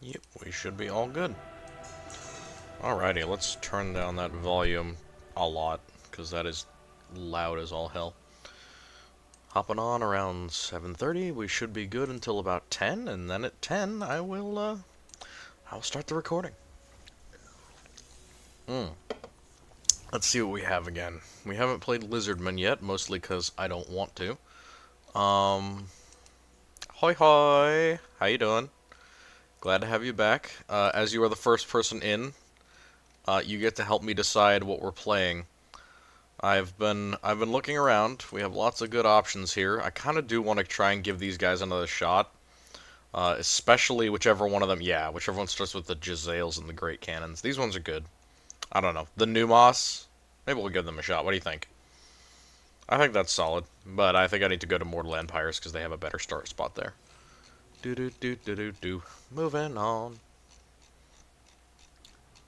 Yep, we should be all good. Alrighty, let's turn down that volume a lot, because that is loud as all hell. Hopping on around 7:30, we should be good until about 10, and then at 10 I'll start the recording. Let's see what we have again. We haven't played Lizardman yet, mostly because I don't want to. Um, Hoi hoi! How you doing? Glad to have you back. As you are the first person in, you get to help me decide what we're playing. I've been looking around. We have lots of good options here. I kind of do want to try and give these guys another shot, especially whichever one of them. Yeah, whichever one starts with the Jezzails and the Great Cannons. These ones are good. I don't know. The Numos. Maybe we'll give them a shot. What do you think? I think that's solid, but I think I need to go to Mortal Empires because they have a better start spot there. Do do do do do do. Moving on.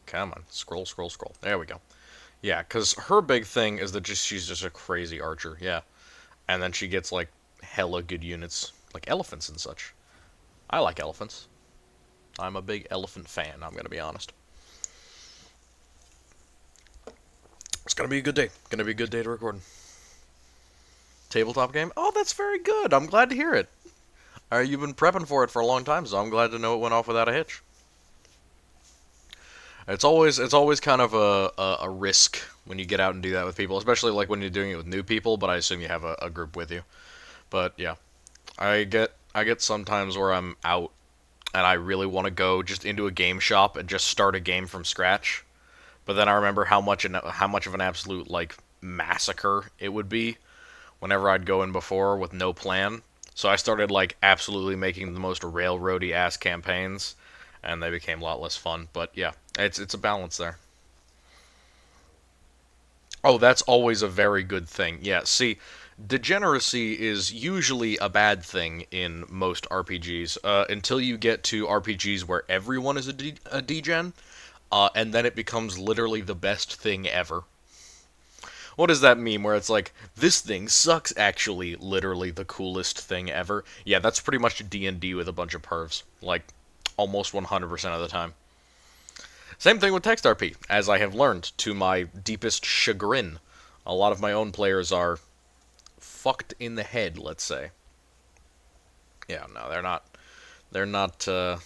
Come on, scroll, scroll, scroll. There we go. Yeah, because her big thing is that she's just a crazy archer. Yeah, and then she gets like hella good units, like elephants and such. I like elephants. I'm a big elephant fan. I'm gonna be honest. It's gonna be a good day. Gonna be a good day to record. Tabletop game. Oh, that's very good. I'm glad to hear it. You've been prepping for it for a long time, so I'm glad to know it went off without a hitch. It's always kind of a risk when you get out and do that with people, especially like when you're doing it with new people. But I assume you have a group with you. But yeah, I get sometimes where I'm out and I really want to go just into a game shop and just start a game from scratch. But then I remember how much of an absolute like massacre it would be whenever I'd go in before with no plan. So I started like absolutely making the most railroady ass campaigns, and they became a lot less fun. But yeah, it's a balance there. Oh, that's always a very good thing. Yeah, see, degeneracy is usually a bad thing in most RPGs until you get to RPGs where everyone is a degen, and then it becomes literally the best thing ever. What does that mean? Where it's like, this thing sucks actually, literally the coolest thing ever? Yeah, that's pretty much D&D with a bunch of pervs. Like, almost 100% of the time. Same thing with text RP, as I have learned to my deepest chagrin. A lot of my own players are fucked in the head, let's say. Yeah, no, they're not. They're not. They're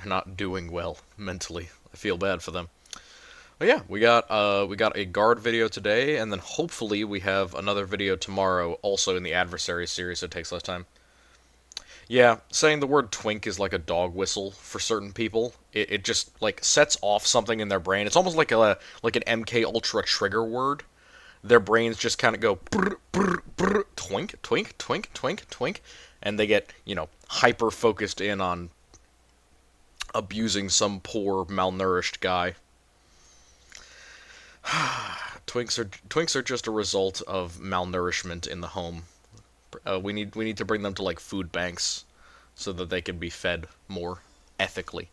not doing well mentally. I feel bad for them. But yeah, we got a guard video today, and then hopefully we have another video tomorrow, also in the adversary series, so it takes less time. Yeah, saying the word twink is like a dog whistle for certain people. It just like sets off something in their brain. It's almost like an MK Ultra trigger word. Their brains just kind of go brr, brr, brr, twink, twink, twink, twink, twink, and they get hyper focused in on abusing some poor malnourished guy. Twinks are just a result of malnourishment in the home. We need to bring them to like food banks so that they can be fed more ethically.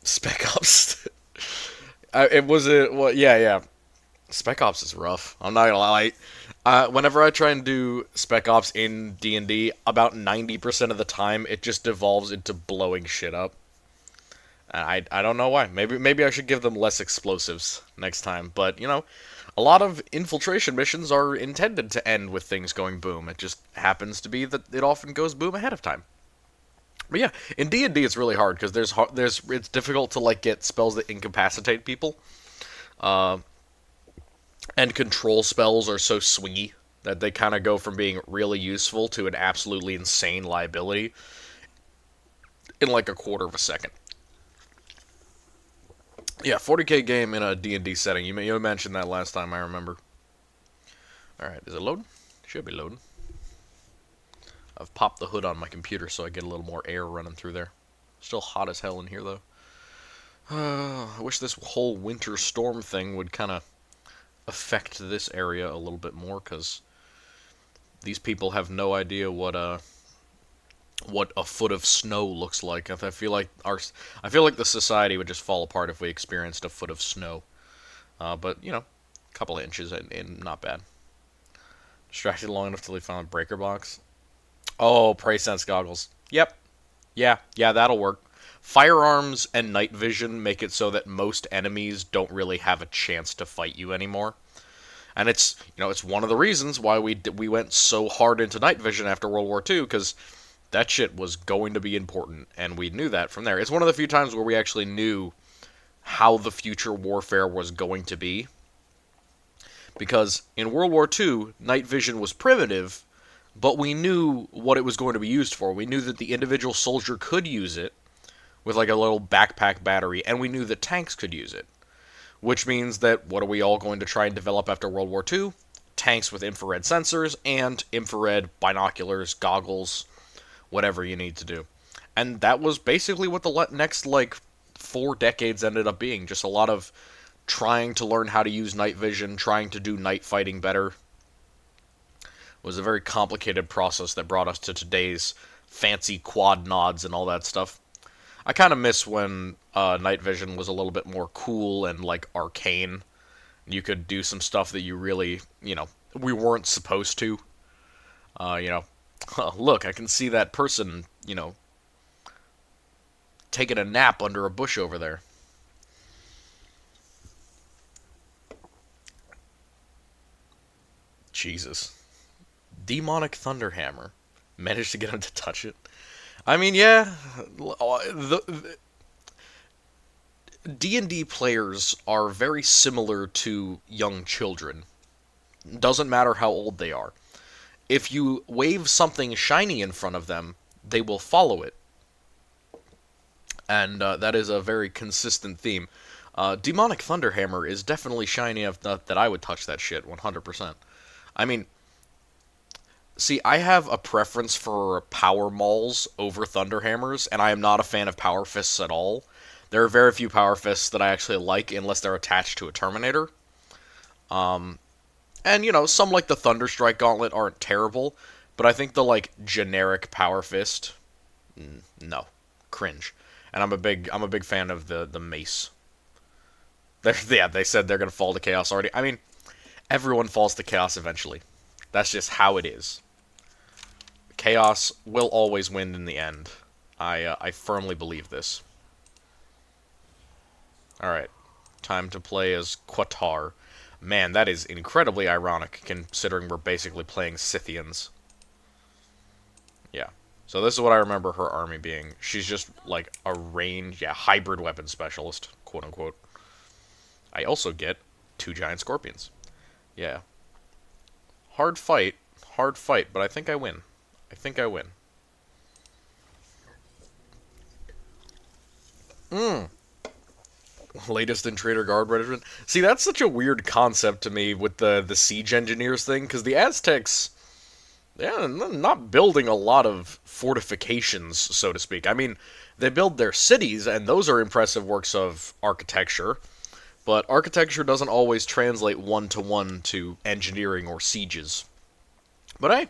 Spec Ops. It was a well, yeah, yeah. Spec Ops is rough. I'm not gonna lie. Whenever I try and do Spec Ops in D&D, about 90% of the time it just devolves into blowing shit up. I don't know why. Maybe I should give them less explosives next time. But a lot of infiltration missions are intended to end with things going boom. It just happens to be that it often goes boom ahead of time. But yeah, in D&D it's really hard because it's difficult to like get spells that incapacitate people, uh, and control spells are so swingy that they kind of go from being really useful to an absolutely insane liability in like a quarter of a second. Yeah, 40k game in a D&D setting. You mentioned that last time I remember. All right, is it loading? Should be loading. I've popped the hood on my computer so I get a little more air running through there. Still hot as hell in here though. I wish this whole winter storm thing would kind of affect this area a little bit more, because these people have no idea what a foot of snow looks like. I feel like the society would just fall apart if we experienced a foot of snow. But a couple of inches and not bad. Distracted long enough till he found a breaker box. Oh, Prey Sense goggles. Yep. Yeah, that'll work. Firearms and night vision make it so that most enemies don't really have a chance to fight you anymore. And it's one of the reasons why we went so hard into night vision after World War II, because that shit was going to be important, and we knew that from there. It's one of the few times where we actually knew how the future warfare was going to be, because in World War II, night vision was primitive, but we knew what it was going to be used for. We knew that the individual soldier could use it with like a little backpack battery, and we knew that tanks could use it. Which means that what are we all going to try and develop after World War II? Tanks with infrared sensors and infrared binoculars, goggles, whatever you need to do. And that was basically what the next, like, 4 decades ended up being. Just a lot of trying to learn how to use night vision, trying to do night fighting better. It was a very complicated process that brought us to today's fancy quad nods and all that stuff. I kind of miss when night vision was a little bit more cool and, like, arcane. You could do some stuff that you really, we weren't uh, supposed to. You know, look, I can see that person, taking a nap under a bush over there. Jesus. Demonic Thunderhammer. Managed to get him to touch it. I mean, yeah, the D&D players are very similar to young children. Doesn't matter how old they are. If you wave something shiny in front of them, they will follow it. And that is a very consistent theme. Demonic Thunderhammer is definitely shiny enough that I would touch that shit 100%. I mean, see, I have a preference for power mauls over Thunderhammers, and I am not a fan of power fists at all. There are very few power fists that I actually like unless they're attached to a Terminator. And, some like the Thunderstrike Gauntlet aren't terrible, but I think the, like, generic power fist, no. Cringe. And I'm a big fan of the mace. Yeah, they said they're gonna fall to chaos already. I mean, everyone falls to chaos eventually. That's just how it is. Chaos will always win in the end. I firmly believe this. Alright. Time to play as Qatar. Man, that is incredibly ironic, considering we're basically playing Scythians. Yeah. So this is what I remember her army being. She's just, like, a range, hybrid weapon specialist, quote-unquote. I also get 2 giant scorpions. Yeah. Hard fight, but I think I win. I think I win. Latest in Trader Guard Regiment. See, that's such a weird concept to me with the siege engineers thing, because the Aztecs, yeah, not building a lot of fortifications, so to speak. I mean, they build their cities, and those are impressive works of architecture, but architecture doesn't always translate one-to-one to engineering or sieges. But hey,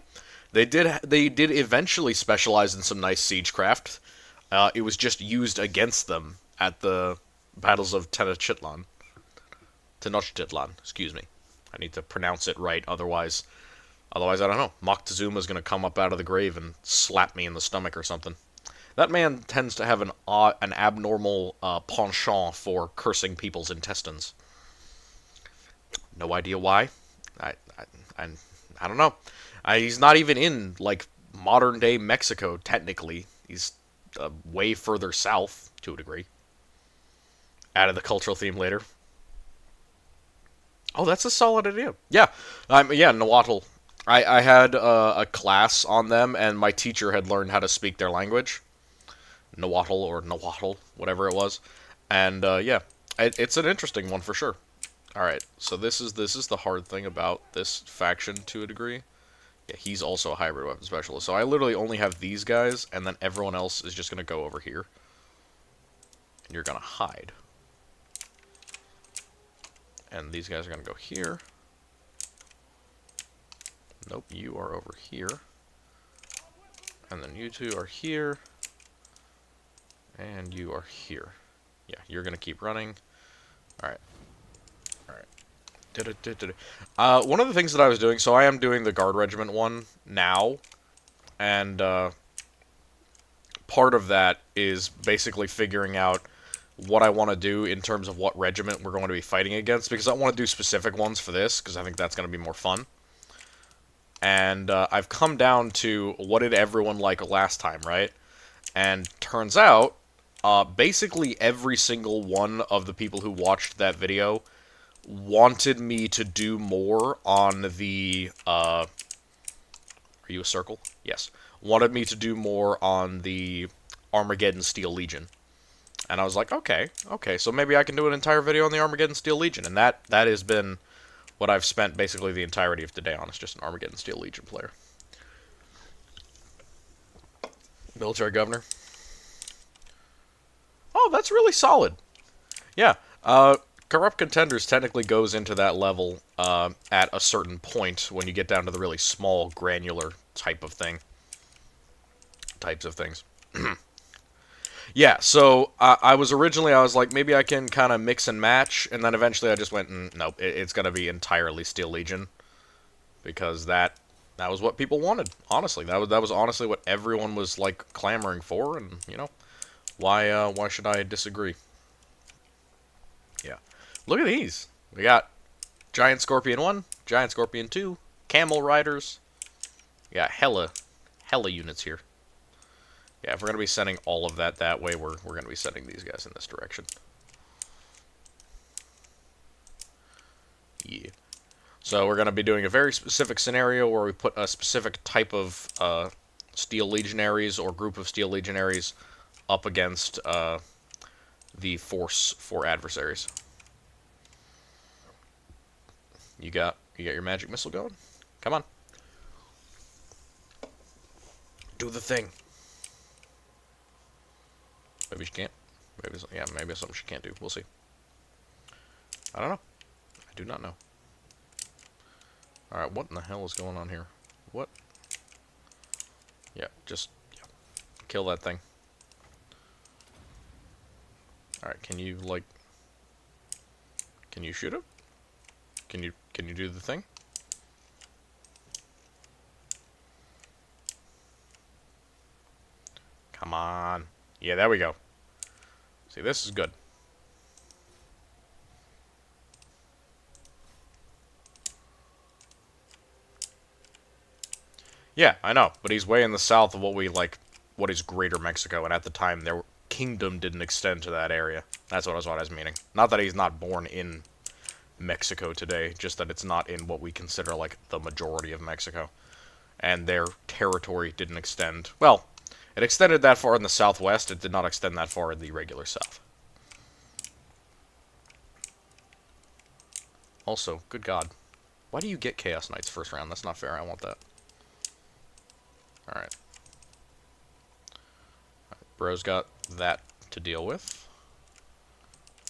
they did eventually specialize in some nice siegecraft. It was just used against them at the battles of Tenochtitlan, excuse me. I need to pronounce it right, otherwise I don't know. Moctezuma's gonna come up out of the grave and slap me in the stomach or something. That man tends to have an abnormal penchant for cursing people's intestines. No idea why. I I, I don't know. He's not even in, like, modern day Mexico technically. He's way further south to a degree. Added the cultural theme later. Oh, that's a solid idea. Yeah, Nahuatl. I had a class on them, and my teacher had learned how to speak their language. Nahuatl, whatever it was. And, yeah, it's an interesting one for sure. Alright, so this is the hard thing about this faction to a degree. Yeah, he's also a hybrid weapon specialist. So I literally only have these guys, and then everyone else is just going to go over here. And you're going to hide. And these guys are going to go here. Nope, you are over here. And then you two are here. And you are here. Yeah, you're going to keep running. Alright. Alright. One of the things that I was doing, so I am doing the Guard Regiment one now. And, part of that is basically figuring out what I want to do in terms of what regiment we're going to be fighting against, because I want to do specific ones for this, because I think that's going to be more fun. And I've come down to what did everyone like last time, right? And turns out, basically every single one of the people who watched that video wanted me to do more on the, are you a circle? Yes. Wanted me to do more on the Armageddon Steel Legion. And I was like, okay, so maybe I can do an entire video on the Armageddon Steel Legion. And that has been what I've spent basically the entirety of today on, is just an Armageddon Steel Legion player. Military governor. Oh, that's really solid. Yeah, Corrupt Contenders technically goes into that level at a certain point when you get down to the really small, granular types of things. Yeah, so I was like, maybe I can kind of mix and match, and then eventually I just went, nope, it's going to be entirely Steel Legion, because that was what people wanted, honestly. That was honestly what everyone was, like, clamoring for, and, you know, why should I disagree? Yeah. Look at these. We got Giant Scorpion 1, Giant Scorpion 2, Camel Riders. We got hella units here. Yeah, if we're going to be sending all of that way, we're going to be sending these guys in this direction. Yeah. So we're going to be doing a very specific scenario where we put a specific type of Steel Legionaries or group of Steel Legionaries up against the force for adversaries. You got your magic missile going? Come on. Do the thing. Maybe she can't. Maybe, yeah, maybe it's something she can't do. We'll see. I don't know. I do not know. Alright, what in the hell is going on here? What? Yeah, just kill that thing. Alright, can you, like... Can you shoot it? Can you do the thing? Come on. Yeah, there we go. See, this is good. Yeah, I know, but he's way in the south of what is Greater Mexico, and at the time, their kingdom didn't extend to that area. That's what I was meaning. Not that he's not born in Mexico today, just that it's not in what we consider, like, the majority of Mexico. And their territory didn't extend... Well, it extended that far in the southwest, it did not extend that far in the regular south. Also, good God. Why do you get Chaos Knights first round? That's not fair, I want that. Alright. Bro's got that to deal with.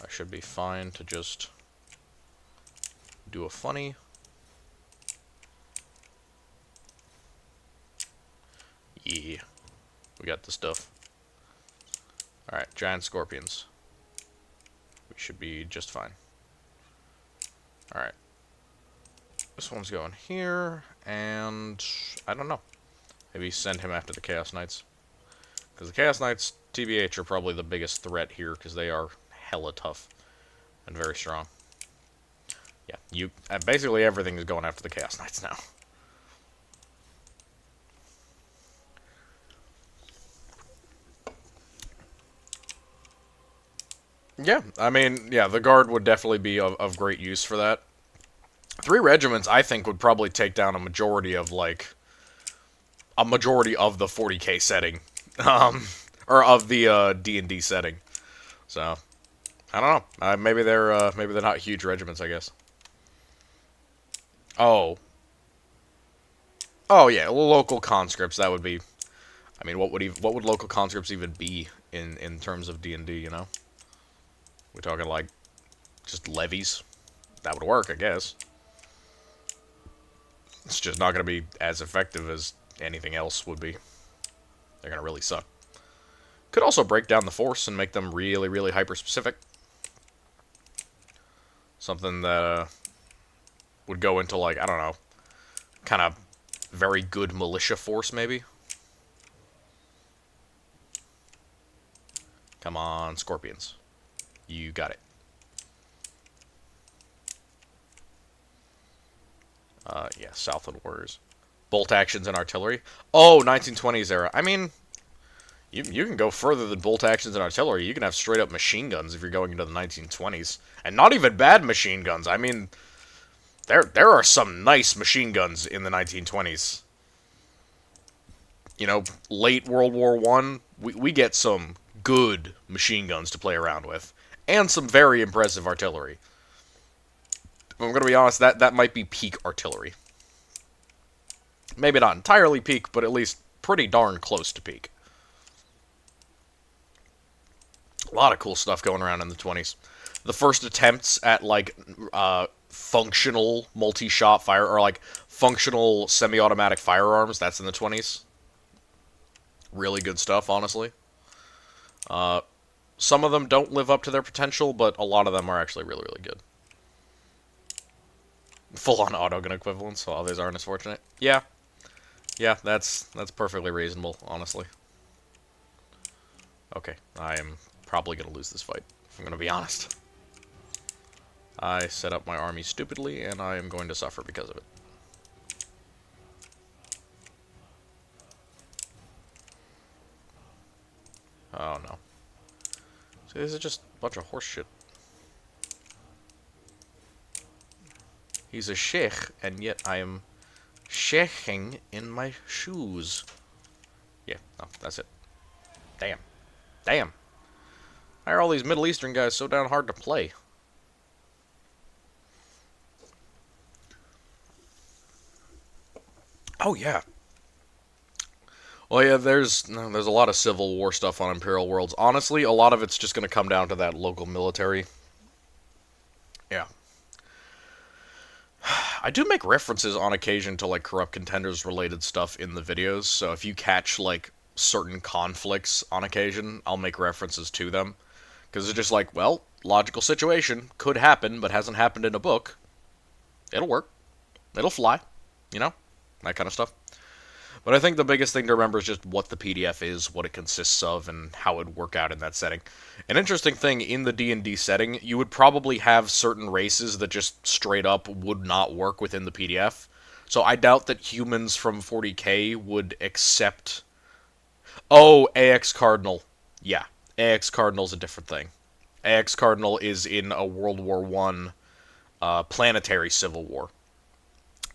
I should be fine to just do a funny. Yeah. We got the stuff. Alright, Giant Scorpions. We should be just fine. Alright. This one's going here, and I don't know. Maybe send him after the Chaos Knights. Because the Chaos Knights, TBH, are probably the biggest threat here, because they are hella tough and very strong. Yeah, basically everything is going after the Chaos Knights now. Yeah, I mean, yeah, the Guard would definitely be of great use for that. 3 regiments, I think, would probably take down a majority of, like... A majority of the 40k setting. Or of the, D&D setting. So, I don't know. Maybe they're not huge regiments, I guess. Oh. Oh, yeah, local conscripts, that would be... I mean, what would local conscripts even be in terms of D&D, you know? We're talking, like, just levies. That would work, I guess. It's just not going to be as effective as anything else would be. They're going to really suck. Could also break down the force and make them really, really hyper-specific. Something that would go into, like, I don't know, kind of very good militia force, maybe. Come on, Scorpions. You got it. Yeah, Southland Warriors. Bolt actions and artillery. Oh, 1920s era. I mean, you can go further than bolt actions and artillery. You can have straight up machine guns if you're going into the 1920s. And not even bad machine guns. I mean, there are some nice machine guns in the 1920s. You know, late World War One, we get some good machine guns to play around with. And some very impressive artillery. I'm going to be honest, that might be peak artillery. Maybe not entirely peak, but at least pretty darn close to peak. A lot of cool stuff going around in the 20s. The first attempts at, like, functional multi-shot fire, or, like, functional semi-automatic firearms, that's in the 20s. Really good stuff, honestly. Some of them don't live up to their potential, but a lot of them are actually really, really good. Full-on autogun equivalents, so others aren't as fortunate. Yeah. Yeah, that's perfectly reasonable, honestly. Okay, I am probably going to lose this fight, if I'm going to be honest. I set up my army stupidly, and I am going to suffer because of it. Oh, no. See, this is just a bunch of horse shit. He's a sheikh, and yet I am sheikhing in my shoes. Yeah, no, that's it. Damn. Damn. Why are all these Middle Eastern guys so damn hard to play? Oh, yeah. Well, yeah, there's a lot of Civil War stuff on Imperial Worlds. Honestly, a lot of it's just going to come down to that local military. Yeah. I do make references on occasion to, like, Corrupt Contenders related stuff in the videos, so if you catch, like, certain conflicts on occasion, I'll make references to them. Because it's just like, well, logical situation, could happen, but hasn't happened in a book. It'll work. It'll fly. You know? That kind of stuff. But I think the biggest thing to remember is just what the PDF is, what it consists of, and how it would work out in that setting. An interesting thing, in the D&D setting, you would probably have certain races that just straight up would not work within the PDF. So I doubt that humans from 40k would accept... Oh, AX Cardinal. Yeah, AX Cardinal's a different thing. AX Cardinal is in a World War One planetary civil war.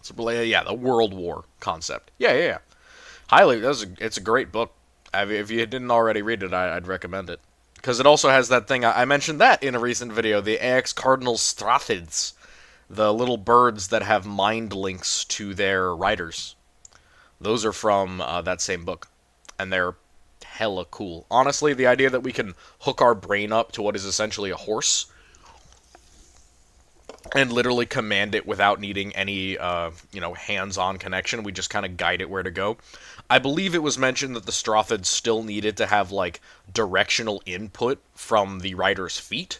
So, yeah, the World War concept. Yeah. Highly, it's a great book. If you didn't already read it, I'd recommend it. Because it also has that thing, I mentioned that in a recent video, the AX Cardinal Strathids. The little birds that have mind links to their riders. Those are from that same book. And they're hella cool. Honestly, the idea that we can hook our brain up to what is essentially a horse and literally command it without needing any, hands-on connection. We just kind of guide it where to go. I believe it was mentioned that the Strathids still needed to have, like, directional input from the rider's feet,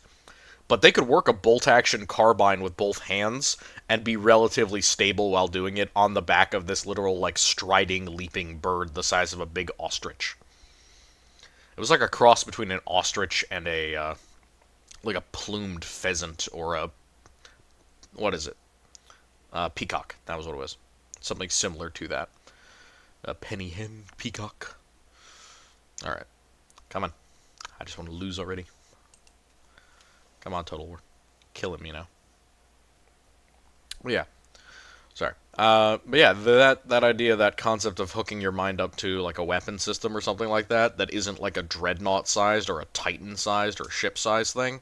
but they could work a bolt-action carbine with both hands and be relatively stable while doing it on the back of this literal, like, striding, leaping bird the size of a big ostrich. It was like a cross between an ostrich and a plumed pheasant or a... What is it? Peacock. That was what it was. Something similar to that. A penny hen peacock. Alright. Come on. I just want to lose already. Come on, Total War. Kill him, you know. Well, yeah. Sorry. But yeah, that idea, that concept of hooking your mind up to, like, a weapon system or something like that, that isn't, like, a Dreadnought-sized or a Titan-sized or ship-sized thing,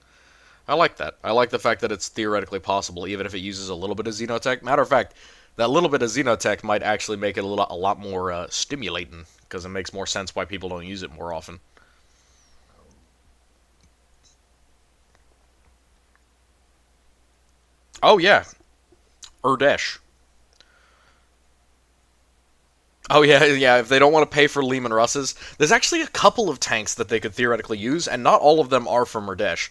I like that. I like the fact that it's theoretically possible, even if it uses a little bit of Xenotech. Matter of fact, that little bit of Xenotech might actually make it a lot more stimulating, because it makes more sense why people don't use it more often. Oh, yeah. Urdesh. Oh, yeah, if they don't want to pay for Leman Russes, there's actually a couple of tanks that they could theoretically use, and not all of them are from Urdesh.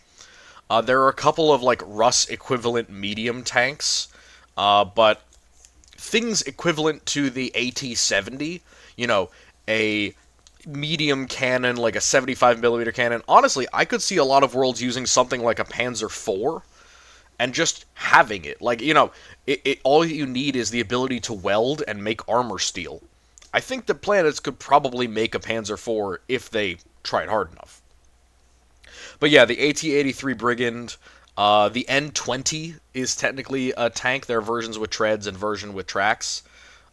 There are a couple of, like, Russ-equivalent medium tanks, but things equivalent to the AT-70, you know, a medium cannon, like a 75 millimeter cannon. Honestly, I could see a lot of worlds using something like a Panzer IV and just having it. Like, all you need is the ability to weld and make armor steel. I think the planets could probably make a Panzer IV if they tried hard enough. But yeah, the AT-83 Brigand, the N-20 is technically a tank. There are versions with treads and version with tracks,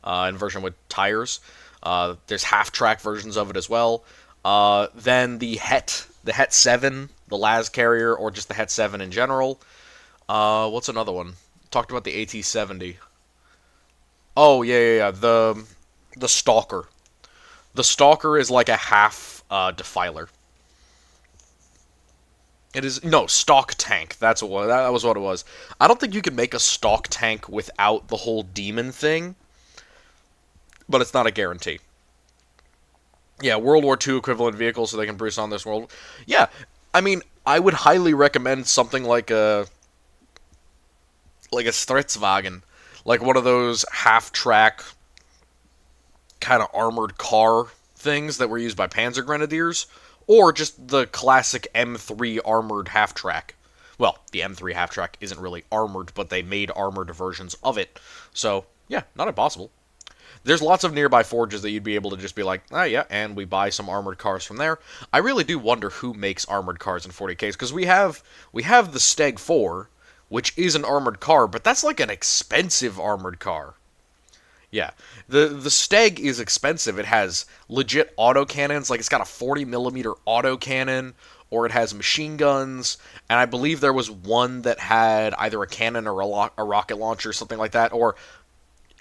and version with tires. There's half-track versions of it as well. Then the Het 7, the LAS carrier, or just the Het 7 in general. What's another one? Talked about the AT-70. Oh, yeah. The Stalker. The Stalker is like a half defiler. It is no stock tank. That's what that was what it was. I don't think you can make a stock tank without the whole demon thing, but it's not a guarantee. Yeah, World War II equivalent vehicle, so they can produce on this world. Yeah, I mean, I would highly recommend something like a Stritzwagen, like one of those half-track kind of armored car things that were used by Panzer Grenadiers, or just the classic M3 armored half-track. Well, the M3 half-track isn't really armored, but they made armored versions of it. So, yeah, not impossible. There's lots of nearby forges that you'd be able to just be like, oh yeah, and we buy some armored cars from there. I really do wonder who makes armored cars in 40Ks, because we have the Steg 4, which is an armored car, but that's like an expensive armored car. Yeah, the Steg is expensive. It has legit autocannons, like it's got a 40 millimeter autocannon, or it has machine guns, and I believe there was one that had either a cannon or a rocket launcher, something like that, or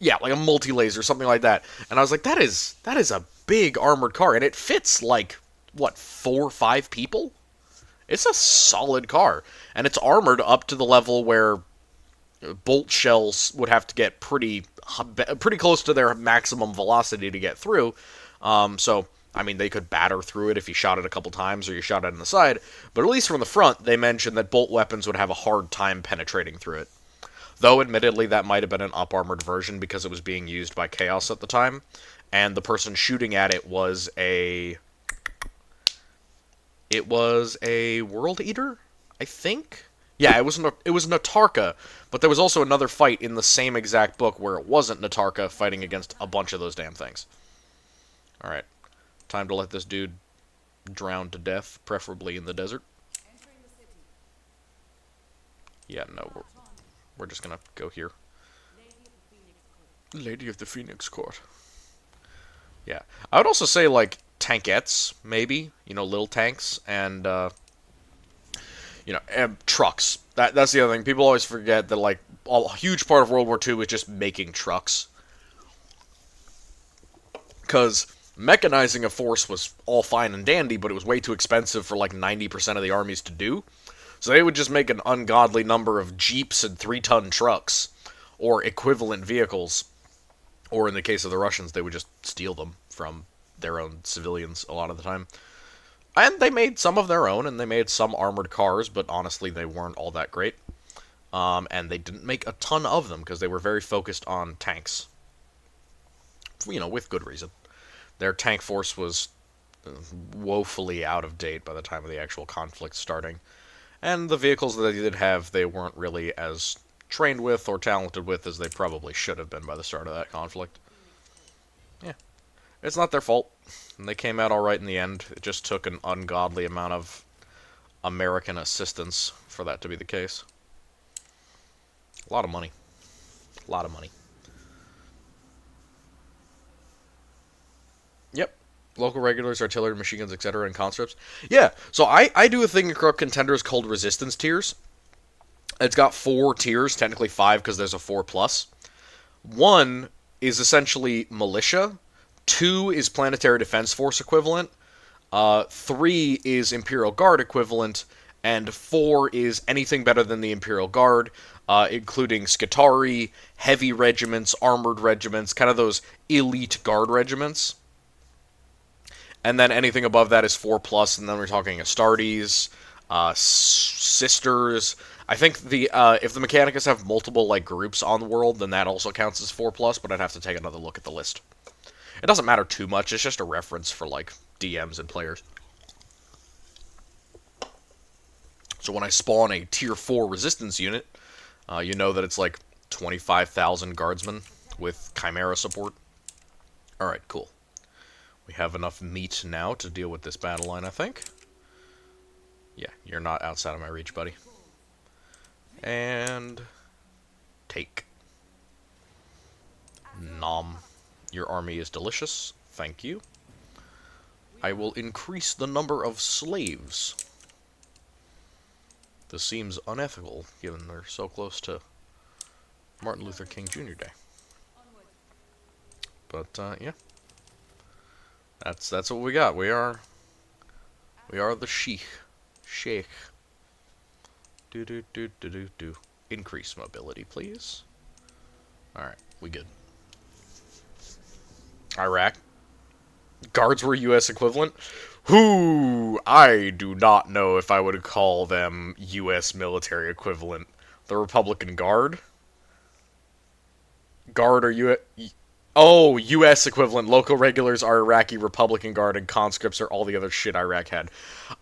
yeah, like a multi-laser, something like that. And I was like, that is a big armored car, and it fits like what 4 or 5 people. It's a solid car, and it's armored up to the level where bolt shells would have to get pretty close to their maximum velocity to get through. So, I mean, they could batter through it if you shot it a couple times or you shot it on the side. But at least from the front, they mentioned that bolt weapons would have a hard time penetrating through it. Though, admittedly, that might have been an up-armored version because it was being used by Chaos at the time. And the person shooting at it was a... It was a World Eater, I think? Yeah, it was Natarka, but there was also another fight in the same exact book where it wasn't Natarka fighting against a bunch of those damn things. Alright, time to let this dude drown to death, preferably in the desert. Yeah, no, we're just gonna go here. Lady of the Phoenix Court. Yeah, I would also say, like, tankettes, maybe, little tanks, and, trucks. That's the other thing. People always forget that, like, a huge part of World War II was just making trucks. Because mechanizing a force was all fine and dandy, but it was way too expensive for, like, 90% of the armies to do. So they would just make an ungodly number of jeeps and 3-ton trucks, or equivalent vehicles. Or in the case of the Russians, they would just steal them from their own civilians a lot of the time. And they made some of their own, and they made some armored cars, but honestly, they weren't all that great. And they didn't make a ton of them, because they were very focused on tanks. With good reason. Their tank force was woefully out of date by the time of the actual conflict starting. And the vehicles that they did have, they weren't really as trained with or talented with as they probably should have been by the start of that conflict. Yeah. It's not their fault. And they came out alright in the end. It just took an ungodly amount of American assistance for that to be the case. A lot of money. A lot of money. Yep. Local regulars, artillery, machine guns, etc., and conscripts. Yeah, so I do a thing in Corrupt Contenders called Resistance Tiers. It's got 4 tiers, technically 5 because there's a 4+. 1 is essentially militia. 2 is Planetary Defense Force equivalent. 3 is Imperial Guard equivalent. And 4 is anything better than the Imperial Guard, including Skitarii, heavy regiments, armored regiments, kind of those elite guard regiments. And then anything above that is 4+, and then we're talking Astartes, Sisters. I think if the Mechanicus have multiple like groups on the world, then that also counts as 4+, but I'd have to take another look at the list. It doesn't matter too much, it's just a reference for like DMs and players. So when I spawn a tier 4 resistance unit, you know that it's like 25,000 guardsmen with Chimera support. Alright, cool. We have enough meat now to deal with this battle line, I think. Yeah, you're not outside of my reach, buddy. And... take. Nom. Your army is delicious. Thank you. I will increase the number of slaves. This seems unethical, given they're so close to Martin Luther King Jr. Day. But, yeah. That's what we got. We are the Sheikh. Do. Increase mobility, please. Alright, we good. Iraq. Guards were U.S. equivalent? I do not know if I would call them U.S. military equivalent. The Republican Guard? Guard or U.S. Oh, U.S. equivalent. Local regulars are Iraqi Republican Guard, and conscripts are all the other shit Iraq had.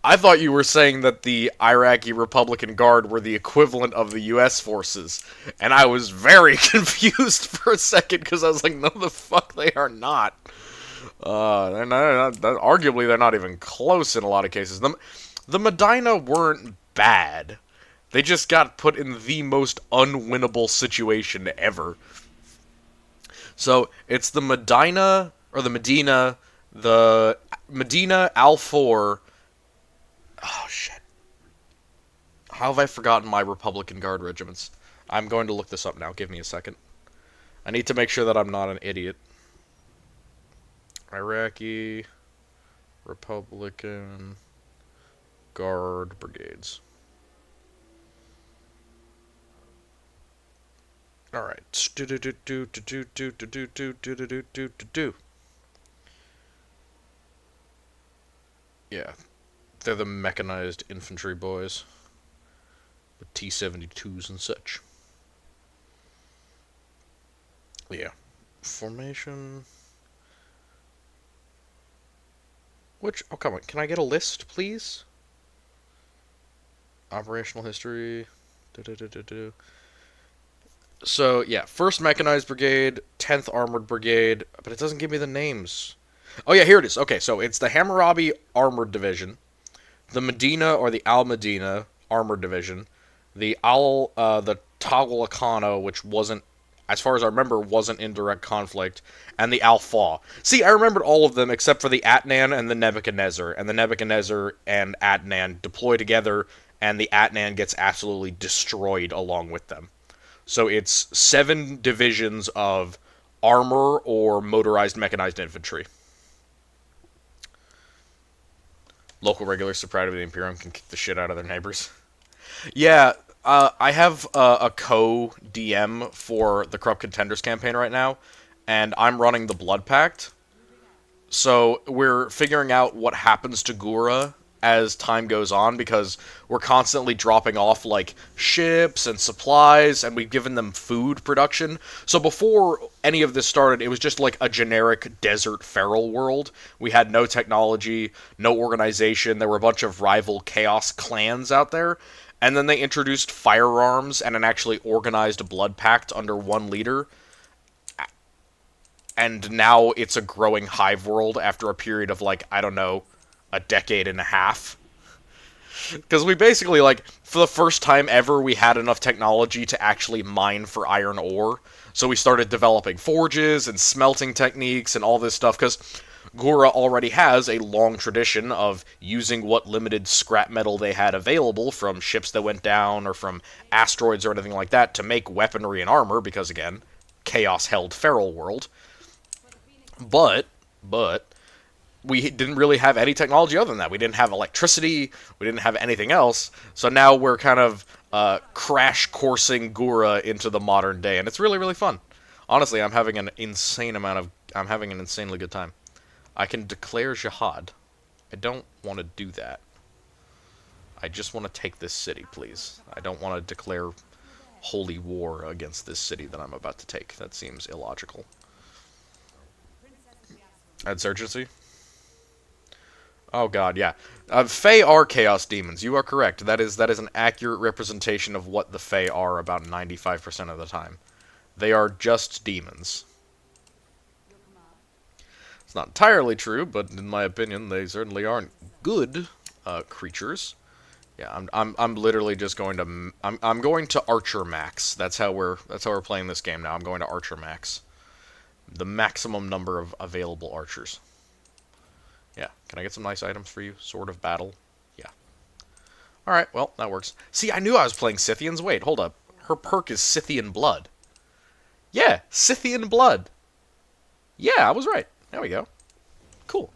I thought you were saying that the Iraqi Republican Guard were the equivalent of the U.S. forces, and I was very confused for a second, because I was like, no, the fuck, they are not. Arguably, they're not even close in a lot of cases. The Medina weren't bad. They just got put in the most unwinnable situation ever. So, it's the Medina, Al-4. Oh, shit. How have I forgotten my Republican Guard regiments? I'm going to look this up now. Give me a second. I need to make sure that I'm not an idiot. Iraqi Republican Guard Brigades. Alright. Yeah. They're the mechanized infantry boys. With T-72s and such. Yeah. Formation... oh, come on. Can I get a list, please? Operational history. So, yeah. 1st Mechanized Brigade, 10th Armored Brigade, but it doesn't give me the names. Oh, yeah, here it is. Okay, so it's the Hammurabi Armored Division, the Medina or the Al-Medina Armored Division, the Tawalakano, which wasn't, as far as I remember, wasn't in direct conflict, and the Al-Fa. See, I remembered all of them except for the Atnan and the Nebuchadnezzar, and the Nebuchadnezzar and Atnan deploy together, and the Atnan gets absolutely destroyed along with them. So it's 7 divisions of armor or motorized mechanized infantry. Local regulars so proud of the Imperium can kick the shit out of their neighbors. Yeah, I have a co-DM for the Corrupt Contenders campaign right now, and I'm running the Blood Pact. So we're figuring out what happens to Gura as time goes on, because we're constantly dropping off, like, ships and supplies, and we've given them food production. So before any of this started, it was just like a generic desert feral world. We had no technology, no organization, there were a bunch of rival chaos clans out there, and then they introduced firearms and an actually organized blood pact under one leader. And now it's a growing hive world after a period of, like, I don't know, a decade and a half. Because we basically, like, for the first time ever, we had enough technology to actually mine for iron ore. So we started developing forges and smelting techniques and all this stuff, because Gura already has a long tradition of using what limited scrap metal they had available from ships that went down or from asteroids or anything like that to make weaponry and armor, because, again, chaos-held feral world. But we didn't really have any technology other than that. We didn't have electricity, we didn't have anything else, so now we're kind of crash coursing Gura into the modern day, and it's really, really fun. Honestly, I'm having an insanely good time. I can declare jihad. I don't want to do that. I just want to take this city, please. I don't want to declare holy war against this city that I'm about to take. That seems illogical. Insurgency? Oh god, yeah. Fae are chaos demons. You are correct. That is an accurate representation of what the Fae are about 95% of the time. They are just demons. It's not entirely true, but in my opinion, they certainly aren't good creatures. Yeah, I'm literally just going to I'm going to Archer Max. That's how we're playing this game now. I'm going to Archer Max. The maximum number of available archers. Yeah, can I get some nice items for you? Sword of Battle. Yeah. Alright, well, that works. See, I knew I was playing Scythians. Wait, hold up. Her perk is Scythian Blood. Yeah, Scythian Blood. Yeah, I was right. There we go. Cool.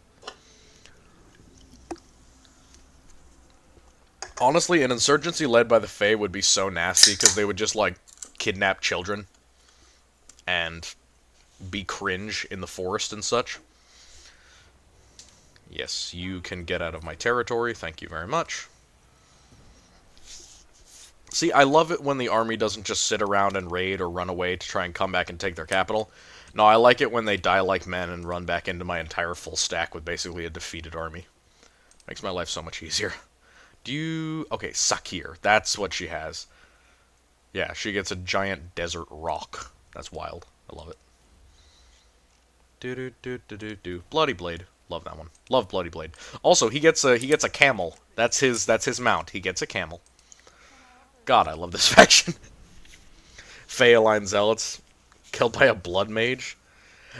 Honestly, an insurgency led by the Fae would be so nasty because they would just, like, kidnap children and be cringe in the forest and such. Yes, you can get out of my territory. Thank you very much. See, I love it when the army doesn't just sit around and raid or run away to try and come back and take their capital. No, I like it when they die like men and run back into my entire full stack with basically a defeated army. Makes my life so much easier. Okay, Sakir. That's what she has. Yeah, she gets a giant desert rock. That's wild. I love it. Do. Bloody Blade. Love that one. Love Bloody Blade. Also, he gets a camel. That's his mount. He gets a camel. God, I love this faction. Phaeline Zealots. Killed by a Blood Mage.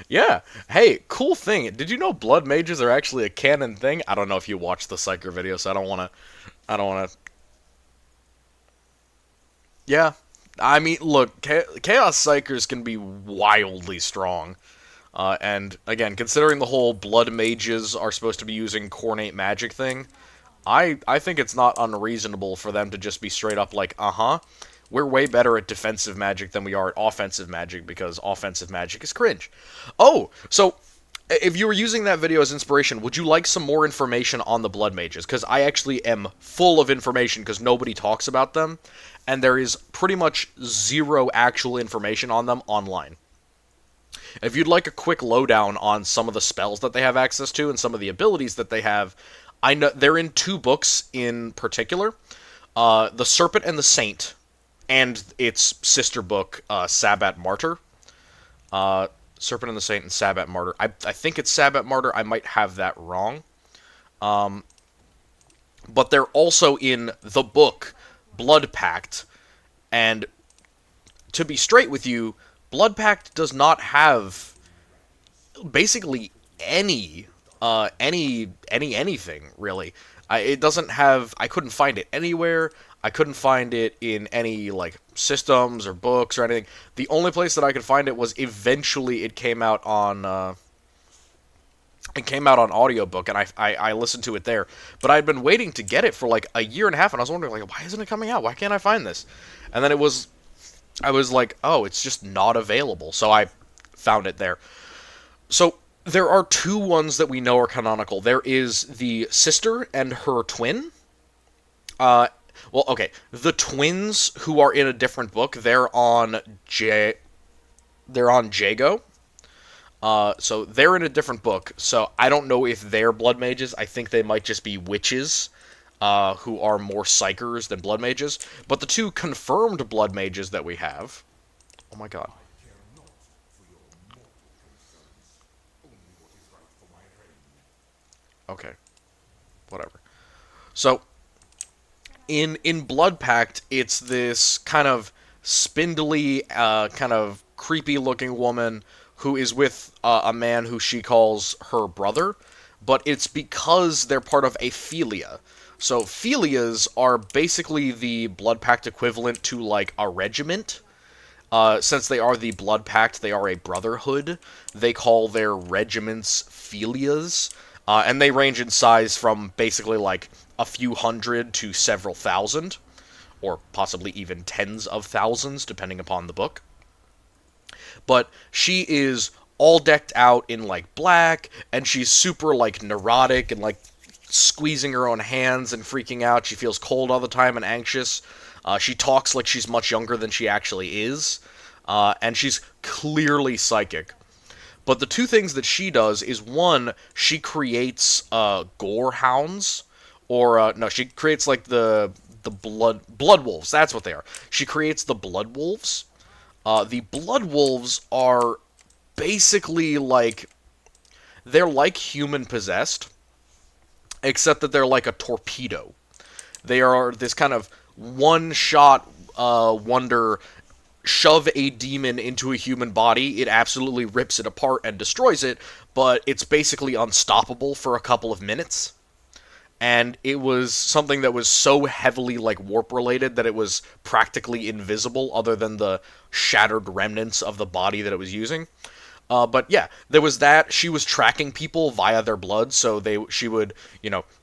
Yeah. Hey, cool thing. Did you know Blood Mages are actually a canon thing? I don't know if you watched the Psyker video, so I don't wanna. Yeah. I mean, look, Chaos Psykers can be wildly strong. And again, considering the whole Blood Mages are supposed to be using Cornate Magic thing, I think it's not unreasonable for them to just be straight up like, we're way better at defensive magic than we are at offensive magic because offensive magic is cringe. Oh, so if you were using that video as inspiration, would you like some more information on the Blood Mages? Because I actually am full of information because nobody talks about them, and there is pretty much zero actual information on them online. If you'd like a quick lowdown on some of the spells that they have access to and some of the abilities that they have, I know they're in two books in particular, The Serpent and the Saint, and its sister book, Sabbat Martyr. Serpent and the Saint and Sabbat Martyr. I think it's Sabbat Martyr. I might have that wrong. But they're also in the book, Blood Pact. And to be straight with you, Blood Pact does not have basically anything, really. It doesn't have, I couldn't find it anywhere. I couldn't find it in any, like, systems or books or anything. The only place that I could find it was eventually it came out on audiobook, and I listened to it there. But I'd been waiting to get it for, like, a year and a half, and I was wondering, like, why isn't it coming out? Why can't I find this? And then I was like, oh, it's just not available. So I found it there. So there are two ones that we know are canonical. There is the sister and her twin. Well, okay, the twins who are in a different book, they're on Jago. So they're in a different book. So I don't know if they're blood mages. I think they might just be witches, who are more psychers than blood mages. But the two confirmed blood mages that we have, oh my god. Okay, whatever. So in Blood Pact, it's this kind of spindly, kind of creepy-looking woman who is with a man who she calls her brother, but it's because they're part of a philia. So philias are basically the Blood Pact equivalent to, like, a regiment. Since they are the Blood Pact, they are a brotherhood. They call their regiments philias. And they range in size from basically like a few hundred to several thousand, or possibly even tens of thousands, depending upon the book. But she is all decked out in like black, and she's super like neurotic and like squeezing her own hands and freaking out. She feels cold all the time and anxious. She talks like she's much younger than she actually is, and she's clearly psychic. But the two things that she does is, one, she creates gore hounds, or no, she creates like the blood wolves. That's what they are. She creates the blood wolves. The blood wolves are basically like, they're like human possessed, except that they're like a torpedo. They are this kind of one-shot wonder. Shove a demon into a human body, it absolutely rips it apart and destroys it, but it's basically unstoppable for a couple of minutes. And it was something that was so heavily like warp related that it was practically invisible other than the shattered remnants of the body that it was using. But yeah, there was that. She was tracking people via their blood, so she would,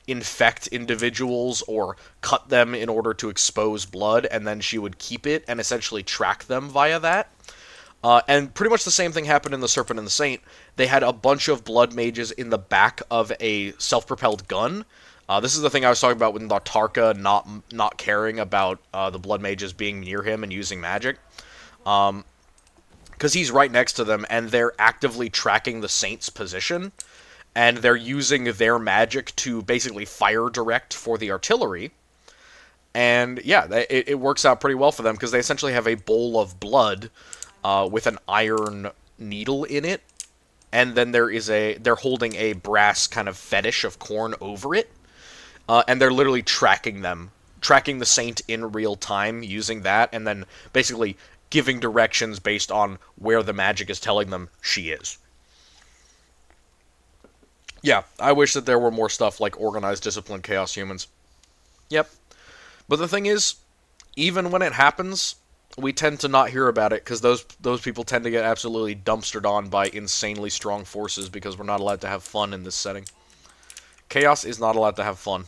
infect individuals or cut them in order to expose blood, and then she would keep it and essentially track them via that. And pretty much the same thing happened in The Serpent and the Saint. They had a bunch of blood mages in the back of a self-propelled gun. This is the thing I was talking about with Nautarka not caring about the blood mages being near him and using magic. Because he's right next to them, and they're actively tracking the Saint's position, and they're using their magic to basically fire direct for the artillery. And yeah, it works out pretty well for them, because they essentially have a bowl of blood with an iron needle in it, and then they're holding a brass kind of fetish of corn over it, and they're literally tracking the Saint in real time using that, and then basically giving directions based on where the magic is telling them she is. Yeah, I wish that there were more stuff like organized, disciplined chaos humans. Yep. But the thing is, even when it happens, we tend to not hear about it, because those people tend to get absolutely dumpstered on by insanely strong forces, because we're not allowed to have fun in this setting. Chaos is not allowed to have fun.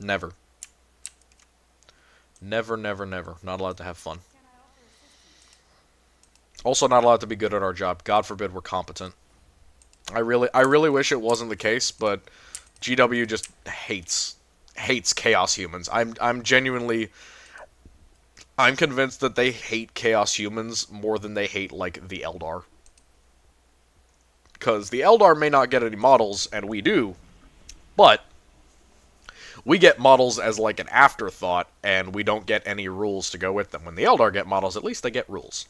Never. Never, never, never. Not allowed to have fun. Also not allowed to be good at our job. God forbid we're competent. I really wish it wasn't the case, but GW just hates chaos humans. I'm convinced that they hate chaos humans more than they hate like the Eldar. Because the Eldar may not get any models, and we do, but we get models as like an afterthought, and we don't get any rules to go with them. When the Eldar get models, at least they get rules.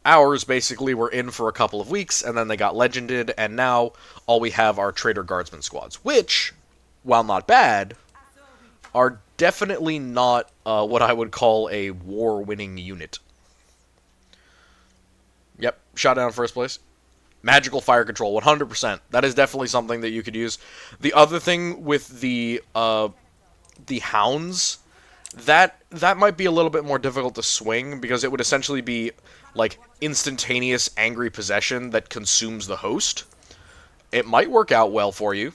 Ours basically were in for a couple of weeks, and then they got legended, and now all we have are Traitor Guardsman squads, which, while not bad, are definitely not what I would call a war-winning unit. Yep, shot down first place. Magical fire control, 100%. That is definitely something that you could use. The other thing with the hounds, that might be a little bit more difficult to swing, because it would essentially be like instantaneous angry possession that consumes the host. It might work out well for you,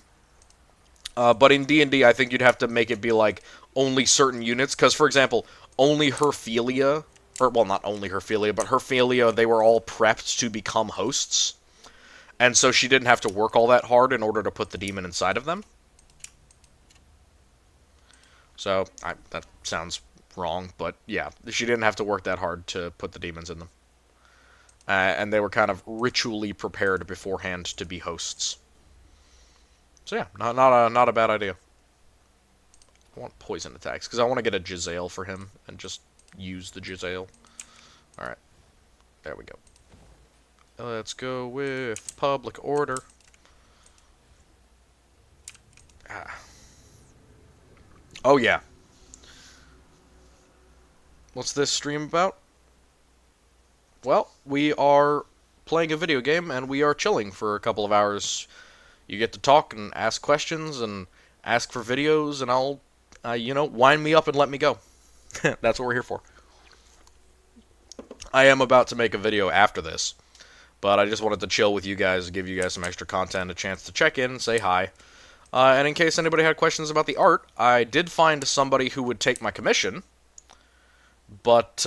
but in D&D I think you'd have to make it be like only certain units, because for example, only Herphilia, or well, not only Herphilia, but Herphilia, they were all prepped to become hosts, and so she didn't have to work all that hard in order to put the demon inside of them. So, that sounds wrong, but yeah, she didn't have to work that hard to put the demons in them. And they were kind of ritually prepared beforehand to be hosts. So yeah, not a bad idea. I want poison attacks, because I want to get a Jezzail for him, and just use the Jezzail. Alright, there we go. Let's go with public order. Oh yeah. What's this stream about? Well, we are playing a video game, and we are chilling for a couple of hours. You get to talk and ask questions and ask for videos, and I'll, wind me up and let me go. That's what we're here for. I am about to make a video after this, but I just wanted to chill with you guys, give you guys some extra content, a chance to check in and say hi. And in case anybody had questions about the art, I did find somebody who would take my commission, but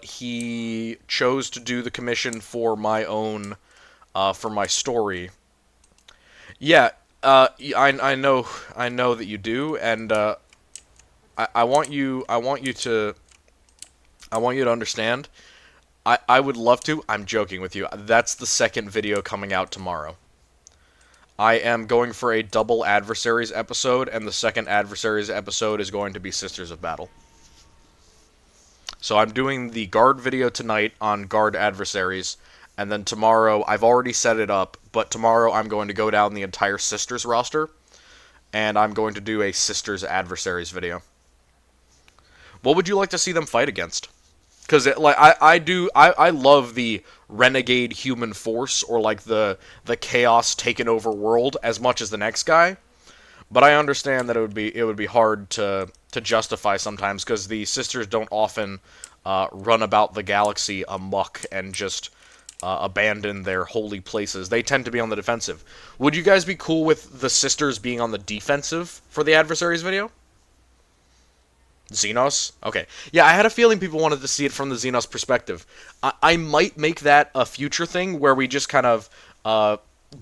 he chose to do the commission for my own, for my story. Yeah, I know that you do, and I want you to understand. I would love to. I'm joking with you. That's the second video coming out tomorrow. I am going for a double Adversaries episode, and the second Adversaries episode is going to be Sisters of Battle. So I'm doing the Guard video tonight on Guard Adversaries, and then tomorrow, I've already set it up, but tomorrow I'm going to go down the entire Sisters roster, and I'm going to do a Sisters Adversaries video. What would you like to see them fight against? Because like I love the renegade human force, or like the chaos taken over world as much as the next guy. But I understand that it would be hard to justify sometimes, because the sisters don't often run about the galaxy amok and just abandon their holy places. They tend to be on the defensive. Would you guys be cool with the sisters being on the defensive for the Adversaries video? Xenos? Okay. Yeah, I had a feeling people wanted to see it from the Xenos perspective. I might make that a future thing where we just kind of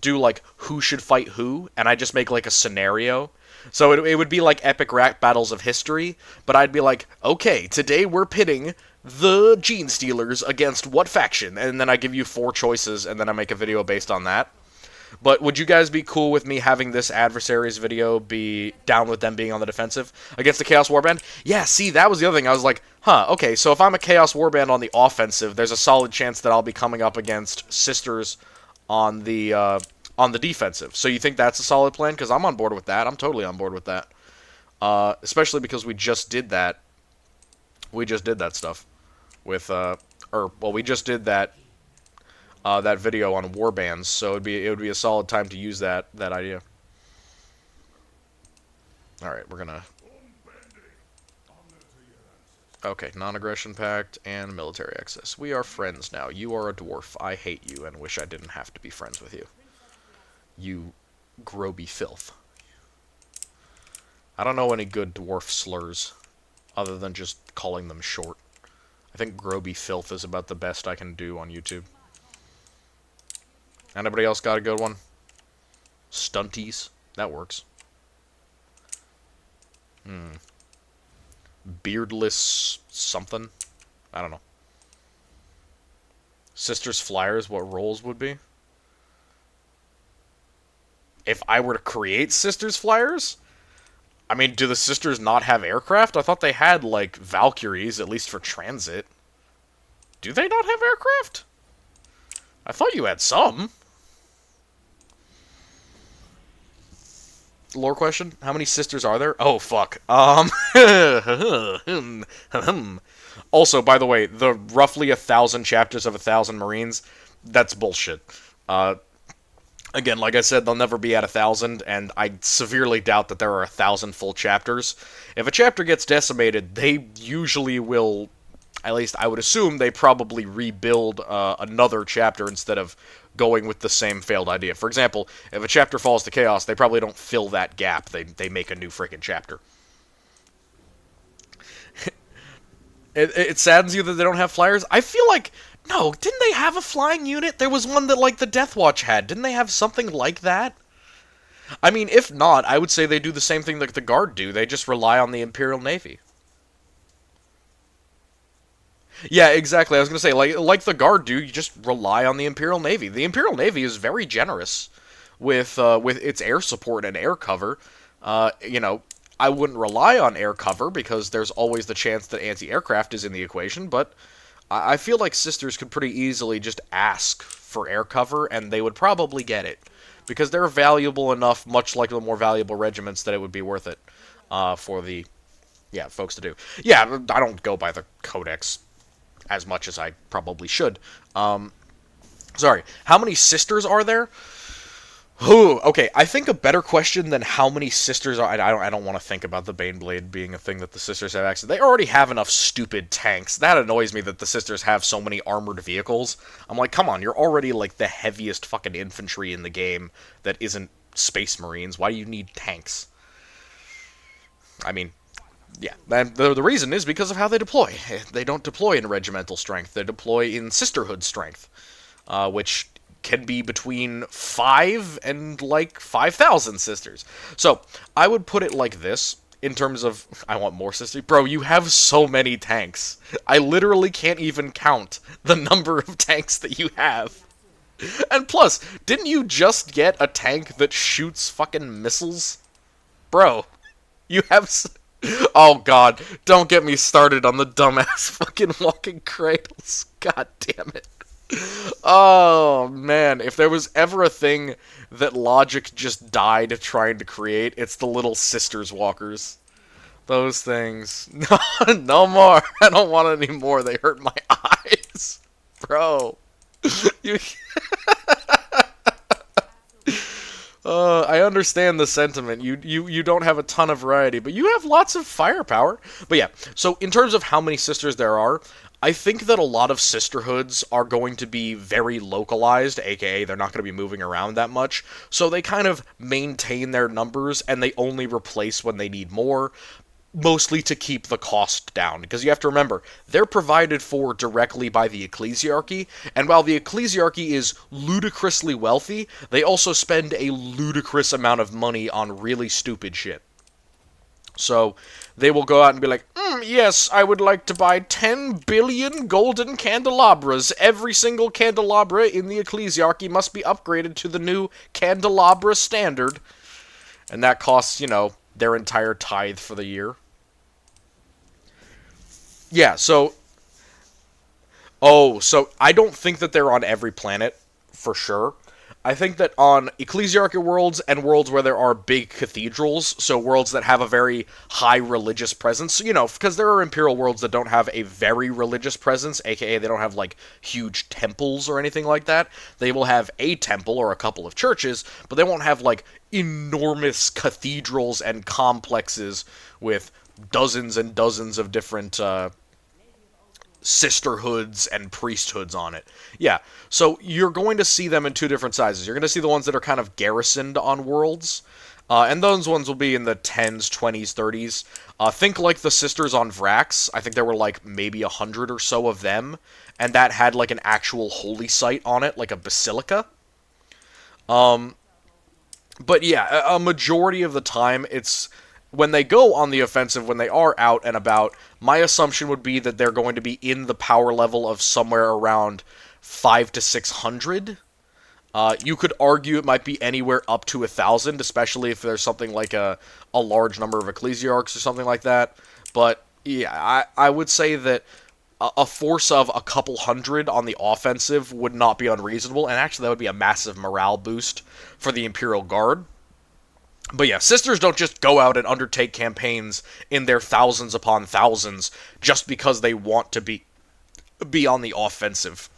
do, like, who should fight who, and I just make, like, a scenario. So it would be like epic rap battles of history, but I'd be like, okay, today we're pitting the Gene Stealers against what faction? And then I give you 4 choices, and then I make a video based on that. But would you guys be cool with me having this Adversaries video be down with them being on the defensive against the Chaos Warband? Yeah, see, that was the other thing. I was like, huh, okay, so if I'm a Chaos Warband on the offensive, there's a solid chance that I'll be coming up against Sisters on the defensive. So you think that's a solid plan? Because I'm on board with that. I'm totally on board with that. Especially because we just did that. We just did that stuff with, we just did that that video on warbands, so it would be a solid time to use that idea. All right, we're gonna. Okay, non-aggression pact and military access. We are friends now. You are a dwarf. I hate you and wish I didn't have to be friends with you. You groby filth. I don't know any good dwarf slurs other than just calling them short. I think groby filth is about the best I can do on YouTube. Anybody else got a good one? Stunties? That works. Beardless something? I don't know. Sisters Flyers, what roles would be? If I were to create Sisters Flyers? I mean, do the Sisters not have aircraft? I thought they had, like, Valkyries, at least for transit. Do they not have aircraft? I thought you had some. Lore question: how many sisters are there? Oh, fuck. Also, by the way, the roughly 1,000 chapters of 1,000 Marines, that's bullshit. Again, like I said, they'll never be at 1,000, and I severely doubt that there are 1,000 full chapters. If a chapter gets decimated, they usually will, at least I would assume, they probably rebuild another chapter instead of going with the same failed idea. For example, if a chapter falls to chaos, they probably don't fill that gap. They make a new freaking chapter. It saddens you that they don't have flyers? I feel like, no, didn't they have a flying unit? There was one that, like, the Death Watch had. Didn't they have something like that? I mean, if not, I would say they do the same thing that the Guard do. They just rely on the Imperial Navy. Yeah, exactly. I was going to say, like the Guard do, you just rely on the Imperial Navy. The Imperial Navy is very generous with its air support and air cover. You know, I wouldn't rely on air cover because there's always the chance that anti-aircraft is in the equation, but I feel like Sisters could pretty easily just ask for air cover, and they would probably get it. Because they're valuable enough, much like the more valuable regiments, that it would be worth it for the folks to do. Yeah, I don't go by the Codex as much as I probably should. Sorry, how many sisters are there? Ooh, okay, I think a better question than how many sisters are... I don't want to think about the Baneblade being a thing that the sisters have access. They already have enough stupid tanks. That annoys me that the sisters have so many armored vehicles. I'm like, come on, you're already like the heaviest fucking infantry in the game that isn't Space Marines. Why do you need tanks? I mean... yeah, and the reason is because of how they deploy. They don't deploy in regimental strength. They deploy in sisterhood strength, which can be between 5 and, like, 5,000 sisters. So, I would put it like this. in terms of, I want more sisters. Bro, you have so many tanks. I literally can't even count the number of tanks that you have. And plus, didn't you just get a tank that shoots fucking missiles? Bro, you have... Oh god, don't get me started on the dumbass fucking walking cradles. God damn it. Oh man, if there was ever a thing that Logic just died trying to create, it's the little sisters walkers. Those things. No, no more. I don't want any more. They hurt my eyes. Bro. You... I understand the sentiment. You don't have a ton of variety, but you have lots of firepower. But yeah, so in terms of how many sisters there are, I think that a lot of sisterhoods are going to be very localized, aka they're not going to be moving around that much. So they kind of maintain their numbers, and they only replace when they need more, mostly to keep the cost down, because you have to remember, they're provided for directly by the ecclesiarchy, and while the ecclesiarchy is ludicrously wealthy, they also spend a ludicrous amount of money on really stupid shit. So, they will go out and be like, yes, I would like to buy 10 billion golden candelabras. Every single candelabra in the ecclesiarchy must be upgraded to the new candelabra standard. And that costs, their entire tithe for the year. Yeah, so... Oh, so I don't think that they're on every planet, for sure. I think that on ecclesiarchy worlds and worlds where there are big cathedrals, so worlds that have a very high religious presence, because there are imperial worlds that don't have a very religious presence, aka they don't have, huge temples or anything like that. They will have a temple or a couple of churches, but they won't have, enormous cathedrals and complexes with dozens and dozens of different, sisterhoods and priesthoods on it. Yeah, so you're going to see them in two different sizes. You're going to see the ones that are kind of garrisoned on worlds, and those ones will be in the 10s, 20s, 30s. Think like the sisters on Vrax. I think there were maybe 100 or so of them, and that had an actual holy site on it, like a basilica. But yeah, a majority of the time it's... When they go on the offensive, when they are out and about, my assumption would be that they're going to be in the power level of somewhere around 5 to 600. You could argue it might be anywhere up to 1,000, especially if there's something like a large number of ecclesiarchs or something like that. But, yeah, I would say that a force of a couple hundred on the offensive would not be unreasonable, and actually that would be a massive morale boost for the Imperial Guard. But yeah, sisters don't just go out and undertake campaigns in their thousands upon thousands just because they want to be on the offensive.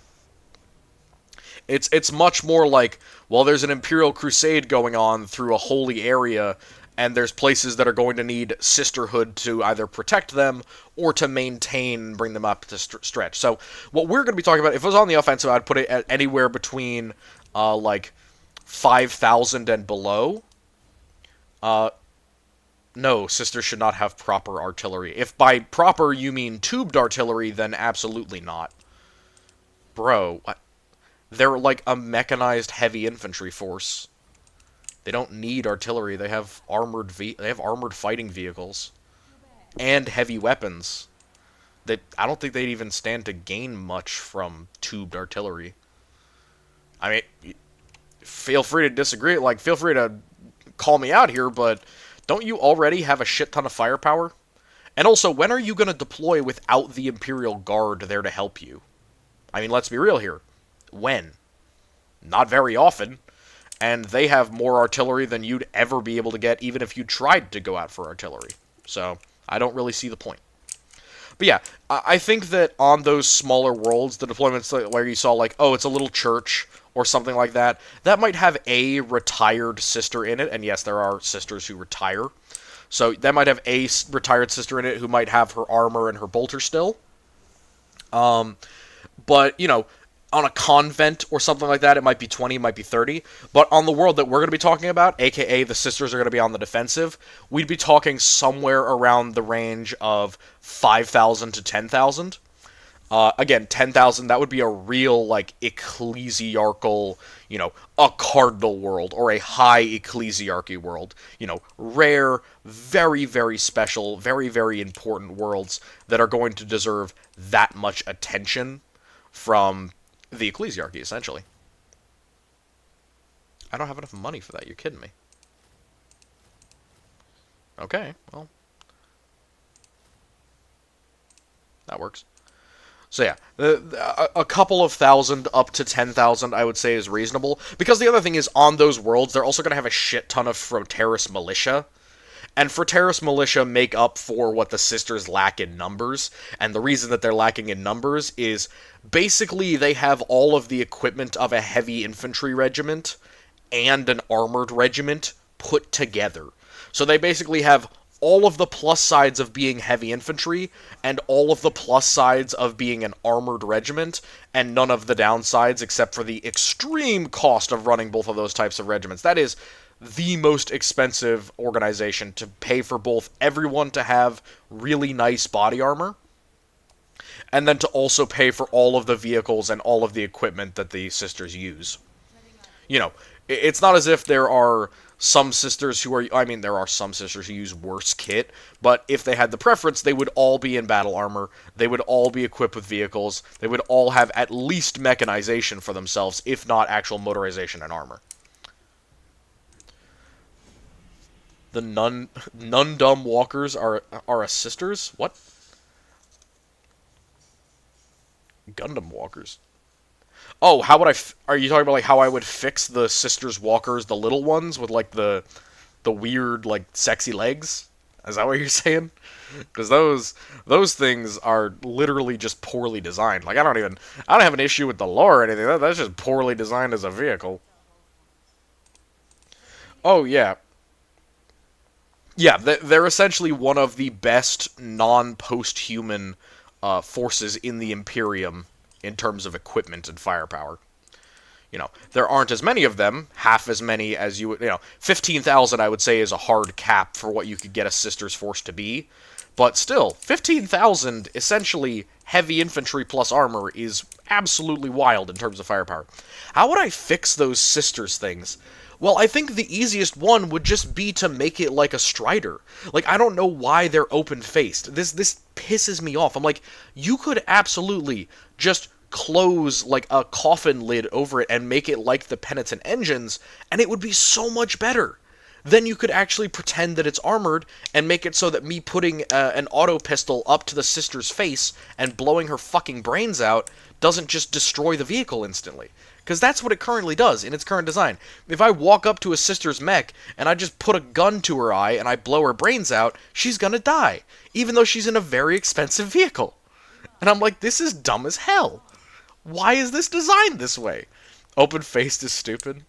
It's much more like, well, there's an Imperial Crusade going on through a holy area, and there's places that are going to need sisterhood to either protect them or to maintain, bring them up to stretch. So what we're going to be talking about, if it was on the offensive, I'd put it at anywhere between 5,000 and below. No, sisters should not have proper artillery. If by proper you mean tubed artillery, then absolutely not. Bro, what? They're like a mechanized heavy infantry force. They don't need artillery. They have armored fighting vehicles and heavy weapons. I don't think they'd even stand to gain much from tubed artillery. I mean, feel free to disagree. Feel free to call me out here, but don't you already have a shit ton of firepower? And also, when are you going to deploy without the Imperial Guard there to help you? I mean, let's be real here. When? Not very often. And they have more artillery than you'd ever be able to get, even if you tried to go out for artillery. So, I don't really see the point. But yeah, I think that on those smaller worlds, the deployments where you saw it's a little church or something like that, that might have a retired sister in it, and yes, there are sisters who retire. So that might have a retired sister in it who might have her armor and her bolter still. But, on a convent or something like that, it might be 20, it might be 30. But on the world that we're going to be talking about, aka the sisters are going to be on the defensive, we'd be talking somewhere around the range of 5,000 to 10,000. Again, 10,000, that would be a real, like, ecclesiarchal, a cardinal world, or a high ecclesiarchy world. Rare, very, very special, very, very important worlds that are going to deserve that much attention from the ecclesiarchy, essentially. I don't have enough money for that, you're kidding me. Okay, well, that works. So yeah, a couple of thousand up to 10,000 I would say is reasonable. Because the other thing is, on those worlds, they're also going to have a shit ton of Froteris militia. And Froteris militia make up for what the Sisters lack in numbers. And the reason that they're lacking in numbers is basically they have all of the equipment of a heavy infantry regiment and an armored regiment put together. So they basically have all of the plus sides of being heavy infantry and all of the plus sides of being an armored regiment, and none of the downsides except for the extreme cost of running both of those types of regiments. That is the most expensive organization, to pay for both everyone to have really nice body armor and then to also pay for all of the vehicles and all of the equipment that the sisters use. You know, it's not as if there are some sisters who are, I mean, there are some sisters who use worse kit, but if they had the preference, they would all be in battle armor, they would all be equipped with vehicles, they would all have at least mechanization for themselves, if not actual motorization and armor. The Nundum Walkers are a sisters? What? Gundam Walkers. Oh, how would are you talking about, like, how I would fix the sisters walkers, the little ones with, like, the weird, like, sexy legs? Is that what you're saying? Because those things are literally just poorly designed. Like, I don't have an issue with the lore or anything. That's just poorly designed as a vehicle. Oh yeah, yeah. They're essentially one of the best non-post-human forces in the Imperium in terms of equipment and firepower. There aren't as many of them, half as many as 15,000 I would say is a hard cap for what you could get a Sisters force to be. But still, 15,000 essentially heavy infantry plus armor is absolutely wild in terms of firepower. How would I fix those Sisters things? Well, I think the easiest one would just be to make it like a Strider. Like, I don't know why they're open-faced. This pisses me off. I'm like, you could absolutely just close like a coffin lid over it and make it like the Penitent engines, and it would be so much better. Then you could actually pretend that it's armored and make it so that me putting an auto pistol up to the sister's face and blowing her fucking brains out doesn't just destroy the vehicle instantly. Because that's what it currently does in its current design. If I walk up to a sister's mech and I just put a gun to her eye and I blow her brains out, she's gonna die, even though she's in a very expensive vehicle. And I'm like, this is dumb as hell. Why is this designed this way? Open-faced is stupid.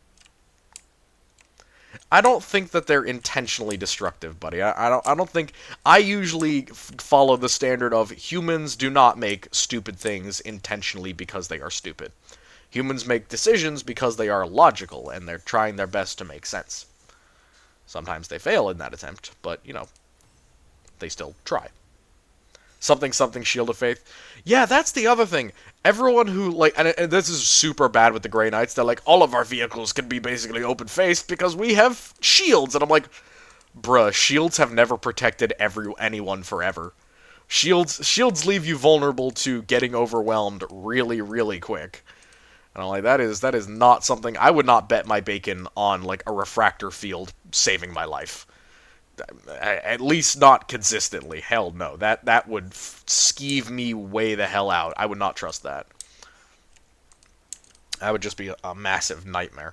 I don't think that they're intentionally destructive, buddy. I don't think... I usually follow the standard of humans do not make stupid things intentionally because they are stupid. Humans make decisions because they are logical, and they're trying their best to make sense. Sometimes they fail in that attempt, but, they still try. Something something Shield of Faith. Yeah, that's the other thing. Everyone who, like, and this is super bad with the Grey Knights, they're like, all of our vehicles can be basically open-faced because we have shields. And I'm like, bruh, shields have never protected anyone forever. Shields leave you vulnerable to getting overwhelmed really, really quick. And I'm like, that is not something... I would not bet my bacon on, like, a refractor field saving my life. At least not consistently. Hell no. That would skeeve me way the hell out. I would not trust that. That would just be a massive nightmare.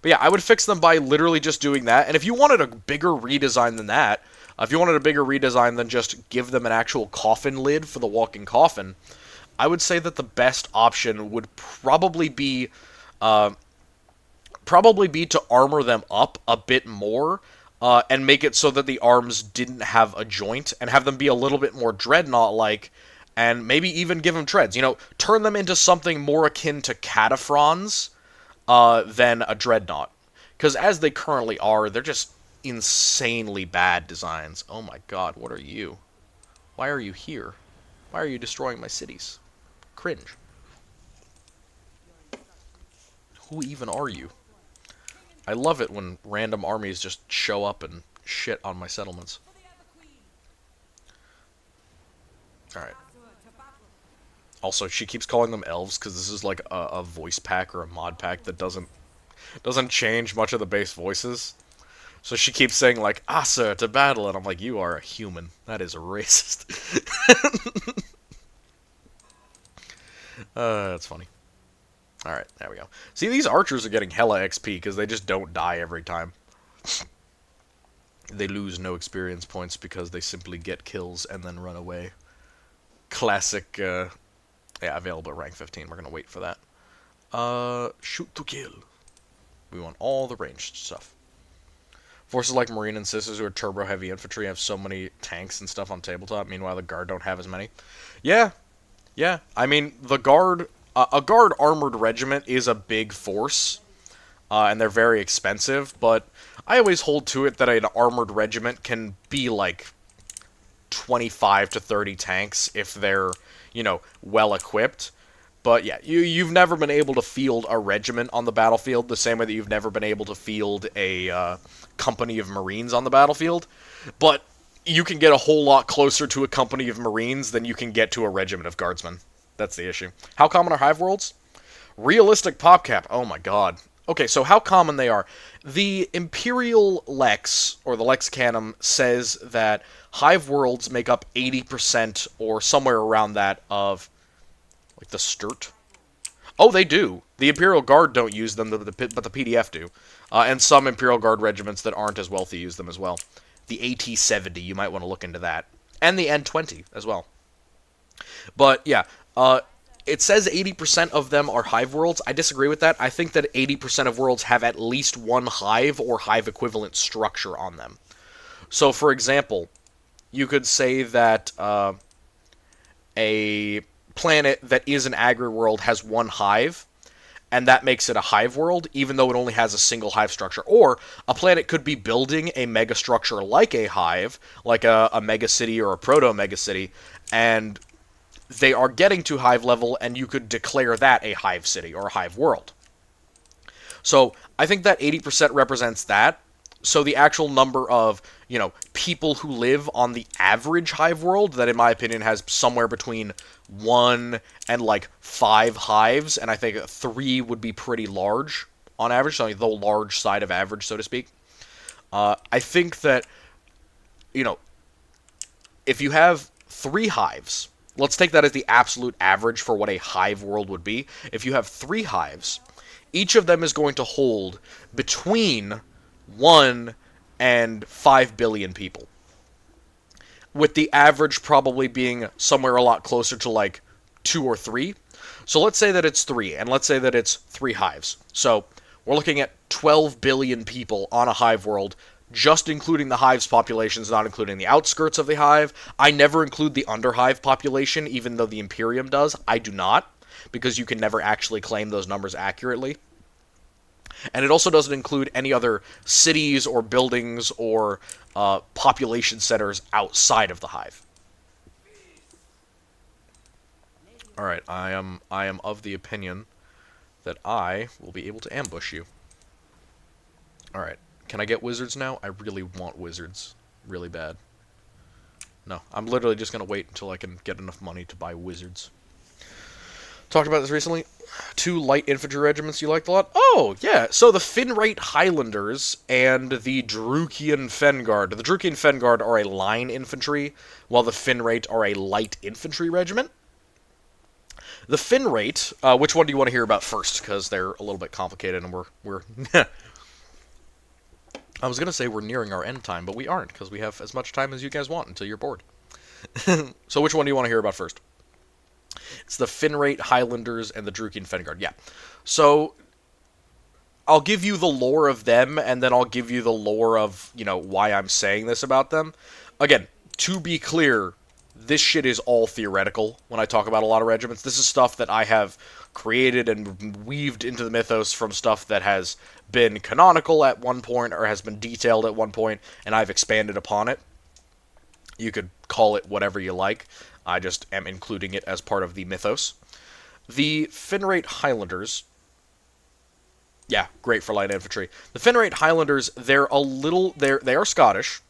But yeah, I would fix them by literally just doing that. And if you wanted a bigger redesign than that, if you wanted a bigger redesign than just give them an actual coffin lid for the walking coffin, I would say that the best option would probably be to armor them up a bit more, and make it so that the arms didn't have a joint, and have them be a little bit more Dreadnought-like, and maybe even give them treads. Turn them into something more akin to Cataphrons than a Dreadnought. Because as they currently are, they're just insanely bad designs. Oh my god, what are you? Why are you here? Why are you destroying my cities? Cringe. Who even are you? I love it when random armies just show up and shit on my settlements. Alright. Also, she keeps calling them elves because this is like a voice pack or a mod pack that doesn't change much of the base voices. So she keeps saying like, Asa to battle, and I'm like, you are a human. That is racist. That's funny. Alright, there we go. See, these archers are getting hella XP because they just don't die every time. They lose no experience points because they simply get kills and then run away. Classic, yeah, available at rank 15. We're gonna wait for that. Shoot to kill. We want all the ranged stuff. Forces like Marine and Sisters, who are turbo-heavy infantry, have so many tanks and stuff on tabletop. Meanwhile, the Guard don't have as many. Yeah. Yeah. I mean, the Guard... a Guard armored regiment is a big force, and they're very expensive, but I always hold to it that an armored regiment can be, like, 25 to 30 tanks if they're, you know, well-equipped. But yeah, you've never been able to field a regiment on the battlefield the same way that you've never been able to field a company of Marines on the battlefield. But you can get a whole lot closer to a company of Marines than you can get to a regiment of Guardsmen. That's the issue. How common are hive worlds? Realistic PopCap. Oh my god. Okay, so how common they are. The Imperial Lex, or the Lex Canon, says that hive worlds make up 80% or somewhere around that of... like the Sturt? Oh, they do. The Imperial Guard don't use them, but the PDF do. And some Imperial Guard regiments that aren't as wealthy use them as well. The AT-70, you might want to look into that. And the N-20 as well. But, yeah. It says 80% of them are hive worlds. I disagree with that. I think that 80% of worlds have at least one hive or hive equivalent structure on them. So, for example, you could say that a planet that is an agri world has one hive, and that makes it a hive world, even though it only has a single hive structure. Or a planet could be building a mega structure like a hive, like a mega city or a proto mega city, and they are getting to hive level, and you could declare that a hive city or a hive world. So I think that 80% represents that. So the actual number of, you know, people who live on the average hive world, that in my opinion has somewhere between 1 and like 5 hives, and I think 3 would be pretty large on average, so the large side of average, so to speak. I think that, you know, if you have 3 hives, let's take that as the absolute average for what a hive world would be. If you have 3 hives, each of them is going to hold between 1 and 5 billion people, with the average probably being somewhere a lot closer to like 2 or 3. So let's say that it's 3, and let's say that it's 3 hives. So we're looking at 12 billion people on a hive world, just including the hive's populations, not including the outskirts of the hive. I never include the underhive population, even though the Imperium does. I do not, because you can never actually claim those numbers accurately. And it also doesn't include any other cities or buildings or population centers outside of the hive. Alright, I am of the opinion that I will be able to ambush you. Alright, can I get wizards now? I really want wizards. Really bad. No, I'm literally just going to wait until I can get enough money to buy wizards. Talked about this recently. 2 light infantry regiments you liked a lot? Oh, yeah. So the Finrate Highlanders and the Drukian Fenguard. The Drukian Fenguard are a line infantry, while the Finrate are a light infantry regiment. The Finrate, which one do you want to hear about first? Because they're a little bit complicated, and we're I was going to say we're nearing our end time, but we aren't, because we have as much time as you guys want until you're bored. So which one do you want to hear about first? It's the Finrate Highlanders and the Drukian Fenguard. Yeah. So I'll give you the lore of them, and then I'll give you the lore of, you know, why I'm saying this about them. Again, to be clear, this shit is all theoretical when I talk about a lot of regiments. This is stuff that I have created and weaved into the mythos from stuff that has been canonical at one point or has been detailed at one point, and I've expanded upon it. You could call it whatever you like. I just am including it as part of the mythos. The Finrate Highlanders. Yeah, great for light infantry. The Finrate Highlanders, they are Scottish,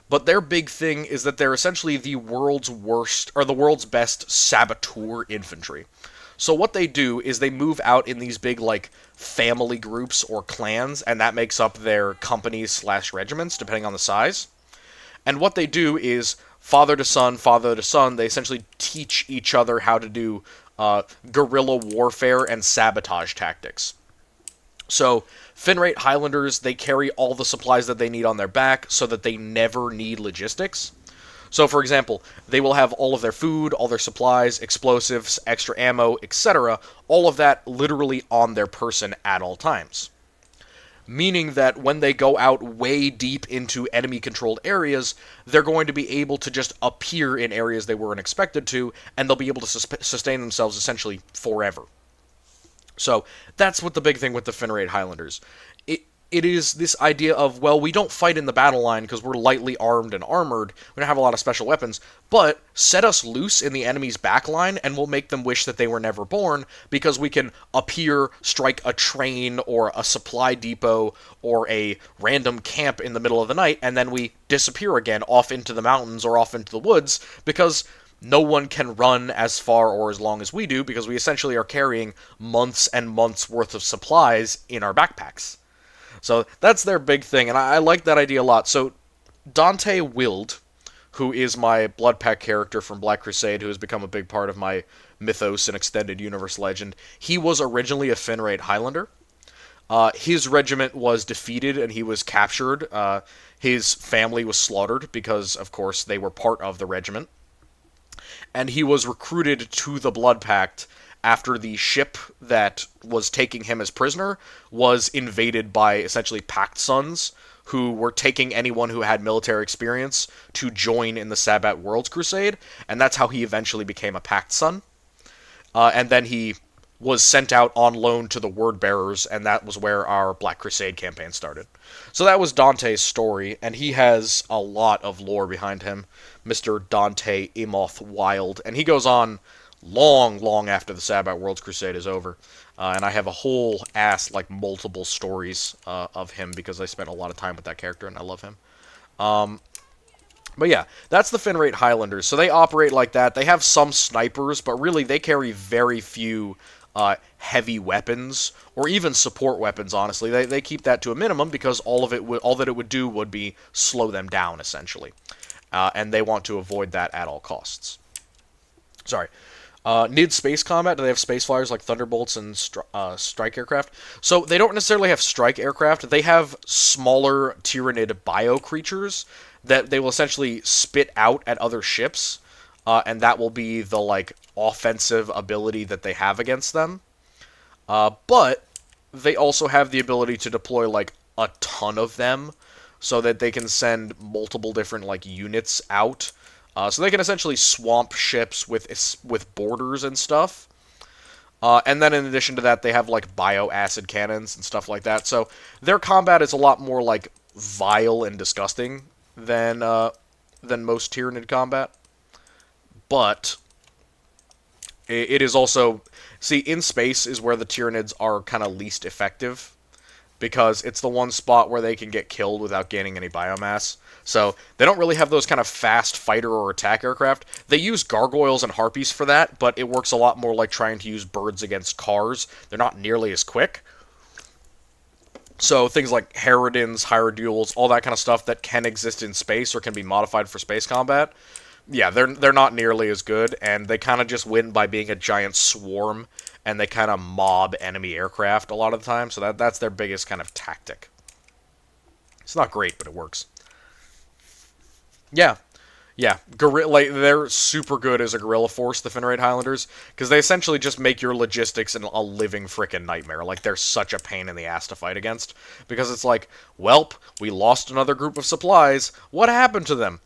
but their big thing is that they're essentially the world's worst, or the world's best saboteur infantry. So what they do is they move out in these big, like, family groups or clans, and that makes up their companies slash regiments, depending on the size. And what they do is, father to son, they essentially teach each other how to do guerrilla warfare and sabotage tactics. So, Finrate Highlanders, they carry all the supplies that they need on their back so that they never need logistics. So, for example, they will have all of their food, all their supplies, explosives, extra ammo, etc., all of that literally on their person at all times. Meaning that when they go out way deep into enemy-controlled areas, they're going to be able to just appear in areas they weren't expected to, and they'll be able to sustain themselves essentially forever. So, that's what the big thing with the Finrate Highlanders. It is this idea of, well, we don't fight in the battle line because we're lightly armed and armored, we don't have a lot of special weapons, but set us loose in the enemy's backline and we'll make them wish that they were never born, because we can appear, strike a train or a supply depot or a random camp in the middle of the night, and then we disappear again off into the mountains or off into the woods, because no one can run as far or as long as we do, because we essentially are carrying months and months worth of supplies in our backpacks. So that's their big thing, and I like that idea a lot. So Dante Wild, who is my Bloodpack character from Black Crusade, who has become a big part of my mythos and extended universe legend, he was originally a Finrate Highlander. His regiment was defeated and he was captured. His family was slaughtered because, of course, they were part of the regiment. And he was recruited to the Blood Pact after the ship that was taking him as prisoner was invaded by essentially Pact Sons, who were taking anyone who had military experience to join in the Sabbat Worlds Crusade, and that's how he eventually became a Pact Son. And then he was sent out on loan to the Word Bearers, and that was where our Black Crusade campaign started. So that was Dante's story, and he has a lot of lore behind him, Mr. Dante Imoth Wild, and he goes on long after the Sabbat Worlds Crusade is over. And I have a whole multiple stories of him, because I spent a lot of time with that character, and I love him. But yeah, that's the Finrate Highlanders. So they operate like that. They have some snipers, but really they carry very few heavy weapons, or even support weapons, honestly. They keep that to a minimum, because all that it would do would be slow them down, essentially. And they want to avoid that at all costs. Sorry. Need space combat? Do they have space flyers like Thunderbolts and strike aircraft? So they don't necessarily have strike aircraft. They have smaller Tyranid bio creatures that they will essentially spit out at other ships, and that will be the offensive ability that they have against them. But they also have the ability to deploy a ton of them, so that they can send multiple different units out. So they can essentially swamp ships with borders and stuff. And then in addition to that, they have bio-acid cannons and stuff like that. So their combat is a lot more vile and disgusting than most Tyranid combat. But it is also... See, in space is where the Tyranids are kind of least effective, because it's the one spot where they can get killed without gaining any biomass. So they don't really have those kind of fast fighter or attack aircraft. They use gargoyles and harpies for that, but it works a lot more like trying to use birds against cars. They're not nearly as quick. So things like Harridans, Hierodules, all that kind of stuff that can exist in space or can be modified for space combat, yeah, they're not nearly as good, and they kind of just win by being a giant swarm, and they kind of mob enemy aircraft a lot of the time, so that's their biggest kind of tactic. It's not great, but it works. Yeah. They're super good as a guerrilla force, the Finrate Highlanders, because they essentially just make your logistics a living frickin' nightmare. They're such a pain in the ass to fight against, because it's welp, we lost another group of supplies, what happened to them?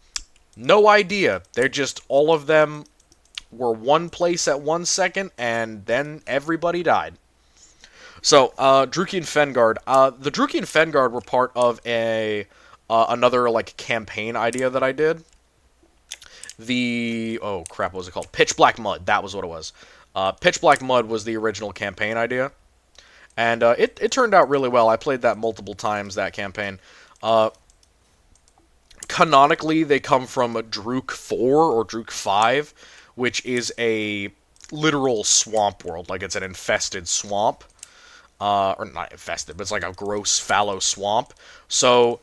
No idea. They're just, all of them were one place at 1 second, and then everybody died. So, Drukian Fengard. The Drukian Fengard were part of another campaign idea that I did. oh crap, what was it called? Pitch Black Mud. That was what it was. Pitch Black Mud was the original campaign idea, and it turned out really well. I played that multiple times, that campaign. Canonically, they come from Druk 4 or Druk 5, which is a literal swamp world. Like, it's an infested swamp. Or not infested, but it's like a gross, fallow swamp. So,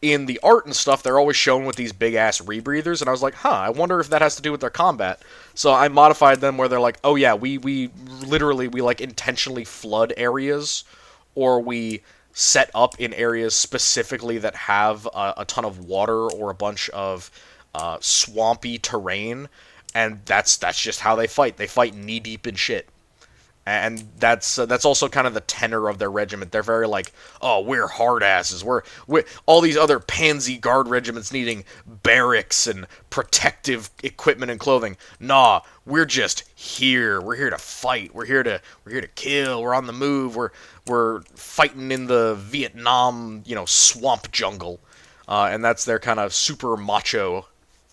in the art and stuff, they're always shown with these big-ass rebreathers, and I was like, I wonder if that has to do with their combat. So I modified them where they're like, oh yeah, we literally, we like intentionally flood areas, or we set up in areas specifically that have a ton of water or a bunch of swampy terrain, and that's just how they fight. They fight knee-deep in shit. And that's also kind of the tenor of their regiment. They're very like, oh, we're hard asses. We're all these other pansy guard regiments needing barracks and protective equipment and clothing. Nah, we're just here. We're here to fight. We're here to kill. We're on the move. We're fighting in the Vietnam, swamp jungle. And that's their kind of super macho,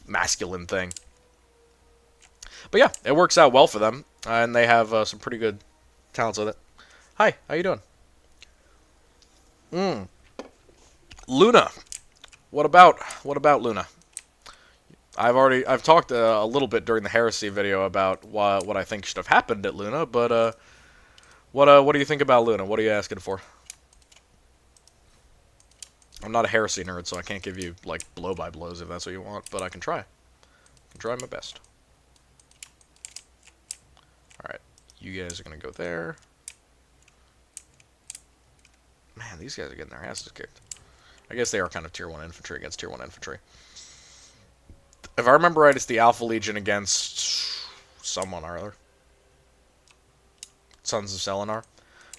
masculine thing. But yeah, it works out well for them, and they have some pretty good talents with it. Hi, how you doing? Luna. What about Luna? I've talked a little bit during the Heresy video about what I think should have happened at Luna, but what do you think about Luna? What are you asking for? I'm not a Heresy nerd, so I can't give you like blow by blows if that's what you want, but I can try. I can try my best. Alright, you guys are going to go there. Man, these guys are getting their asses kicked. I guess they are kind of Tier 1 infantry against Tier 1 infantry. If I remember right, it's the Alpha Legion against someone or other. Sons of Selenar.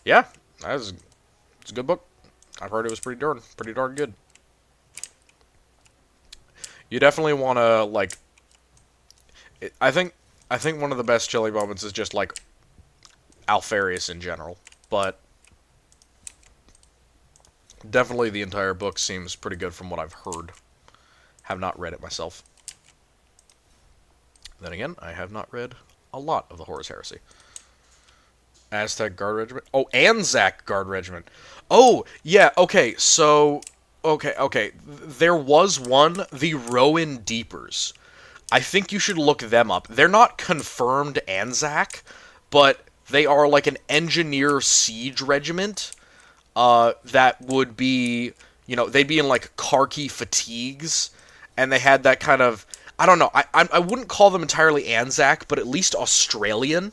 Yeah, it's a good book. I've heard it was pretty darn good. You definitely want to, like... I think one of the best chilling moments is just, like, Alpharius in general. But definitely the entire book seems pretty good from what I've heard. Have not read it myself. Then again, I have not read a lot of the Horus Heresy. Aztec Guard Regiment. Oh, Anzac Guard Regiment. Oh, yeah, okay, so... Okay. There was one, the Rowan Deepers. I think you should look them up. They're not confirmed Anzac, but they are like an engineer siege regiment that would be, they'd be in like khaki fatigues, and they had that kind of, I don't know, I wouldn't call them entirely Anzac, but at least Australian.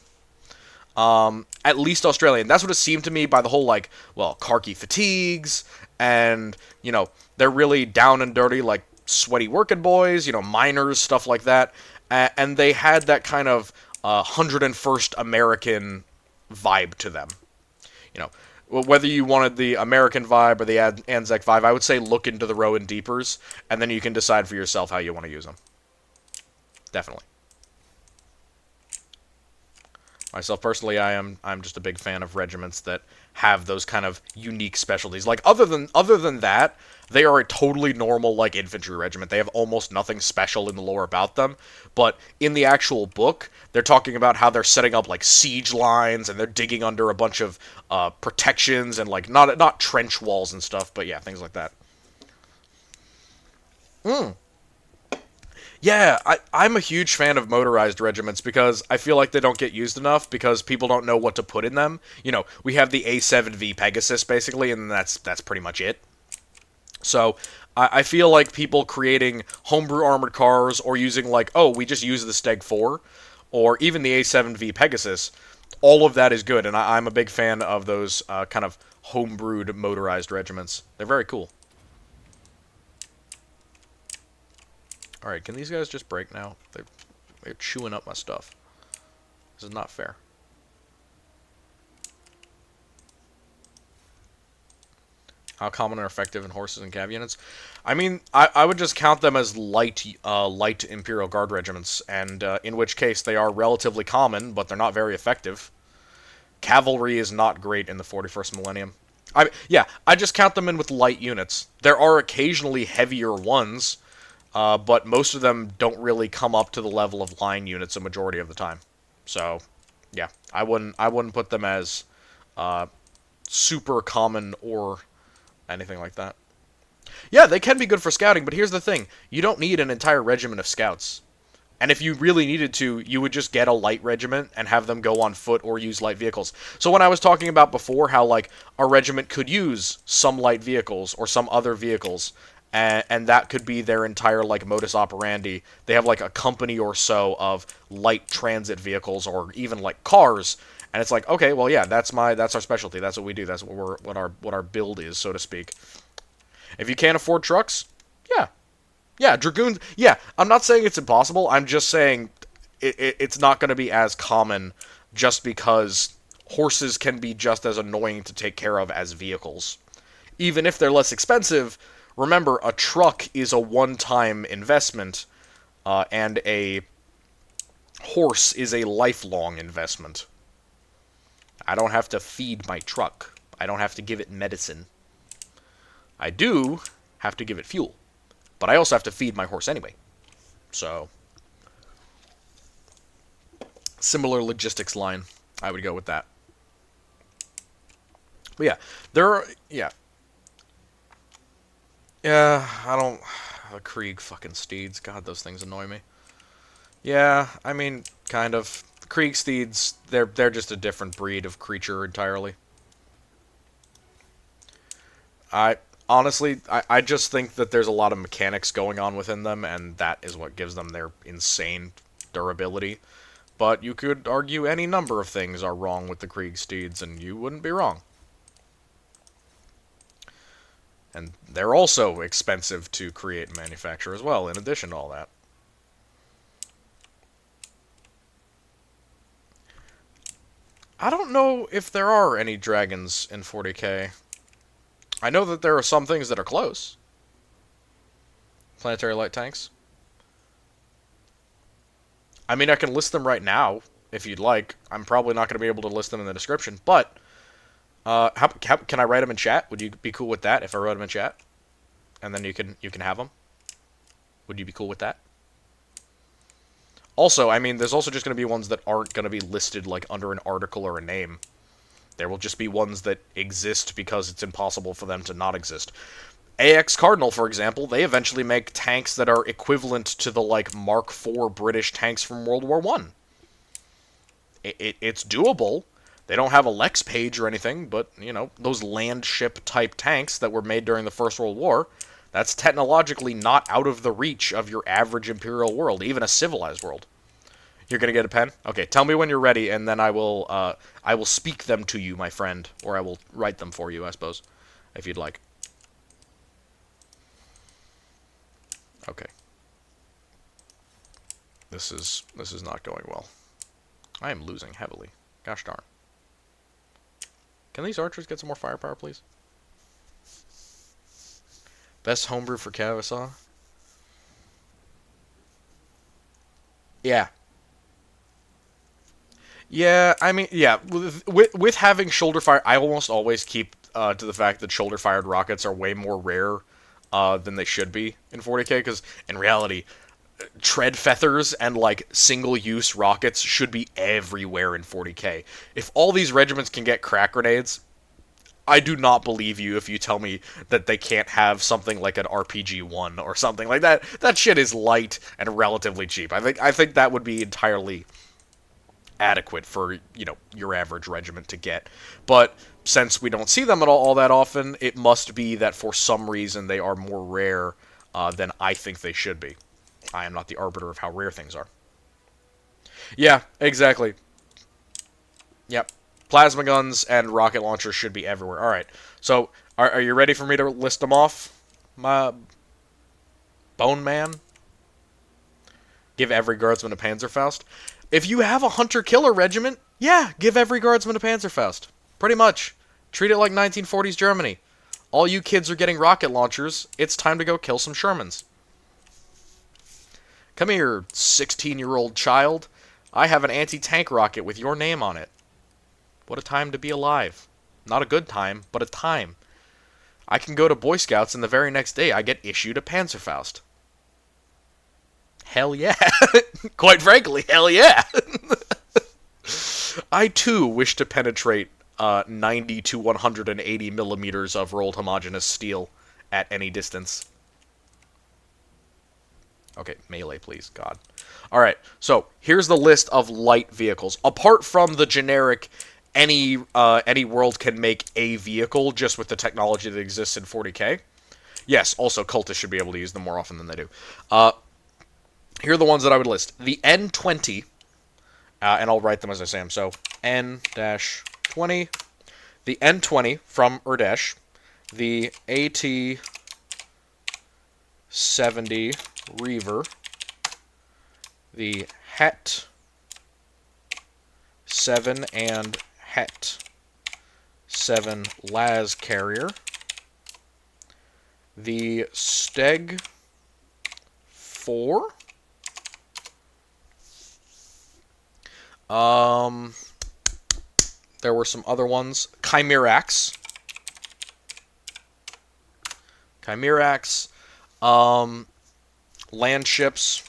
At least Australian. That's what it seemed to me by the whole, like, well, khaki fatigues, and, they're really down and dirty, like, sweaty working boys, miners, stuff like that. And they had that kind of 101st American vibe to them. Whether you wanted the American vibe or the Anzac vibe, I would say look into the Rowan Deepers, and then you can decide for yourself how you want to use them. Definitely. Myself personally, I'm just a big fan of regiments that have those kind of unique specialties. Like other than that, they are a totally normal like infantry regiment. They have almost nothing special in the lore about them. But in the actual book, they're talking about how they're setting up like siege lines and they're digging under a bunch of protections and like not trench walls and stuff, but yeah, things like that. Yeah, I'm a huge fan of motorized regiments because I feel like they don't get used enough because people don't know what to put in them. We have the A7V Pegasus, basically, and that's pretty much it. So, I feel like people creating homebrew armored cars or using, like, oh, we just use the Steg 4, or even the A7V Pegasus, all of that is good, and I'm a big fan of those kind of homebrewed motorized regiments. They're very cool. Alright, can these guys just break now? They're chewing up my stuff. This is not fair. How common are effective in horses and cav units? I mean, I would just count them as light Imperial Guard regiments, and in which case they are relatively common, but they're not very effective. Cavalry is not great in the 41st millennium. I just count them in with light units. There are occasionally heavier ones, but most of them don't really come up to the level of line units a majority of the time. So, yeah, I wouldn't put them as super common or anything like that. Yeah, they can be good for scouting, but here's the thing. You don't need an entire regiment of scouts. And if you really needed to, you would just get a light regiment and have them go on foot or use light vehicles. So when I was talking about before how, like, a regiment could use some light vehicles or some other vehicles, and that could be their entire, like, modus operandi. They have, like, a company or so of light transit vehicles or even, like, cars. And it's like, okay, well, yeah, that's our specialty. That's what we do. That's what our build is, so to speak. If you can't afford trucks, yeah, yeah, Dragoons. Yeah, I'm not saying it's impossible. I'm just saying it's not going to be as common just because horses can be just as annoying to take care of as vehicles. Even if they're less expensive, remember, a truck is a one-time investment, and a horse is a lifelong investment. I don't have to feed my truck. I don't have to give it medicine. I do have to give it fuel. But I also have to feed my horse anyway. So, similar logistics line. I would go with that. But yeah, there are, yeah. Yeah, I don't, the Krieg fucking steeds. God, those things annoy me. Yeah, I mean, kind of. Krieg steeds, they're just a different breed of creature entirely. I honestly, I just think that there's a lot of mechanics going on within them, and that is what gives them their insane durability. But you could argue any number of things are wrong with the Krieg steeds, and you wouldn't be wrong. And they're also expensive to create and manufacture as well, in addition to all that. I don't know if there are any dragons in 40k. I know that there are some things that are close. Planetary light tanks. I mean, I can list them right now, if you'd like. I'm probably not going to be able to list them in the description, but can I write them in chat? Would you be cool with that if I wrote them in chat? And then you can have them? Would you be cool with that? Also, I mean, there's also just going to be ones that aren't going to be listed, like, under an article or a name. There will just be ones that exist because it's impossible for them to not exist. AX Cardinal, for example, they eventually make tanks that are equivalent to the, like, Mark IV British tanks from World War I. It's doable. They don't have a Lex page or anything, but, you know, those land ship type tanks that were made during the First World War, that's technologically not out of the reach of your average Imperial world, even a civilized world. You're gonna get a pen? Okay, tell me when you're ready, and then I will speak them to you, my friend, or I will write them for you, I suppose, if you'd like. Okay. This is not going well. I am losing heavily. Gosh darn. Can these archers get some more firepower, please? Best homebrew for Cavassaw? Yeah. Yeah, I mean, yeah, with having shoulder fire, I almost always keep to the fact that shoulder fired rockets are way more rare than they should be in 40k, because in reality, tread feathers and like single use rockets should be everywhere in 40k. If all these regiments can get crack grenades, I do not believe you if you tell me that they can't have something like an RPG-1 or something like that. That shit is light and relatively cheap. I think that would be entirely adequate for, you know, your average regiment to get. But since we don't see them at all that often, it must be that for some reason they are more rare than I think they should be. I am not the arbiter of how rare things are. Yeah, exactly. Yep. Plasma guns and rocket launchers should be everywhere. Alright, so are you ready for me to list them off? My Bone Man? Give every guardsman a Panzerfaust? If you have a hunter-killer regiment, yeah, give every guardsman a Panzerfaust. Pretty much. Treat it like 1940s Germany. All you kids are getting rocket launchers. It's time to go kill some Shermans. Come here, 16-year-old child. I have an anti-tank rocket with your name on it. What a time to be alive. Not a good time, but a time. I can go to Boy Scouts and the very next day I get issued a Panzerfaust. Hell yeah. Quite frankly, hell yeah. I too wish to penetrate 90 to 180 millimeters of rolled homogeneous steel at any distance. Okay, melee, please, God. Alright, so here's the list of light vehicles. Apart from the generic, any world can make a vehicle just with the technology that exists in 40k. Yes, also cultists should be able to use them more often than they do. Here are the ones that I would list. The N20, and I'll write them as I say them. So, N-20, the N20 from Urdesh, the AT-70 Reaver, the Het 7 and Het 7 Las Carrier, the Steg 4, there were some other ones, Chimerax, land ships,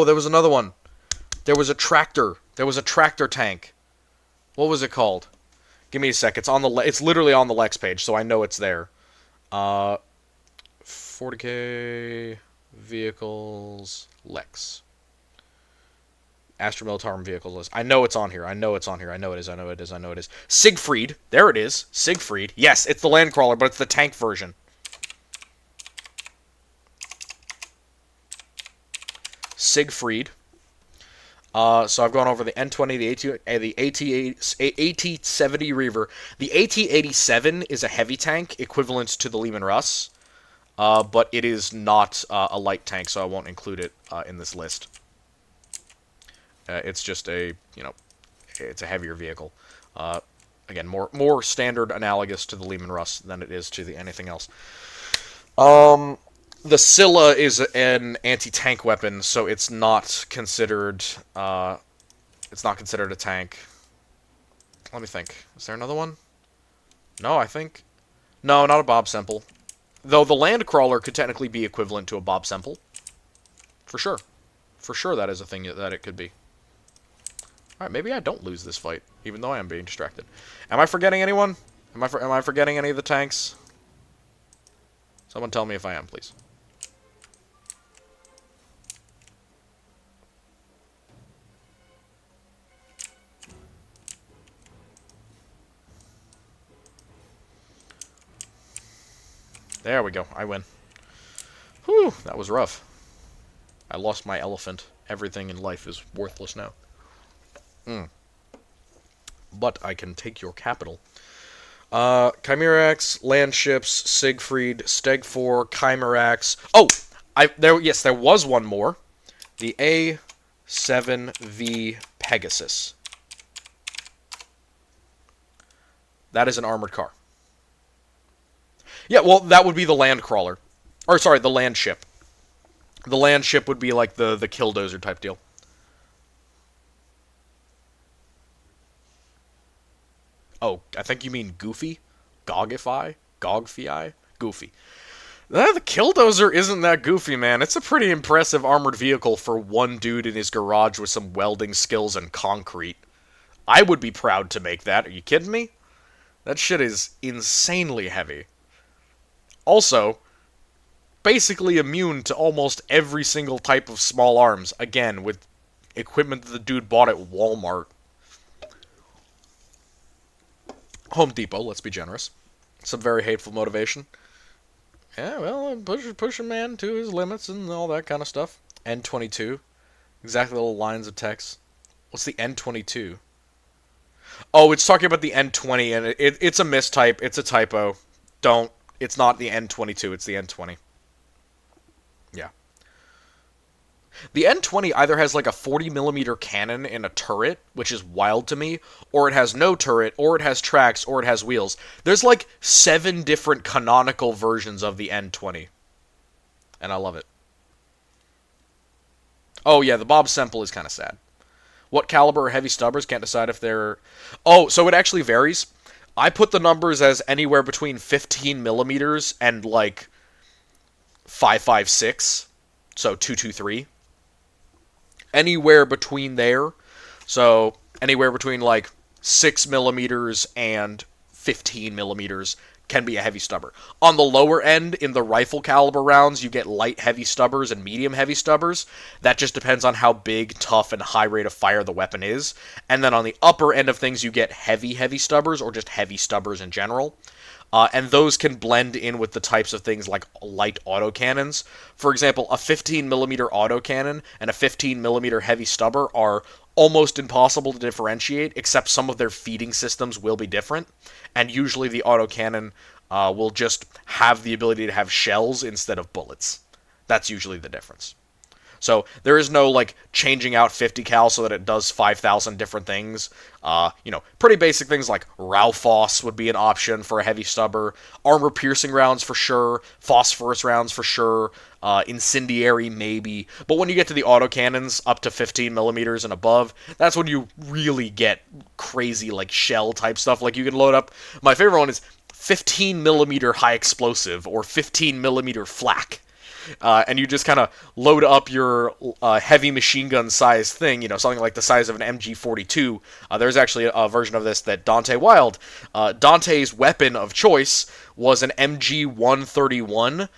there was another one. There was a tractor. There was a tractor tank. What was it called? Give me a sec. It's on the. It's literally on the Lex page, so I know it's there. 40k vehicles Lex. Astra Militarum vehicles list. I know it's on here. I know it's on here. I know it is. I know it is. I know it is. Siegfried. There it is. Siegfried. Yes, it's the Landcrawler, but it's the tank version. Siegfried. So I've gone over the N20, the AT-70 Reaver. The AT-87 is a heavy tank, equivalent to the Leman Russ, but it is not a light tank, so I won't include it in this list. It's just a, it's a heavier vehicle. Again, more standard analogous to the Leman Russ than it is to the anything else. The Scylla is an anti-tank weapon, so it's not considered a tank. Let me think. Is there another one? No, I think. No, not a Bob Semple. Though the Landcrawler could technically be equivalent to a Bob Semple. For sure. For sure that is a thing that it could be. Alright, maybe I don't lose this fight, even though I am being distracted. Am I forgetting anyone? Am I forgetting any of the tanks? Someone tell me if I am, please. There we go. I win. Whew, that was rough. I lost my elephant. Everything in life is worthless now. But I can take your capital. Chimerax, land ships, Siegfried, Steg 4, Chimerax. Oh! There was one more. The A7V Pegasus. That is an armored car. Yeah, well, that would be the Landcrawler. Or, sorry, the land ship. The land ship would be like the Killdozer type deal. Oh, I think you mean Goofy? Gogify? Gogfii? Goofy. The Killdozer isn't that goofy, man. It's a pretty impressive armored vehicle for one dude in his garage with some welding skills and concrete. I would be proud to make that. Are you kidding me? That shit is insanely heavy. Also, basically immune to almost every single type of small arms. Again, with equipment that the dude bought at Walmart. Home Depot, let's be generous. Some very hateful motivation. Yeah, well, push a man to his limits and all that kind of stuff. N22. Exactly the little lines of text. What's the N22? Oh, it's talking about the N20, and it's a mistype. It's a typo. Don't. It's not the N22, it's the N20. Yeah. The N20 either has like a 40mm cannon and a turret, which is wild to me, or it has no turret, or it has tracks, or it has wheels. There's like 7 different canonical versions of the N20. And I love it. Oh yeah, the Bob Semple is kind of sad. What caliber are heavy stubbers? Can't decide if they're... Oh, so it actually varies. I put the numbers as anywhere between 15 millimeters and like 5.56, so 223. Anywhere between there, so anywhere between like 6 millimeters and 15 millimeters can be a heavy stubber. On the lower end, in the rifle caliber rounds, you get light heavy stubbers and medium heavy stubbers. That just depends on how big, tough, and high rate of fire the weapon is. And then on the upper end of things, you get heavy stubbers, or just heavy stubbers in general. And those can blend in with the types of things like light autocannons. For example, a 15 millimeter autocannon and a 15 millimeter heavy stubber are almost impossible to differentiate, except some of their feeding systems will be different. And usually the autocannon will just have the ability to have shells instead of bullets. That's usually the difference. So there is no like changing out 50 cal so that it does 5,000 different things. Pretty basic things like Raufoss would be an option for a heavy stubber. Armor piercing rounds for sure. Phosphorus rounds for sure. Incendiary maybe. But when you get to the autocannons up to 15 millimeters and above, that's when you really get crazy like shell type stuff. Like you can load up. My favorite one is 15 millimeter high explosive or 15 millimeter flak. And you just kind of load up your heavy machine gun size thing, something like the size of an MG42. There's actually a version of this that Dante Wild, Dante's weapon of choice was an MG131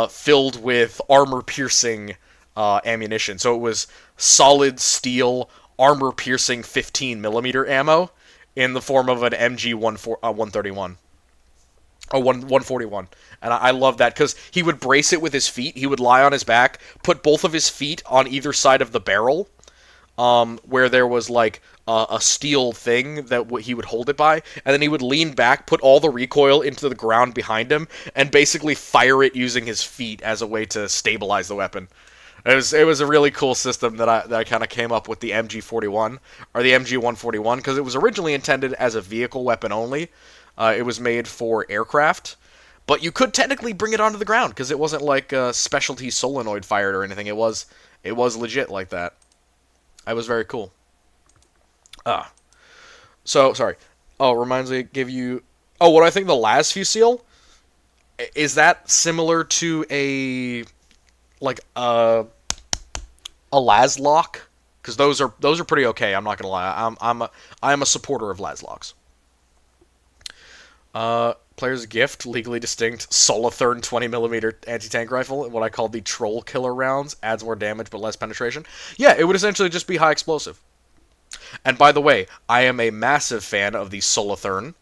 filled with armor-piercing ammunition. So it was solid steel, armor-piercing 15 millimeter ammo in the form of an MG131. Oh, 141. And I love that because he would brace it with his feet. He would lie on his back, put both of his feet on either side of the barrel, where there was like a steel thing that he would hold it by, and then he would lean back, put all the recoil into the ground behind him, and basically fire it using his feet as a way to stabilize the weapon. It was a really cool system that I kind of came up with the MG41 or the MG141 because it was originally intended as a vehicle weapon only. It was made for aircraft, but you could technically bring it onto the ground because it wasn't like a specialty solenoid fired or anything. It was legit like that. It was very cool. So sorry. Oh, reminds me, give you. Oh, what do I think the Las Fusil? Is that similar to a Laslock? Because those are pretty okay. I'm not gonna lie. I'm a supporter of Laslocks. Player's gift, legally distinct Solothurn 20mm anti-tank rifle, what I call the troll killer rounds, adds more damage but less penetration. Yeah, it would essentially just be high explosive. And by the way, I am a massive fan of the Solothurn,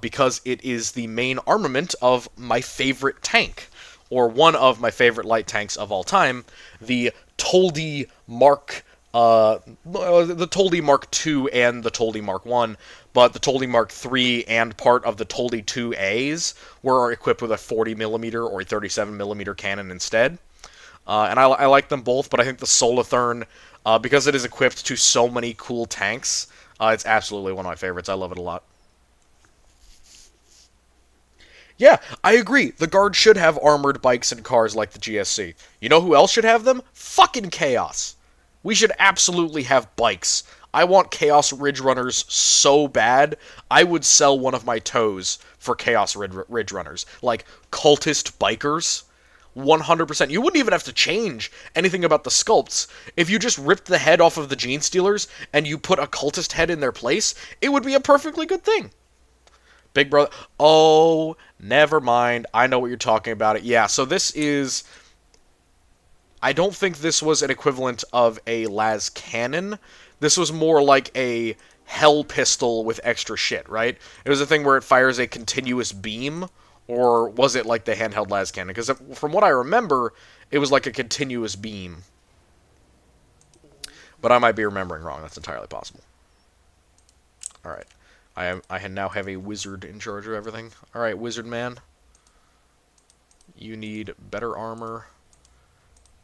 because it is the main armament of my favorite tank, or one of my favorite light tanks of all time, the Toldi Mark the Toldi Mark II and the Toldi Mark I, but the Toldi Mark III and part of the Toldi 2As were equipped with a 40mm or a 37mm cannon instead. And I like them both, but I think the Solothurn, because it is equipped to so many cool tanks, it's absolutely one of my favorites. I love it a lot. Yeah, I agree. The Guard should have armored bikes and cars like the GSC. You know who else should have them? Fucking Chaos. We should absolutely have bikes. I want Chaos Ridge Runners so bad, I would sell one of my toes for Chaos Ridge Runners. Like, cultist bikers. 100%. You wouldn't even have to change anything about the sculpts. If you just ripped the head off of the Gene Stealers and you put a cultist head in their place, it would be a perfectly good thing. Big Brother. Oh, never mind. I know what you're talking about. Yeah, so this is... I don't think this was an equivalent of a las cannon. This was more like a hell pistol with extra shit, right? It was a thing where it fires a continuous beam, or was it like the handheld las cannon? Because from what I remember, it was like a continuous beam. But I might be remembering wrong. That's entirely possible. Alright. I now have a wizard in charge of everything. Alright, wizard man. You need better armor,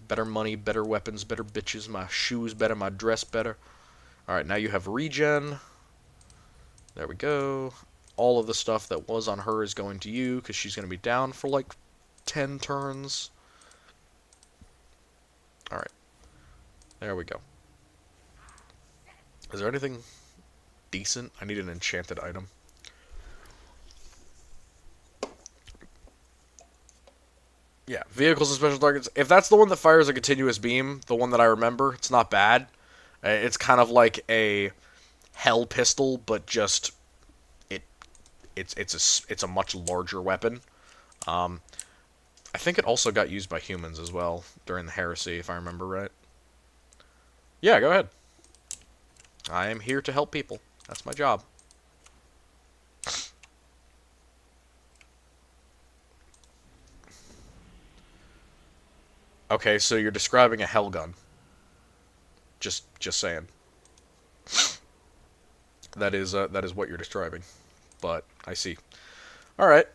better money, better weapons, better bitches, my shoes better, my dress better. Alright, now you have regen. There we go. All of the stuff that was on her is going to you, because she's going to be down for like 10 turns. Alright. There we go. Is there anything decent? I need an enchanted item. Yeah, vehicles and special targets. If that's the one that fires a continuous beam, the one that I remember, it's not bad. It's kind of like a hell pistol, but just it it's a much larger weapon. Um, I think it also got used by humans as well during the Heresy, if I remember right. Yeah, go ahead. I am here to help people. That's my job. Okay, so you're describing a hell gun. Just saying. That is what you're describing. But I see. All right.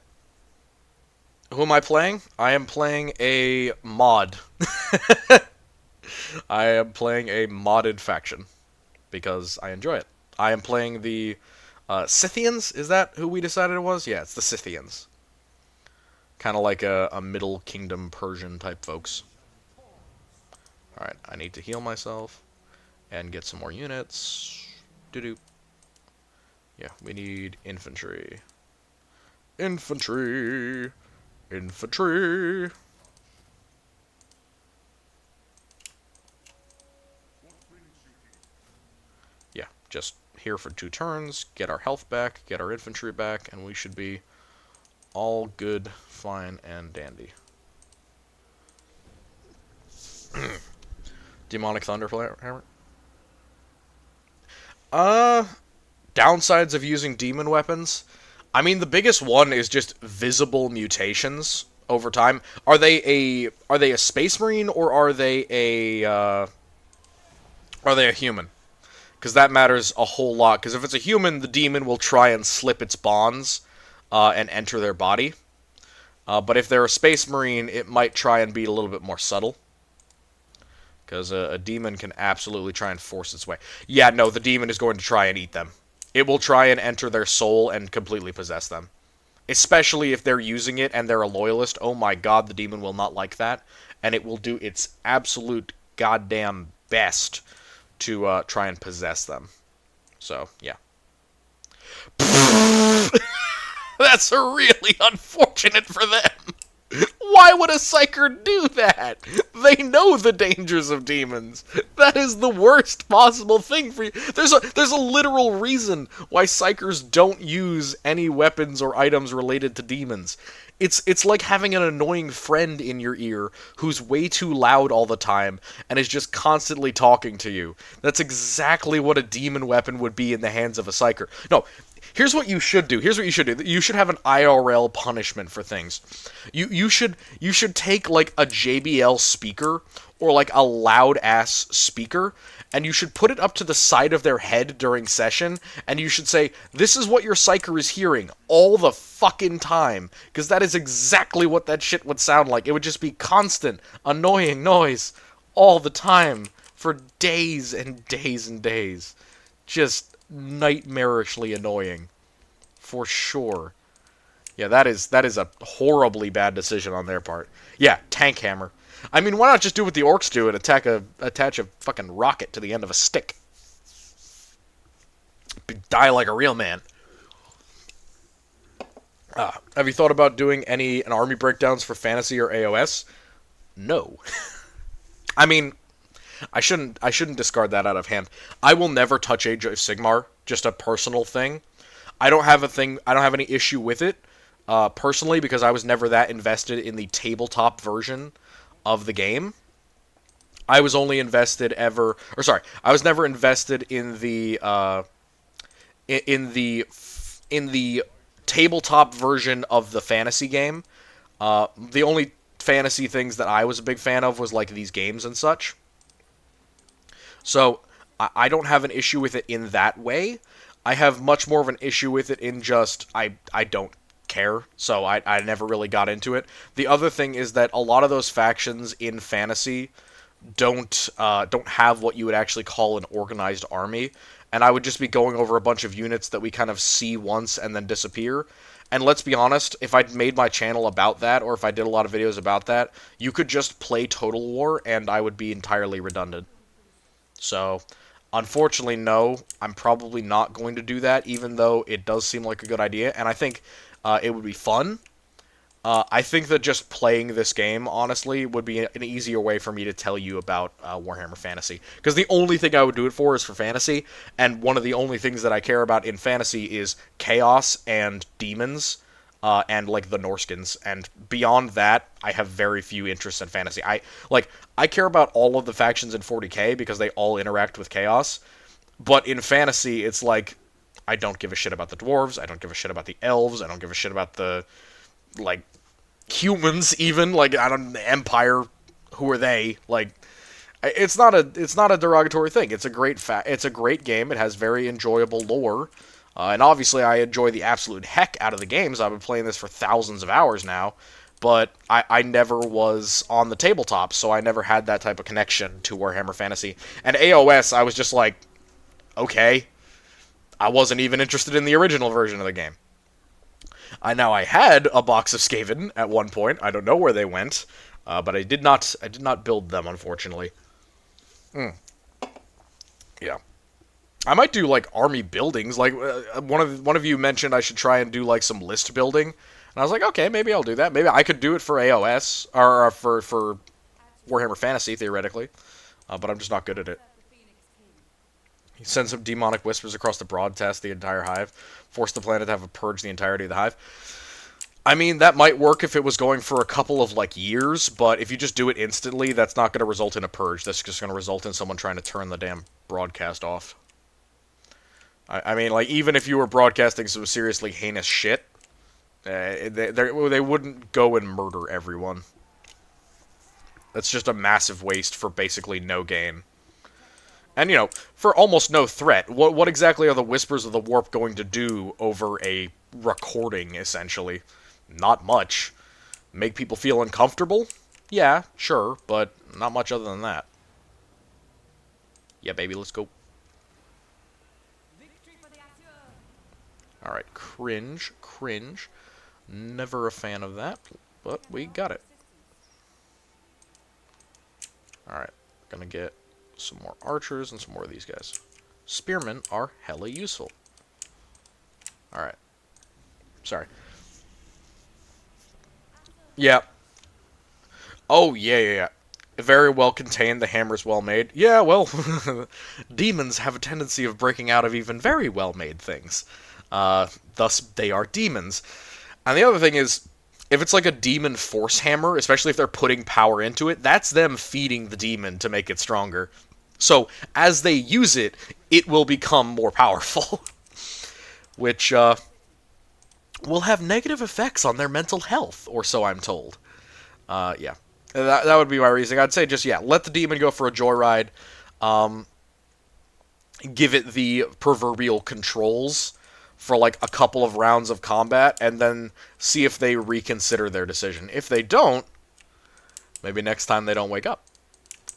Who am I playing? I am playing a mod. I am playing a modded faction because I enjoy it. I am playing the Scythians. Is that who we decided it was? Yeah, it's the Scythians. Kind of like a Middle Kingdom Persian type folks. All right, I need to heal myself and get some more units. Doo doo. Yeah, we need infantry. Infantry. Infantry. Yeah, just here for 2 turns, get our health back, get our infantry back, and we should be all good, fine, and dandy. Demonic Thunderhammer? Uh, downsides of using demon weapons? I mean, the biggest one is just visible mutations over time. Are they a space marine or are they a human? Because that matters a whole lot. Because if it's a human, the demon will try and slip its bonds and enter their body. But if they're a space marine, it might try and be a little bit more subtle. Because a demon can absolutely try and force its way. Yeah, no, the demon is going to try and eat them. It will try and enter their soul and completely possess them. Especially if they're using it and they're a loyalist. Oh my god, the demon will not like that. And it will do its absolute goddamn best to try and possess them. So, yeah. That's really unfortunate for them. Why would a psyker do that? They know the dangers of demons. That is the worst possible thing for you. There's a literal reason why psykers don't use any weapons or items related to demons. It's like having an annoying friend in your ear who's way too loud all the time and is just constantly talking to you. That's exactly what a demon weapon would be in the hands of a psyker. No, here's what you should do. Here's what you should do. You should have an IRL punishment for things. You should take like a JBL speaker or like a loud ass speaker and you should put it up to the side of their head during session and you should say, "This is what your psyker is hearing all the fucking time," because that is exactly what that shit would sound like. It would just be constant annoying noise all the time for days and days and days. Just nightmarishly annoying, for sure. Yeah, that is a horribly bad decision on their part. Yeah, tank hammer. I mean, why not just do what the orcs do and attach a fucking rocket to the end of a stick? Die like a real man. Have you thought about doing an army breakdowns for fantasy or AOS? No. I mean, I shouldn't discard that out of hand. I will never touch Age of Sigmar. Just a personal thing. I don't have any issue with it personally because I was never that invested in the tabletop version of the game. I was only invested I was never invested in the in the tabletop version of the fantasy game. The only fantasy things that I was a big fan of was like these games and such. So I don't have an issue with it in that way. I have much more of an issue with it in just I don't care, so I never really got into it. The other thing is that a lot of those factions in fantasy don't have what you would actually call an organized army, and I would just be going over a bunch of units that we kind of see once and then disappear. And let's be honest, if I'd made my channel about that, or if I did a lot of videos about that, you could just play Total War, and I would be entirely redundant. So, unfortunately, no, I'm probably not going to do that, even though it does seem like a good idea, and I think it would be fun. I think that just playing this game, honestly, would be an easier way for me to tell you about Warhammer Fantasy. Because the only thing I would do it for is for fantasy, and one of the only things that I care about in fantasy is chaos and demons, and like the Norskins. And beyond that, I have very few interests in fantasy. I care about all of the factions in 40k because they all interact with chaos. But in fantasy, it's like I don't give a shit about the dwarves. I don't give a shit about the elves. I don't give a shit about the like humans even like I don't Empire. Who are they? Like it's not a derogatory thing. It's a great game. It has very enjoyable lore. And obviously, I enjoy the absolute heck out of the games. I've been playing this for thousands of hours now, but I never was on the tabletop, so I never had that type of connection to Warhammer Fantasy. And AOS, I was just like, okay. I wasn't even interested in the original version of the game. I had a box of Skaven at one point. I don't know where they went, but I did not. I did not build them, unfortunately. Mm, yeah, I might do like army buildings. Like one of you mentioned, I should try and do like some list building, and I was like, okay, maybe I'll do that. Maybe I could do it for AOS or for Warhammer Fantasy theoretically, but I'm just not good at it. He sends some demonic whispers across the broadcast the entire hive, force the planet to have a purge the entirety of the hive. I mean, that might work if it was going for a couple of, like, years, but if you just do it instantly, that's not going to result in a purge. That's just going to result in someone trying to turn the damn broadcast off. I mean, like, even if you were broadcasting some seriously heinous shit, they wouldn't go and murder everyone. That's just a massive waste for basically no gain. And, for almost no threat, what exactly are the Whispers of the Warp going to do over a recording, essentially? Not much. Make people feel uncomfortable? Yeah, sure, but not much other than that. Yeah, baby, let's go. Alright, cringe, cringe. Never a fan of that, but we got it. Alright, gonna get some more archers and some more of these guys. Spearmen are hella useful. Alright. Sorry. Yeah. Oh, yeah. Very well contained, the hammer's well made. Yeah, well, demons have a tendency of breaking out of even very well made things. Thus, they are demons. And the other thing is, if it's like a demon force hammer, especially if they're putting power into it, that's them feeding the demon to make it stronger. So, as they use it, it will become more powerful. Which, will have negative effects on their mental health, or so I'm told. Yeah. That would be my reasoning. I'd say just, yeah, let the demon go for a joyride. Give it the proverbial controls for, like, a couple of rounds of combat, and then see if they reconsider their decision. If they don't, maybe next time they don't wake up.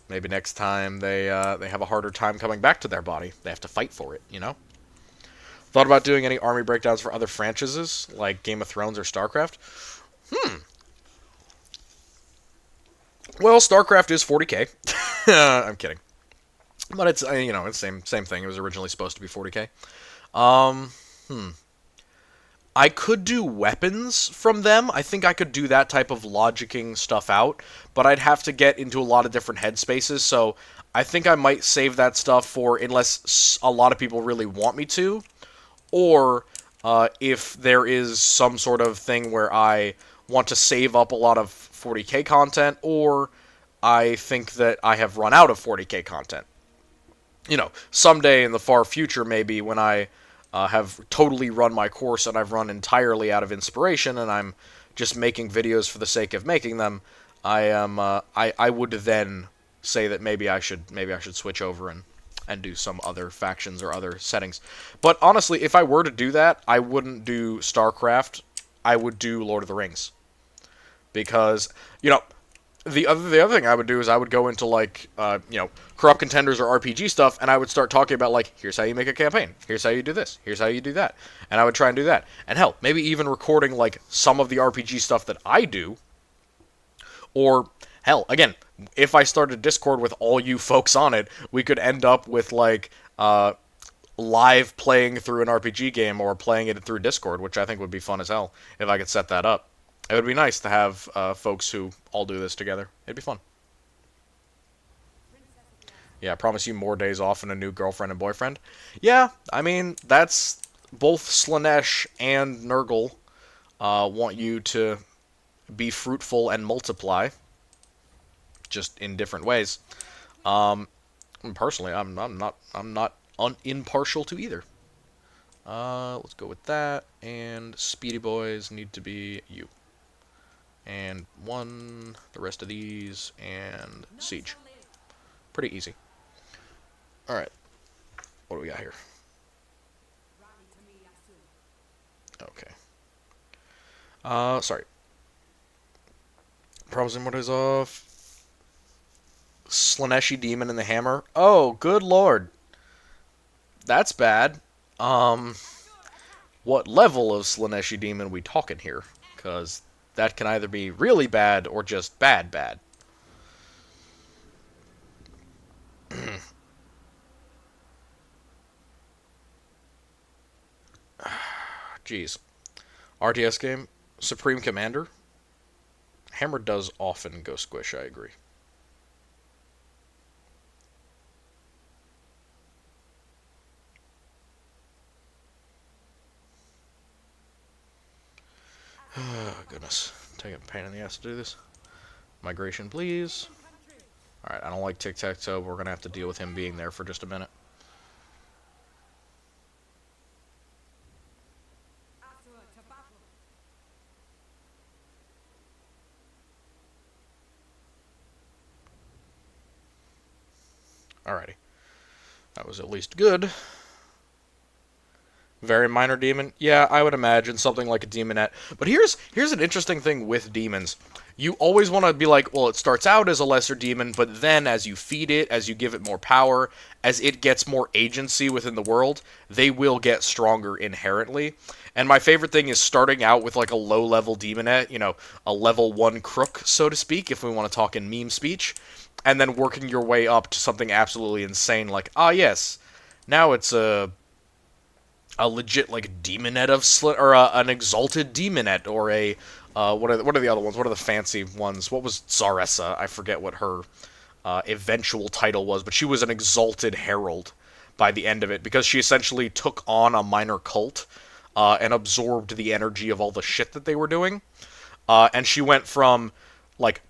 Maybe next time they have a harder time coming back to their body. They have to fight for it, Thought about doing any army breakdowns for other franchises, like Game of Thrones or StarCraft? Well, StarCraft is 40k. I'm kidding. But it's, it's same thing. It was originally supposed to be 40k. I could do weapons from them. I think I could do that type of logicking stuff out, but I'd have to get into a lot of different headspaces, so I think I might save that stuff for unless a lot of people really want me to, or if there is some sort of thing where I want to save up a lot of 40k content, or I think that I have run out of 40k content. Someday in the far future, maybe, when I have totally run my course and I've run entirely out of inspiration and I'm just making videos for the sake of making them, I would then say that maybe I should switch over and do some other factions or other settings. But honestly, if I were to do that, I wouldn't do StarCraft. I would do Lord of the Rings. Because, the other thing I would do is I would go into, like, Corrupt Contenders or RPG stuff, and I would start talking about, like, here's how you make a campaign, here's how you do this, here's how you do that, and I would try and do that. And hell, maybe even recording, like, some of the RPG stuff that I do, or, hell, again, if I started Discord with all you folks on it, we could end up with, like, live playing through an RPG game or playing it through Discord, which I think would be fun as hell if I could set that up. It would be nice to have folks who all do this together. It'd be fun. Yeah, I promise you more days off and a new girlfriend and boyfriend. Yeah, I mean, that's both Slaanesh and Nurgle want you to be fruitful and multiply, just in different ways. Um, Personally, I'm not impartial to either. Let's go with that. And Speedy Boys need to be you. And one, the rest of these, and Siege. Pretty easy. Alright, what do we got here? Okay. Sorry. Promising what is off? Slaaneshi Demon and the Hammer. Oh, good lord. That's bad. What level of Slaaneshi Demon we talking here? Because that can either be really bad or just bad bad. Jeez. RTS game? Supreme Commander? Hammer does often go squish, I agree. Oh, goodness. Taking a pain in the ass to do this. Migration, please. Alright, I don't like Tic-Tac-Toe. We're going to have to deal with him being there for just a minute. Alrighty. That was at least good. Very minor demon? Yeah, I would imagine something like a demonette. But here's an interesting thing with demons. You always want to be like, well, it starts out as a lesser demon, but then as you feed it, as you give it more power, as it gets more agency within the world, they will get stronger inherently. And my favorite thing is starting out with like a low-level demonette, you know, a level 1 crook, so to speak, if we want to talk in meme speech, and then working your way up to something absolutely insane like, ah, yes, now it's a legit like demonette of or an exalted demonette, or a what are the other ones? What are the fancy ones? What was Zaressa? I forget what her eventual title was, but she was an exalted herald by the end of it because she essentially took on a minor cult and absorbed the energy of all the shit that they were doing, and she went from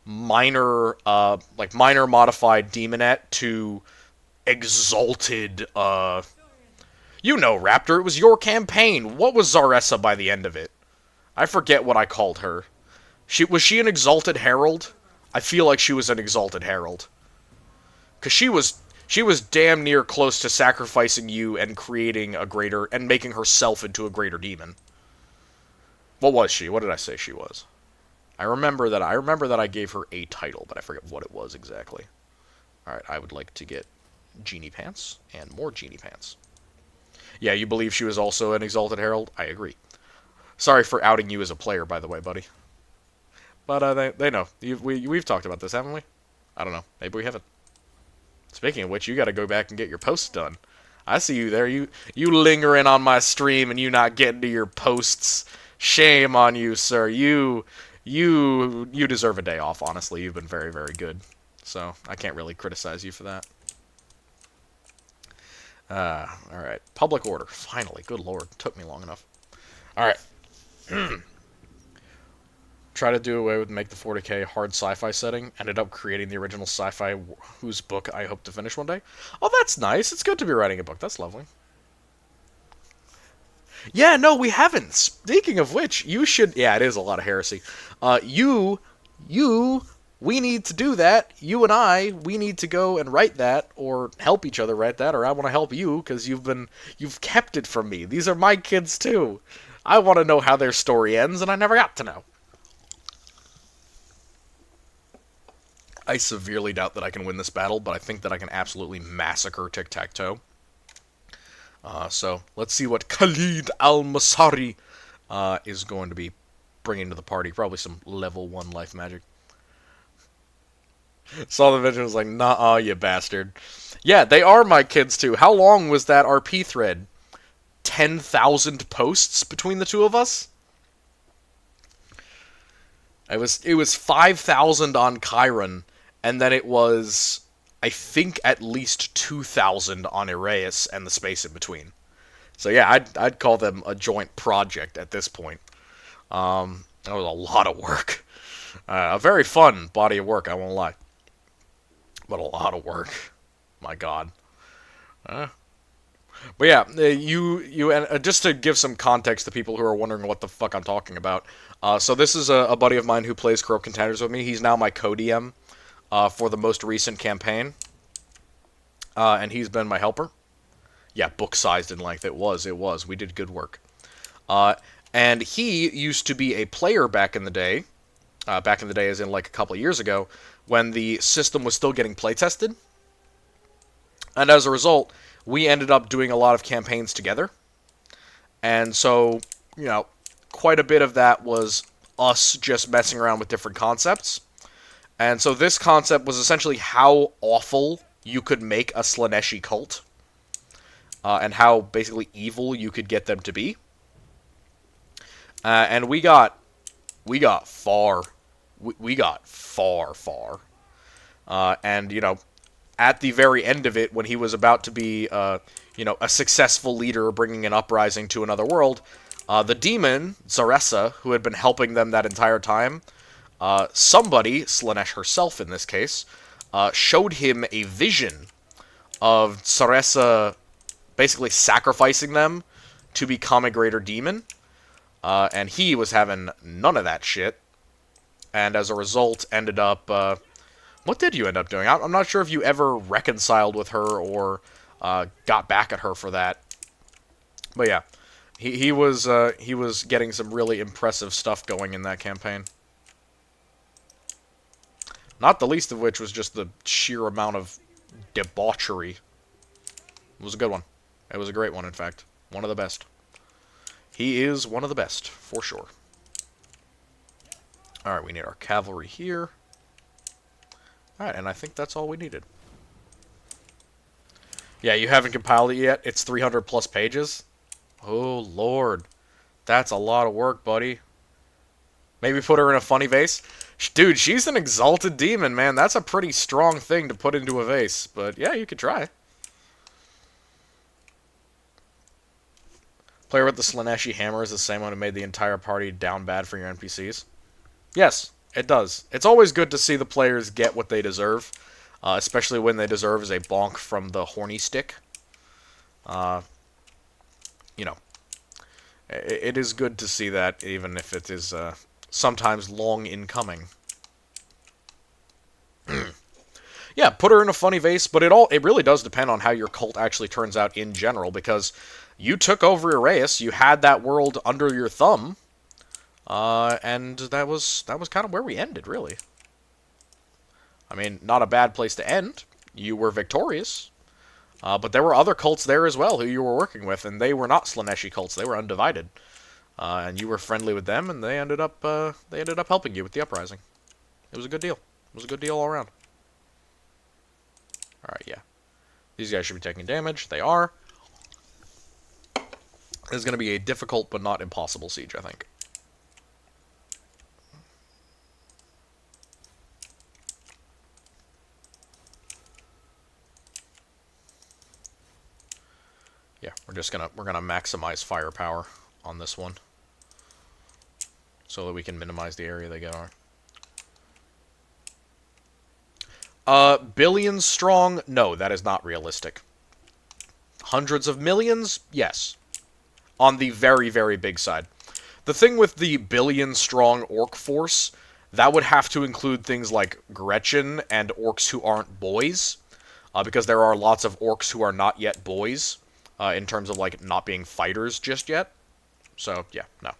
minor modified demonette to exalted. You know, Raptor, it was your campaign. What was Zaressa by the end of it? I forget what I called her. Was she an Exalted Herald? I feel like she was an Exalted Herald. Because she was damn near close to sacrificing you and creating a greater, and making herself into a greater demon. What was she? What did I say she was? I remember that I gave her a title, but I forget what it was exactly. Alright, I would like to get Genie Pants, and more Genie Pants. Yeah, you believe she was also an Exalted Herald? I agree. Sorry for outing you as a player, by the way, buddy. But they know. We've talked about this, haven't we? I don't know. Maybe we haven't. Speaking of which, you got to go back and get your posts done. I see you there. You lingering on my stream and you not getting to your posts. Shame on you, sir. You deserve a day off, honestly. You've been very, very good. So, I can't really criticize you for that. Alright. Public order. Finally. Good lord. Took me long enough. Alright. Try to do away with make the 40k hard sci-fi setting. Ended up creating the original sci-fi whose book I hope to finish one day. Oh, that's nice. It's good to be writing a book. That's lovely. Yeah, no, we haven't. Speaking of which, you should... Yeah, it is a lot of heresy. We need to do that. You and we need to go and write that, or help each other write that, or I want to help you, because you've kept it from me. These are my kids, too. I want to know how their story ends, and I never got to know. I severely doubt that I can win this battle, but I think that I can absolutely massacre Tic-Tac-Toe. So, let's see what Khalid Al-Masari is going to be bringing to the party. Probably some level 1 life magic. Saw the video and was like, nah, you bastard. Yeah, they are my kids, too. How long was that RP thread? 10,000 posts between the two of us? It was 5,000 on Chiron, and then it was, I think, at least 2,000 on Iraeus and the space in between. So yeah, I'd call them a joint project at this point. That was a lot of work. A very fun body of work, I won't lie, but a lot of work. My God. Uh, but yeah, and just to give some context to people who are wondering what the fuck I'm talking about. So this is a buddy of mine who plays Corrupt Contenders with me. He's now my co-DM for the most recent campaign, and he's been my helper. Yeah, book-sized in length. It was. We did good work. And he used to be a player back in the day. Back in the day, as in like a couple of years ago, when the system was still getting play-tested. And as a result, we ended up doing a lot of campaigns together. And so, quite a bit of that was us just messing around with different concepts. And so this concept was essentially how awful you could make a Slaaneshi cult. And how basically evil you could get them to be. And we got far. We got far. And, at the very end of it, when he was about to be, a successful leader bringing an uprising to another world, the demon, Zaressa, who had been helping them that entire time, somebody, Slaanesh herself in this case, showed him a vision of Zaressa basically sacrificing them to become a greater demon. And he was having none of that shit. And as a result, ended up... what did you end up doing? I'm not sure if you ever reconciled with her or got back at her for that. But yeah, he was getting some really impressive stuff going in that campaign. Not the least of which was just the sheer amount of debauchery. It was a good one. It was a great one, in fact. One of the best. He is one of the best, for sure. Alright, we need our cavalry here. Alright, and I think that's all we needed. Yeah, you haven't compiled it yet? It's 300 plus pages? Oh, Lord. That's a lot of work, buddy. Maybe put her in a funny vase? Dude, she's an exalted demon, man. That's a pretty strong thing to put into a vase. But yeah, you could try. Player with the Slaaneshi hammer is the same one who made the entire party down bad for your NPCs. Yes, it does. It's always good to see the players get what they deserve, especially when they deserve as a bonk from the horny stick. It is good to see that, even if it is sometimes long in coming. Yeah, put her in a funny vase, but it really does depend on how your cult actually turns out in general, because you took over Iraeus, you had that world under your thumb, and that was kind of where we ended, really. I mean, not a bad place to end. You were victorious, but there were other cults there as well who you were working with, and they were not Slaaneshi cults. They were undivided, and you were friendly with them, and they ended up helping you with the uprising. It was a good deal. It was a good deal all around. All right, yeah. These guys should be taking damage. They are. This is going to be a difficult but not impossible siege, I think. Yeah, we're gonna maximize firepower on this one, so that we can minimize the area they get on. Billions strong? No, that is not realistic. Hundreds of millions? Yes. On the very, very big side. The thing with the billion-strong orc force, that would have to include things like Gretchen and orcs who aren't boys, because there are lots of orcs who are not yet boys, in terms of, like, not being fighters just yet. So, yeah, no.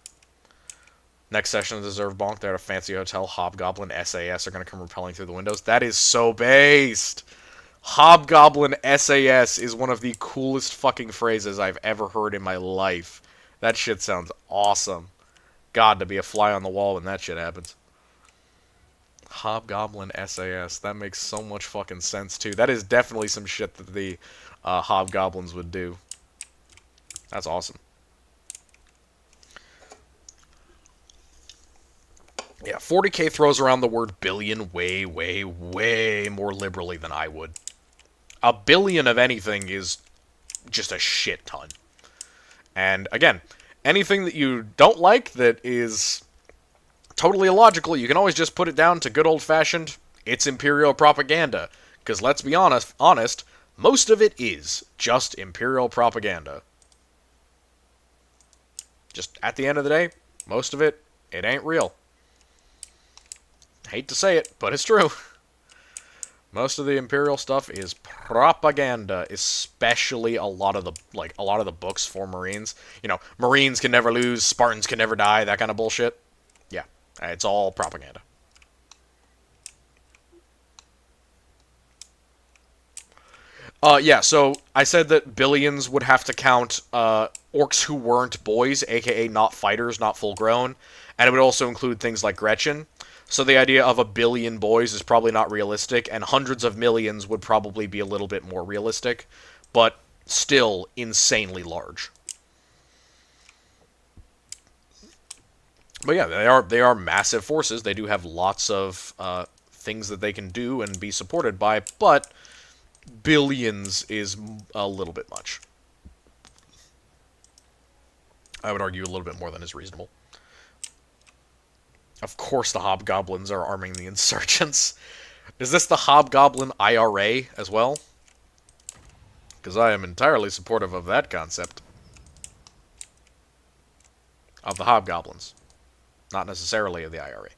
Next session of the Deserve Bonk, they're at a fancy hotel. Hobgoblin SAS are going to come rappelling through the windows. That is so based! Hobgoblin SAS is one of the coolest fucking phrases I've ever heard in my life. That shit sounds awesome. God, to be a fly on the wall when that shit happens. Hobgoblin SAS. That makes so much fucking sense, too. That is definitely some shit that the Hobgoblins would do. That's awesome. Yeah, 40K throws around the word billion way, way, way more liberally than I would. A billion of anything is just a shit ton. And again, anything that you don't like that is totally illogical, you can always just put it down to good old-fashioned, it's imperial propaganda. Because let's be honest, most of it is just imperial propaganda. Just at the end of the day, most of it ain't real. Hate to say it, but it's true. Most of the Imperial stuff is propaganda, especially a lot of the books for Marines. You know, Marines can never lose, Spartans can never die, that kind of bullshit. Yeah, it's all propaganda. Yeah, so I said that billions would have to count orcs who weren't boys, aka not fighters, not full grown, and it would also include things like Gretchen. So the idea of a billion boys is probably not realistic, and hundreds of millions would probably be a little bit more realistic, but still insanely large. But yeah, they are massive forces. They do have lots of things that they can do and be supported by, but billions is a little bit much. I would argue a little bit more than is reasonable. Of course the Hobgoblins are arming the insurgents. Is this the Hobgoblin IRA as well? Because I am entirely supportive of that concept. Of the Hobgoblins. Not necessarily of the IRA.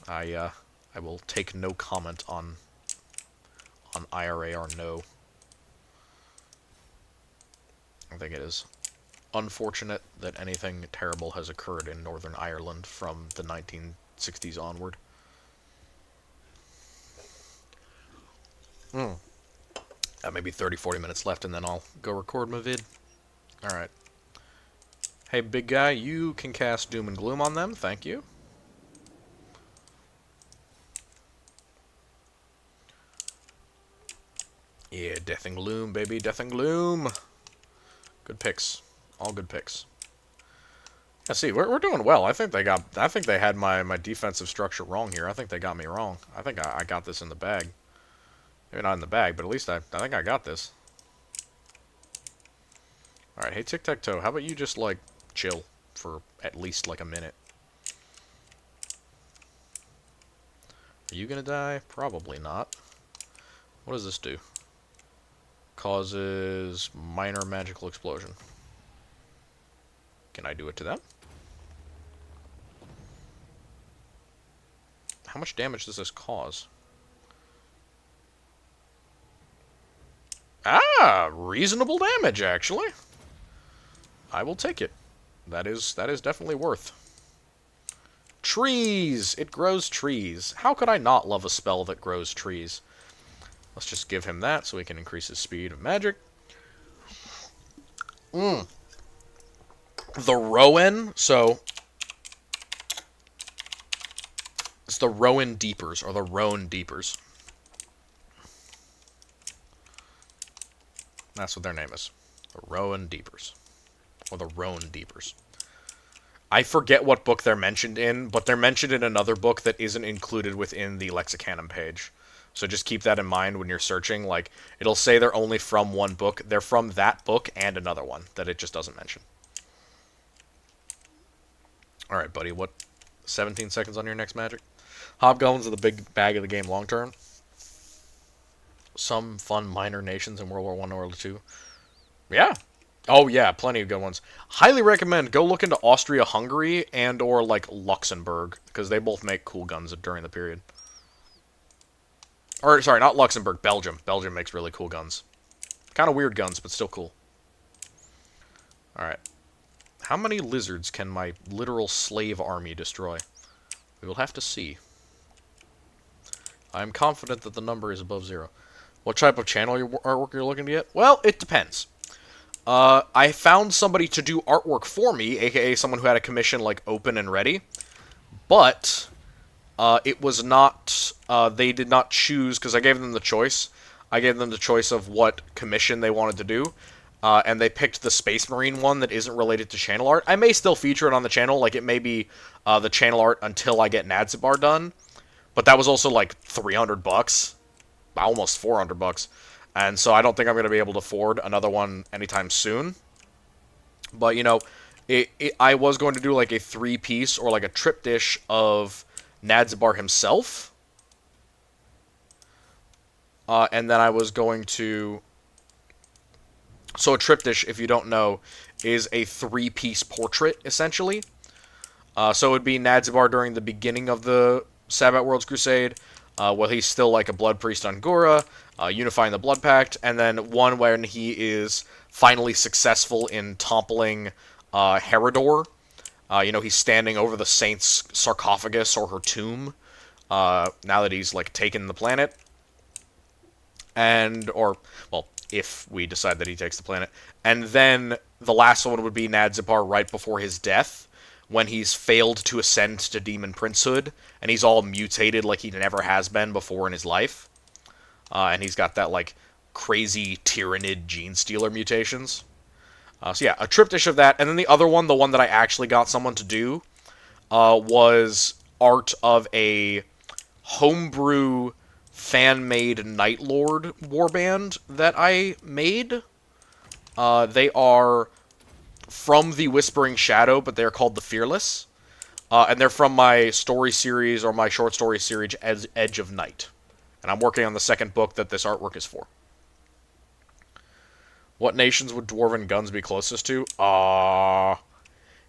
I will take no comment on IRA or no. I think it is unfortunate that anything terrible has occurred in Northern Ireland from the 1960s onward. Maybe 30-40 minutes left and then I'll go record my vid. Alright. Hey, big guy, you can cast Doom and Gloom on them. Thank you. Yeah, Death and Gloom, baby. Death and Gloom. Good picks. All good picks. Yeah, see, we're doing well. I think they had my defensive structure wrong here. I think they got me wrong. I think I got this in the bag. Maybe not in the bag, but at least I think I got this. Alright, hey, Tic-Tac-Toe, how about you just, like, chill for at least, like, a minute? Are you gonna die? Probably not. What does this do? Causes minor magical explosion. Can I do it to them? How much damage does this cause? Ah, reasonable damage, actually. I will take it. That is definitely worth. Trees! It grows trees. How could I not love a spell that grows trees? Let's just give him that so he can increase his speed of magic. The Rowan, so it's the Rowan Deepers, or the Roan Deepers. That's what their name is. The Rowan Deepers. Or the Roan Deepers. I forget what book they're mentioned in, but they're mentioned in another book that isn't included within the Lexicanum page. So just keep that in mind when you're searching. Like, it'll say they're only from one book. They're from that book and another one that it just doesn't mention. Alright, buddy, what? 17 seconds on your next magic? Hobgoblins are the big bag of the game long term. Some fun minor nations in World War I and World War II. Yeah. Oh, yeah, plenty of good ones. Highly recommend go look into Austria-Hungary and or, like, Luxembourg, because they both make cool guns during the period. Or, sorry, not Luxembourg, Belgium. Belgium makes really cool guns. Kind of weird guns, but still cool. Alright. How many lizards can my literal slave army destroy? We will have to see. I am confident that the number is above 0. What type of channel artwork you're looking to get? Well, it depends. I found somebody to do artwork for me, aka someone who had a commission, like, open and ready. But it was not, they did not choose, because I gave them the choice. I gave them the choice of what commission they wanted to do. and they picked the Space Marine one that isn't related to channel art. I may still feature it on the channel, like it may be the channel art until I get Nadzibar done, but that was also like $300, almost $400, and so I don't think I'm going to be able to afford another one anytime soon. But, you know, I was going to do like a 3-piece or like a triptych of Nadzibar himself, and then I was going to... So a triptych, if you don't know, is a 3-piece portrait, essentially. So it would be Nadzibar during the beginning of the Sabbat Worlds Crusade, while he's still like a Blood Priest on Gura, unifying the Blood Pact, and then one when he is finally successful in toppling Herodor. You know, he's standing over the Saint's sarcophagus or her tomb, now that he's like taken the planet. Well, if we decide that he takes the planet. And then the last one would be Nadzibar right before his death, when he's failed to ascend to Demon Princehood, and he's all mutated like he never has been before in his life. And he's got that, like, crazy Tyrannid Gene Stealer mutations. So yeah, a triptych of that. And then the other one, the one that I actually got someone to do, was art of a homebrew fan-made Night Lord warband that I made. They are from the Whispering Shadow, but they're called the Fearless. And they're from my story series, or my short story series, Edge of Night. And I'm working on the second book that this artwork is for. What nations would Dwarven guns be closest to?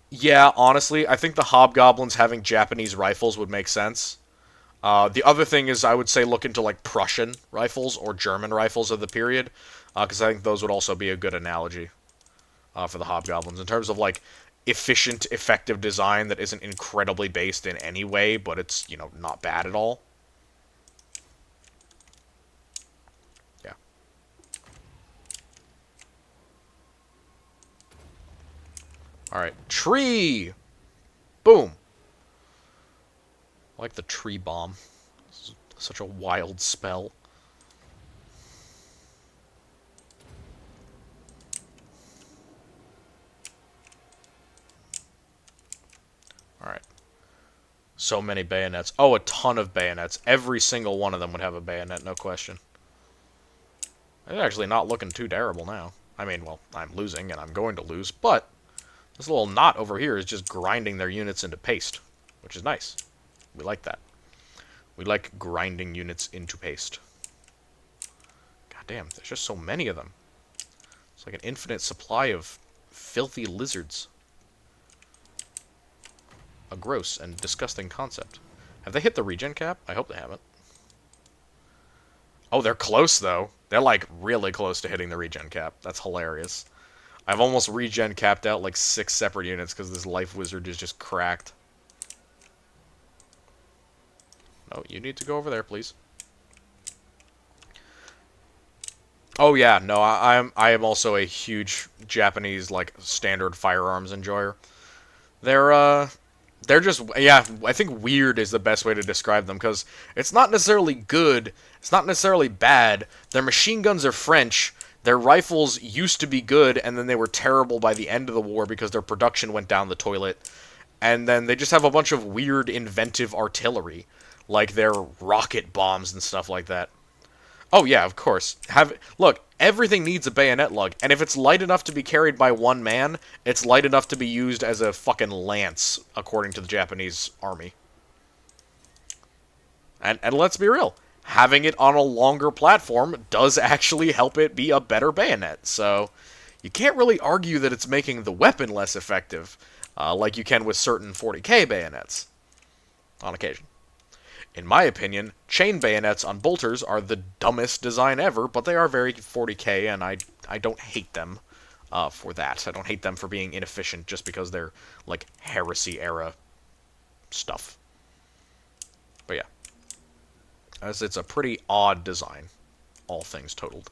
Yeah, honestly, I think the Hobgoblins having Japanese rifles would make sense. The other thing is I would say look into like Prussian rifles or German rifles of the period, because I think those would also be a good analogy for the Hobgoblins in terms of like efficient, effective design that isn't incredibly based in any way, but it's, you know, not bad at all. Yeah. Alright, tree! Boom! I like the tree bomb. This is such a wild spell. Alright. So many bayonets. Oh, a ton of bayonets. Every single one of them would have a bayonet, no question. It's actually not looking too terrible now. I mean, well, I'm losing, and I'm going to lose, but this little knot over here is just grinding their units into paste, which is nice. We like that. We like grinding units into paste. God damn, there's just so many of them. It's like an infinite supply of filthy lizards. A gross and disgusting concept. Have they hit the regen cap? I hope they haven't. Oh, they're close, though. They're, like, really close to hitting the regen cap. That's hilarious. I've almost regen capped out, like, 6 separate units because this life wizard is just cracked. No, you need to go over there, please. Oh yeah, no, I am also a huge Japanese like standard firearms enjoyer. They're just, yeah, I think weird is the best way to describe them because it's not necessarily good, it's not necessarily bad. Their machine guns are French. Their rifles used to be good and then they were terrible by the end of the war because their production went down the toilet. And then they just have a bunch of weird inventive artillery. Like their rocket bombs and stuff like that. Oh yeah, of course. Look, everything needs a bayonet lug, and if it's light enough to be carried by one man, it's light enough to be used as a fucking lance, according to the Japanese army. And let's be real, having it on a longer platform does actually help it be a better bayonet, so you can't really argue that it's making the weapon less effective, like you can with certain 40k bayonets, on occasion. In my opinion, chain bayonets on bolters are the dumbest design ever, but they are very 40k, and I don't hate them for that. I don't hate them for being inefficient just because they're, like, heresy-era stuff. But yeah. As it's a pretty odd design, all things totaled.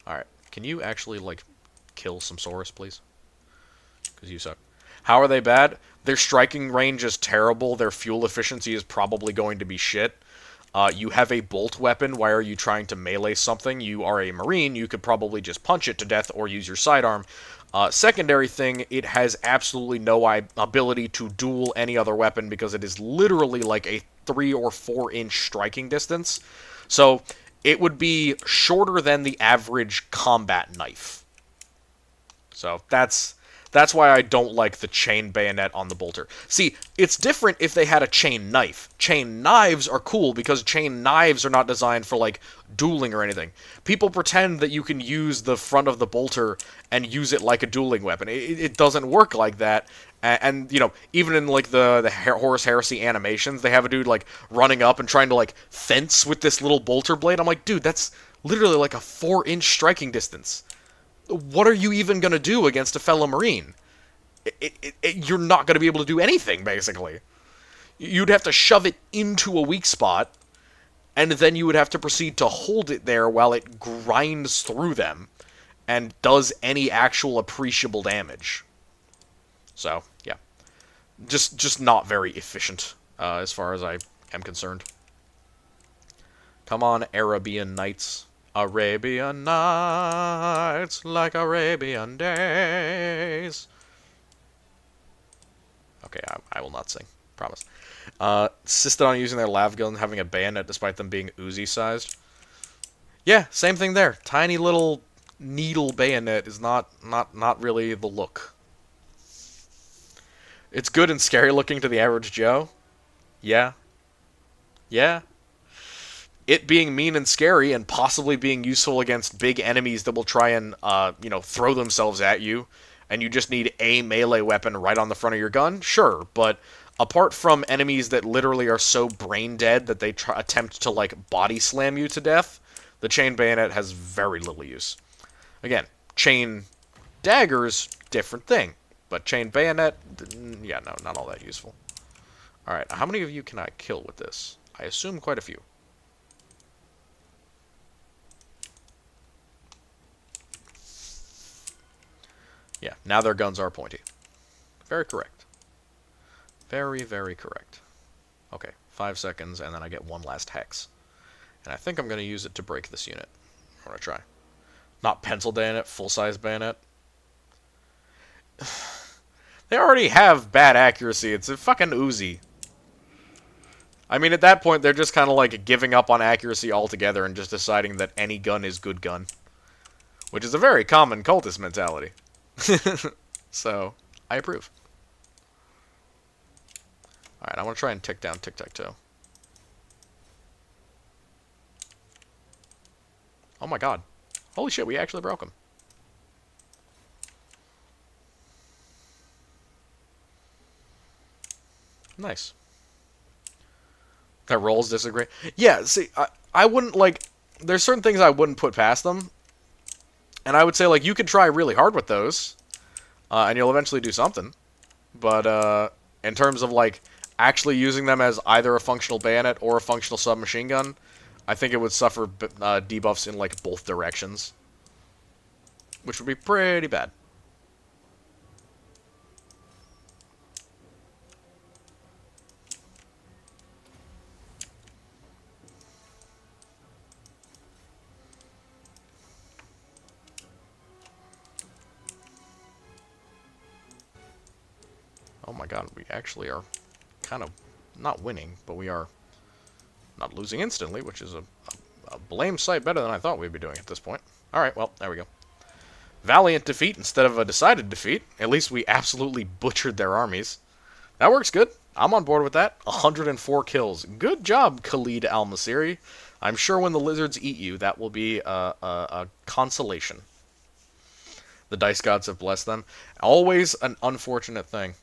Alright, can you actually, like, kill some Saurus, please? Because you suck. How are they bad? Their striking range is terrible. Their fuel efficiency is probably going to be shit. You have a bolt weapon. Why are you trying to melee something? You are a Marine. You could probably just punch it to death or use your sidearm. Secondary thing, it has absolutely no ability to duel any other weapon because it is literally like a 3 or 4 inch striking distance. So it would be shorter than the average combat knife. So that's why I don't like the chain bayonet on the bolter. See, it's different if they had a chain knife. Chain knives are cool because chain knives are not designed for, like, dueling or anything. People pretend that you can use the front of the bolter and use it like a dueling weapon. It doesn't work like that. And, you know, even in, like, the Horus Heresy animations, they have a dude, like, running up and trying to, like, fence with this little bolter blade. I'm like, dude, that's literally like a 4-inch striking distance. What are you even going to do against a fellow Marine? You're not going to be able to do anything, basically. You'd have to shove it into a weak spot, and then you would have to proceed to hold it there while it grinds through them and does any actual appreciable damage. So, yeah. Just not very efficient, as far as I am concerned. Come on, Arabian Nights. Arabian Nights, like Arabian days. Okay, I will not sing. Promise. Insisted on using their lav gun having a bayonet despite them being Uzi-sized. Yeah, same thing there. Tiny little needle bayonet is not really the look. It's good and scary looking to the average Joe. Yeah. Yeah. It being mean and scary and possibly being useful against big enemies that will try and, you know, throw themselves at you, and you just need a melee weapon right on the front of your gun, sure, but apart from enemies that literally are so brain dead that they attempt to, like, body slam you to death, the chain bayonet has very little use. Again, chain daggers, different thing, but chain bayonet, yeah, no, not all that useful. Alright, how many of you can I kill with this? I assume quite a few. Yeah, now their guns are pointy. Very correct. Very, very correct. Okay, 5 seconds, and then I get one last hex. And I think I'm going to use it to break this unit. I'm going to try. Not pencil bayonet, full-size bayonet. They already have bad accuracy. It's a fucking Uzi. I mean, at that point, they're just kind of like giving up on accuracy altogether and just deciding that any gun is good gun. Which is a very common cultist mentality. So, I approve. Alright, I want to try and tick down tic-tac-toe. Oh my god. Holy shit, we actually broke him. Nice. That rolls disagree. Yeah, see, I wouldn't, like... There's certain things I wouldn't put past them. And I would say, like, you could try really hard with those. And you'll eventually do something. But, in terms of, like, actually using them as either a functional bayonet or a functional submachine gun, I think it would suffer debuffs in, like, both directions. Which would be pretty bad. Oh my god, we actually are kind of not winning, but we are not losing instantly, which is a blame sight better than I thought we'd be doing at this point. Alright, well, there we go. Valiant defeat instead of a decided defeat. At least we absolutely butchered their armies. That works good. I'm on board with that. 104 kills. Good job, Khalid Al-Masiri. I'm sure when the lizards eat you, that will be a consolation. The dice gods have blessed them. Always an unfortunate thing.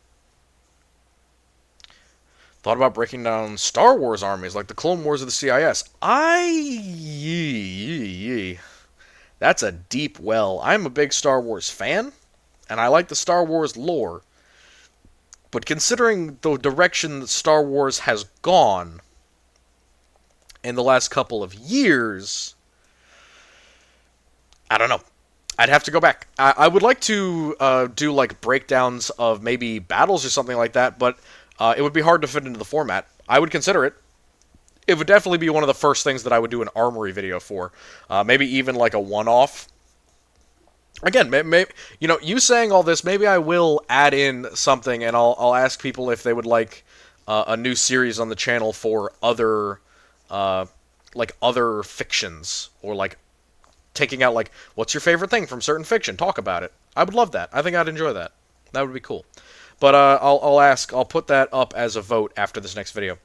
Thought about breaking down Star Wars armies, like the Clone Wars of the CIS. That's a deep well. I'm a big Star Wars fan, and I like the Star Wars lore. But considering the direction that Star Wars has gone in the last couple of years, I don't know. I'd have to go back. I would like to do like breakdowns of maybe battles or something like that, but it would be hard to fit into the format. I would consider it. it would definitely be one of the first things that I would do an armory video for. Maybe even like a one-off. Again, you saying all this, maybe I will add in something, and I'll ask people if they would like a new series on the channel for uh, other fictions, or like taking out like what's your favorite thing from certain fiction. Talk about it. I would love that. I think I'd enjoy that. That would be cool. But I'll put that up as a vote after this next video.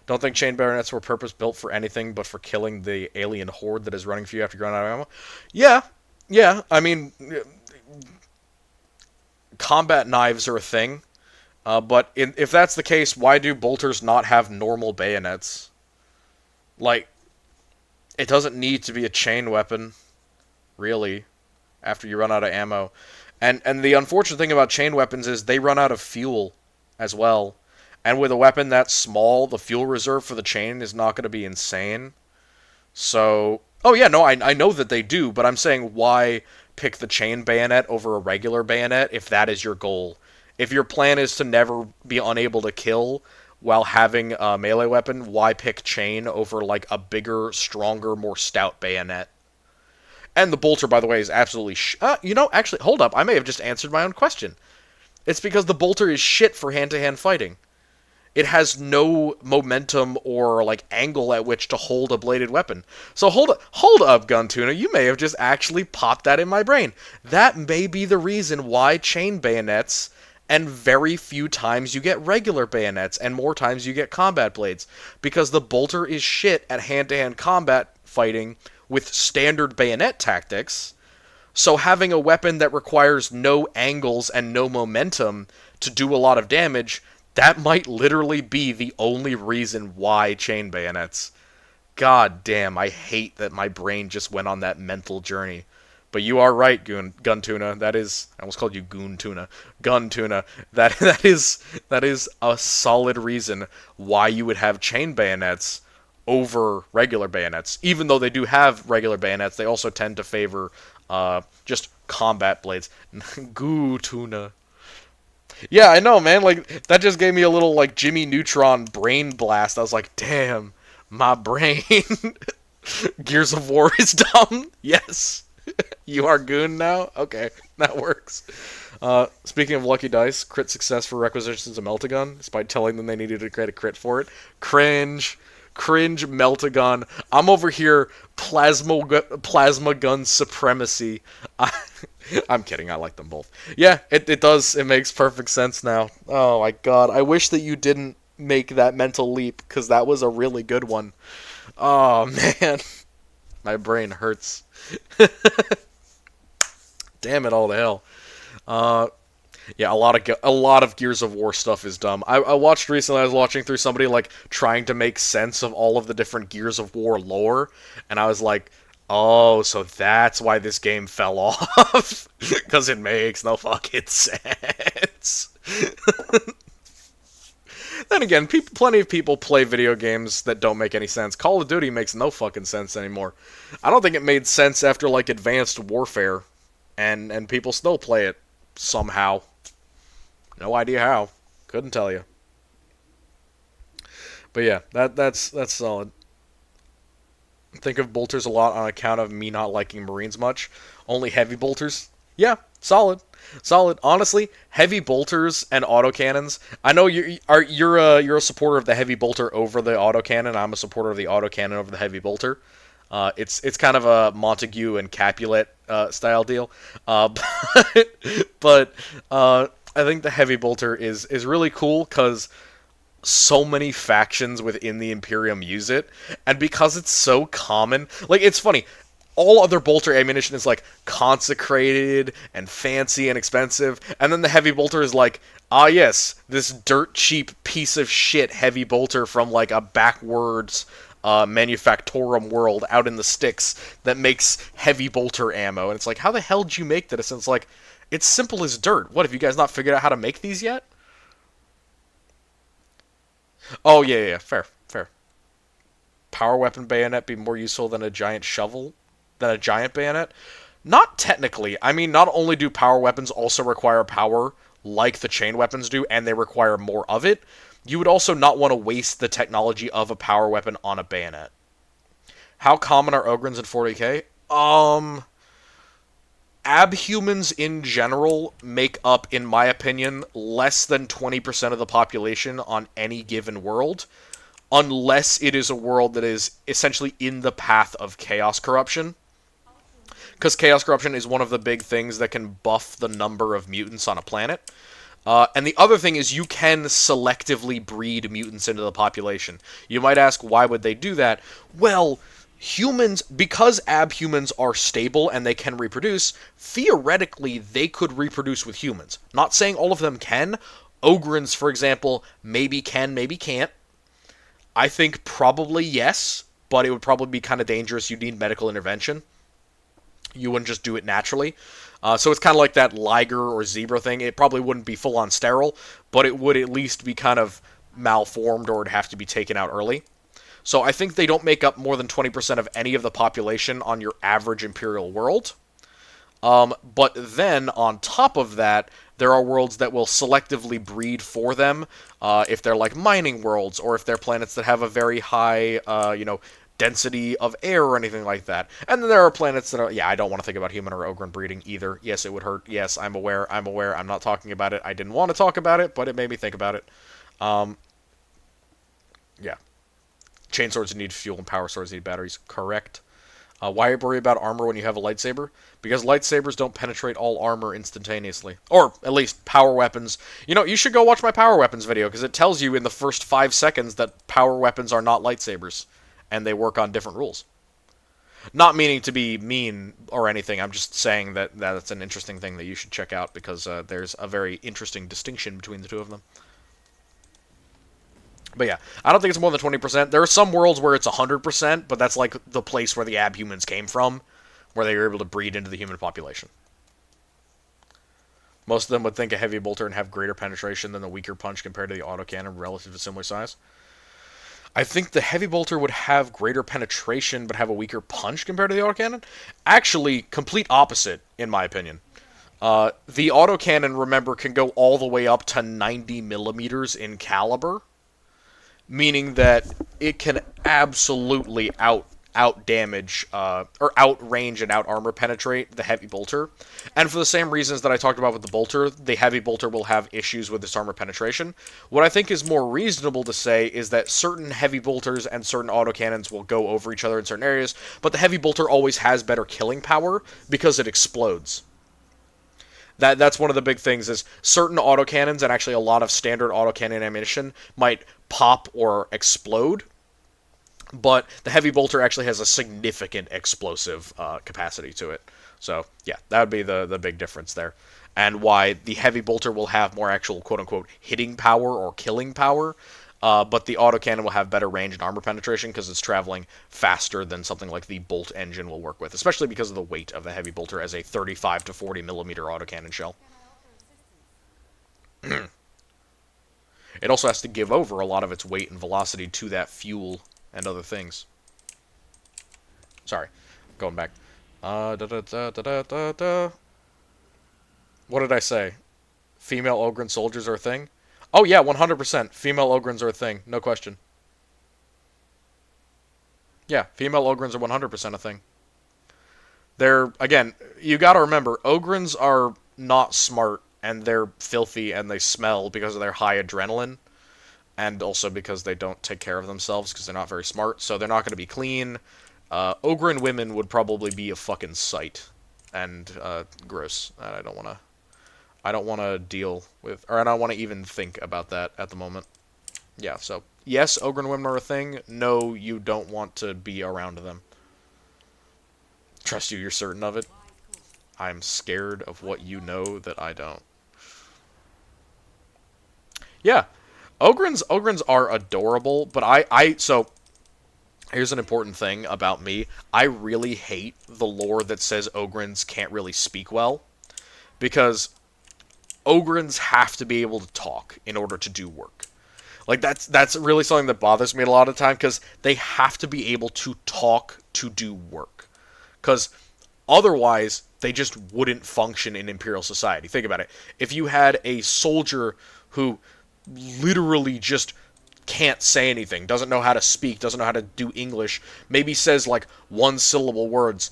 Don't think chain bayonets were purpose built for anything but for killing the alien horde that is running for you after you run out of ammo. Yeah, yeah. I mean, combat knives are a thing. But if that's the case, why do bolters not have normal bayonets? Like, it doesn't need to be a chain weapon, really, after you run out of ammo. And the unfortunate thing about chain weapons is they run out of fuel as well. And with a weapon that small, the fuel reserve for the chain is not going to be insane. So, oh yeah, no, I know that they do, but I'm saying why pick the chain bayonet over a regular bayonet if that is your goal? If your plan is to never be unable to kill while having a melee weapon, why pick chain over like a bigger, stronger, more stout bayonet? And the bolter, by the way, is absolutely actually, hold up, I may have just answered my own question. It's because the bolter is shit for hand-to-hand fighting. It has no momentum or like angle at which to hold a bladed weapon. So hold up, Guntuna. You may have just actually popped that in my brain. That may be the reason why chain bayonets, and very few times you get regular bayonets, and more times you get combat blades, because the bolter is shit at hand-to-hand combat fighting with standard bayonet tactics. So having a weapon that requires no angles and no momentum to do a lot of damage, that might literally be the only reason why chain bayonets. God damn, I hate that my brain just went on that mental journey. But you are right, Guntuna. That is, I almost called you Goon Tuna. Guntuna. That is a solid reason why you would have chain bayonets over regular bayonets. Even though they do have regular bayonets, they also tend to favor just combat blades. Goo Tuna. Yeah, I know, man. Like, that just gave me a little, like, Jimmy Neutron brain blast. I was like, damn, my brain. Gears of War is dumb? Yes. You are Goon now? Okay, that works. Speaking of lucky dice, crit success for requisitions of Meltagun, despite telling them they needed to create a crit for it. Cringe. Cringe Meltagun. I'm over here plasma gun supremacy. I'm kidding, I like them both. Yeah, it does. It makes perfect sense now. Oh my god, I wish that you didn't make that mental leap, because that was a really good one. Oh man, my brain hurts. Damn it all to hell. Yeah, a lot of Gears of War stuff is dumb. I watched recently, I was watching through somebody, like, trying to make sense of all of the different Gears of War lore, and I was like, oh, so that's why this game fell off. Because it makes no fucking sense. Then again, plenty of people play video games that don't make any sense. Call of Duty makes no fucking sense anymore. I don't think it made sense after, like, Advanced Warfare, and people still play it somehow. No idea how. Couldn't tell you. But yeah, that's solid. Think of bolters a lot on account of me not liking Marines much. Only heavy bolters. Yeah, solid. Solid. Honestly, heavy bolters and autocannons. I know you're a supporter of the heavy bolter over the autocannon. I'm a supporter of the autocannon over the heavy bolter. It's kind of a Montague and Capulet style deal. But I think the heavy bolter is really cool because so many factions within the Imperium use it, and because it's so common, like, it's funny, all other bolter ammunition is like consecrated and fancy and expensive, and then the heavy bolter is like, ah yes, this dirt cheap piece of shit heavy bolter from like a backwards manufactorum world out in the sticks that makes heavy bolter ammo, and it's like, how the hell did you make this? And it's like, it's simple as dirt. What, have you guys not figured out how to make these yet? Oh, yeah, fair. Power weapon bayonet be more useful than a giant shovel? Than a giant bayonet? Not technically. I mean, not only do power weapons also require power, like the chain weapons do, and they require more of it, You would also not want to waste the technology of a power weapon on a bayonet. How common are Ogrins in 40k? Abhumans in general make up, in my opinion, less than 20% of the population on any given world, unless it is a world that is essentially in the path of chaos corruption. Because chaos corruption is one of the big things that can buff the number of mutants on a planet. And the other thing is you can selectively breed mutants into the population. You might ask, why would they do that? Well, humans, because abhumans are stable and they can reproduce, theoretically they could reproduce with humans. Not saying all of them can. Ogrins, for example, maybe can, maybe can't. I think probably yes, but it would probably be kind of dangerous. You'd need medical intervention. You wouldn't just do it naturally. So it's kind of like that liger or zebra thing. It probably wouldn't be full-on sterile, but it would at least be kind of malformed or it'd have to be taken out early. So I think they don't make up more than 20% of any of the population on your average Imperial world. But then, on top of that, there are worlds that will selectively breed for them, if they're like mining worlds, or if they're planets that have a very high, density of air or anything like that. And then there are planets that are, I don't want to think about human or Ogryn breeding either. Yes, it would hurt. Yes, I'm aware. I'm not talking about it. I didn't want to talk about it, but it made me think about it. Yeah. Chainswords need fuel and power swords need batteries. Correct. Why worry about armor when you have a lightsaber? Because lightsabers don't penetrate all armor instantaneously. Or, at least, power weapons. You should go watch my power weapons video, because it tells you in the first 5 seconds that power weapons are not lightsabers. And they work on different rules. Not meaning to be mean or anything, I'm just saying that that's an interesting thing that you should check out, because there's a very interesting distinction between the two of them. But yeah, I don't think it's more than 20%. There are some worlds where it's 100%, but that's like the place where the abhumans came from, where they were able to breed into the human population. Most of them would think a heavy bolter and have greater penetration than the weaker punch compared to the autocannon relative to similar size. I think the heavy bolter would have greater penetration but have a weaker punch compared to the autocannon. Actually, complete opposite, in my opinion. The autocannon, remember, can go all the way up to 90 millimeters in caliber, meaning that it can absolutely out-damage, or out-range and out-armor penetrate the heavy bolter. And for the same reasons that I talked about with the bolter, the heavy bolter will have issues with its armor penetration. What I think is more reasonable to say is that certain heavy bolters and certain autocannons will go over each other in certain areas, but the heavy bolter always has better killing power because it explodes. That's one of the big things, is certain autocannons, and actually a lot of standard autocannon ammunition, might pop or explode, but the heavy bolter actually has a significant explosive capacity to it. So, yeah, that would be the big difference there. And why the heavy bolter will have more actual quote-unquote hitting power or killing power, but the autocannon will have better range and armor penetration because it's traveling faster than something like the bolt engine will work with, especially because of the weight of the heavy bolter as a 35 to 40 millimeter autocannon shell. It also has to give over a lot of its weight and velocity to that fuel and other things. Sorry, going back. What did I say? Female Ogryn soldiers are a thing? Oh yeah, 100%. Female Ogrins are a thing, no question. Yeah, female Ogrins are 100% a thing. They're, again, you gotta remember, Ogrins are not smart, and they're filthy, and they smell because of their high adrenaline. And also because they don't take care of themselves because they're not very smart, so they're not going to be clean. Ogryn women would probably be a fucking sight, and gross. I don't want to deal with, or I don't want to even think about that at the moment. Yeah, so yes, Ogryn women are a thing. No, you don't want to be around them. Trust you, you're certain of it. I'm scared of what you know that I don't. Yeah. Ogrins are adorable, but so, here's an important thing about me. I really hate the lore that says Ogrins can't really speak well, because Ogrins have to be able to talk in order to do work. Like, that's really something that bothers me a lot of the time, because they have to be able to talk to do work. Because otherwise, they just wouldn't function in Imperial society. Think about it. If you had a soldier who literally just can't say anything, doesn't know how to speak, doesn't know how to do English, maybe says like one syllable words.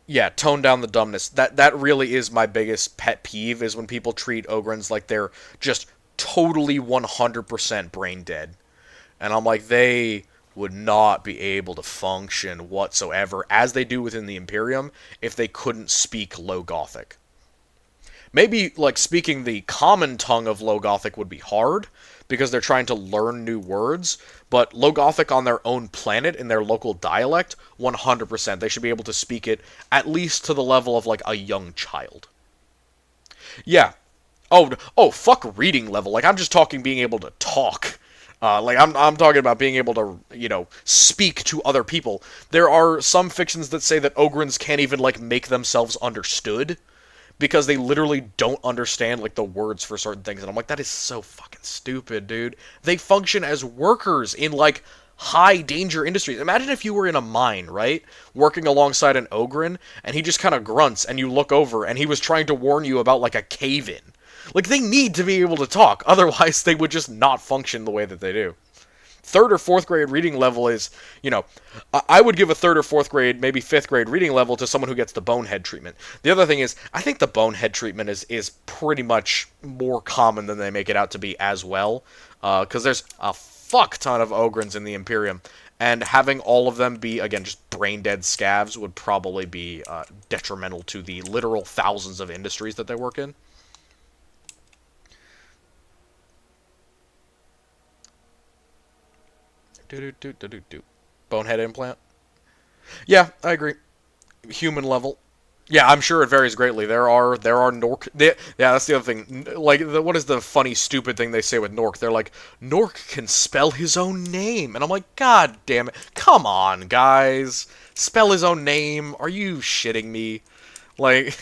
Yeah, tone down the dumbness. That really is my biggest pet peeve, is when people treat Ogrins like they're just totally 100% brain dead. And I'm like, they would not be able to function whatsoever as they do within the Imperium if they couldn't speak Low Gothic. Maybe like speaking the common tongue of Low Gothic would be hard because they're trying to learn new words, but Low Gothic on their own planet in their local dialect, 100%. They should be able to speak it at least to the level of like a young child. Yeah. Oh, fuck reading level. Like I'm just talking being able to talk. Like I'm talking about being able to, speak to other people. There are some fictions that say that Ogrins can't even like make themselves understood because they literally don't understand like the words for certain things, and I'm like, that is so fucking stupid, dude. They function as workers in like high danger industries. Imagine if you were in a mine, right, working alongside an Ogrin, and he just kind of grunts, and you look over, and he was trying to warn you about like a cave-in. Like, they need to be able to talk, otherwise they would just not function the way that they do. Third or fourth grade reading level is, I would give a third or fourth grade, maybe fifth grade reading level to someone who gets the bonehead treatment. The other thing is, I think the bonehead treatment is pretty much more common than they make it out to be as well, because there's a fuck ton of Ogrins in the Imperium, and having all of them be, again, just brain-dead scavs would probably be detrimental to the literal thousands of industries that they work in. Do. Bonehead implant? Yeah, I agree. Human level. Yeah, I'm sure it varies greatly. There are Nork. Yeah, that's the other thing. Like, what is the funny, stupid thing they say with Nork? They're like, Nork can spell his own name, and I'm like, God damn it! Come on, guys, spell his own name. Are you shitting me? Like,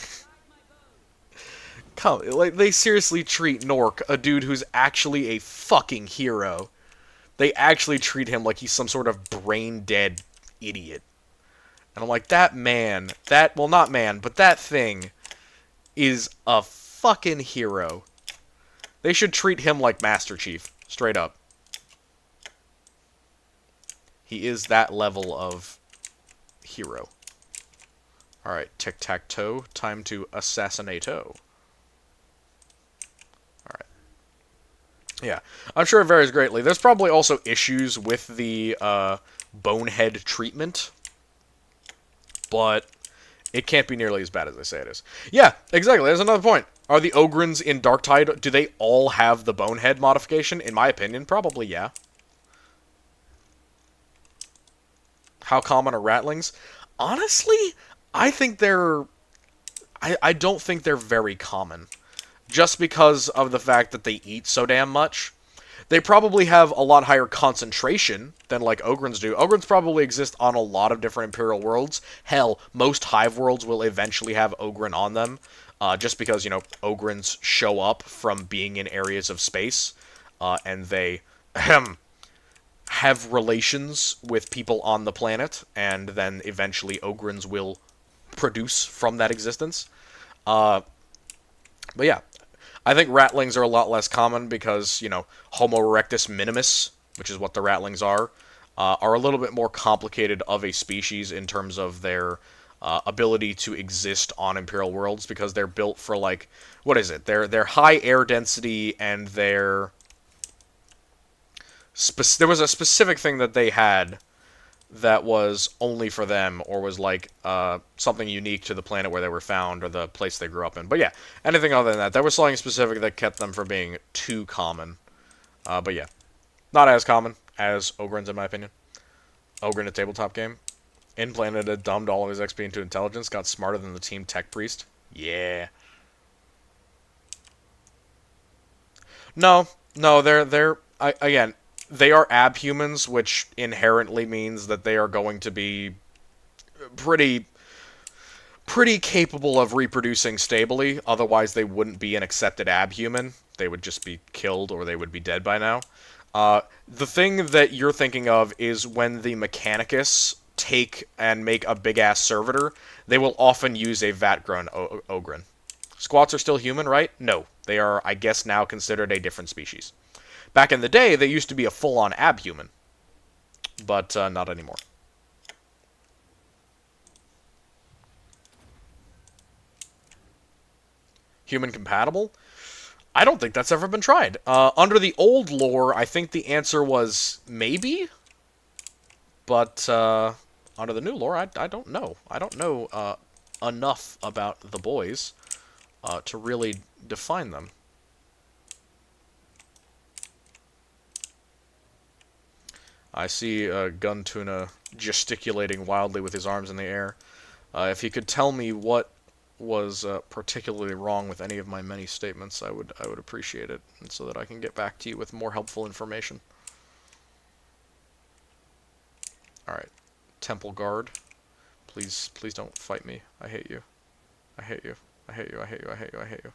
come, like they seriously treat Nork, a dude who's actually a fucking hero. They actually treat him like he's some sort of brain-dead idiot. And I'm like, well, not man, but that thing is a fucking hero. They should treat him like Master Chief, straight up. He is that level of hero. Alright, tic-tac-toe, time to assassinate-o. Yeah, I'm sure it varies greatly. There's probably also issues with the bonehead treatment, but it can't be nearly as bad as they say it is. Yeah, exactly. There's another point. Are the Ogrins in Darktide, do they all have the bonehead modification? In my opinion, probably yeah. How common are Ratlings? Honestly, I think they're... I don't think they're very common. Just because of the fact that they eat so damn much. They probably have a lot higher concentration than like Ogrins do. Ogrins probably exist on a lot of different Imperial worlds. Hell, most Hive worlds will eventually have Ogrin on them. Just because, Ogrins show up from being in areas of space. And they have relations with people on the planet. And then eventually Ogrins will produce from that existence. But yeah. I think Ratlings are a lot less common because, Homo erectus minimus, which is what the Ratlings are a little bit more complicated of a species in terms of their ability to exist on Imperial worlds, because they're built for, like, what is it? They're high air density, and there was a specific thing that they had that was only for them, or was like something unique to the planet where they were found, or the place they grew up in. But yeah, anything other than that, there was something specific that kept them from being too common. But yeah, not as common as Ogrins, in my opinion. Ogrin, a tabletop game, implanted, dumbed all of his XP into intelligence, got smarter than the team tech priest. Yeah. No, again, they are abhumans, which inherently means that they are going to be pretty capable of reproducing stably. Otherwise, they wouldn't be an accepted abhuman. They would just be killed, or they would be dead by now. The thing that you're thinking of is when the Mechanicus take and make a big-ass servitor, they will often use a vat-grown Ogrin. Squats are still human, right? No. They are, I guess, now considered a different species. Back in the day, they used to be a full-on abhuman, but not anymore. Human compatible? I don't think that's ever been tried. Under the old lore, I think the answer was maybe, but under the new lore, I don't know. I don't know enough about the boys to really define them. I see Gun Tuna gesticulating wildly with his arms in the air. If he could tell me what was particularly wrong with any of my many statements, I would appreciate it, and so that I can get back to you with more helpful information. Alright. Temple Guard. Please don't fight me. I hate you. I hate you. I hate you. I hate you. I hate you. I hate you.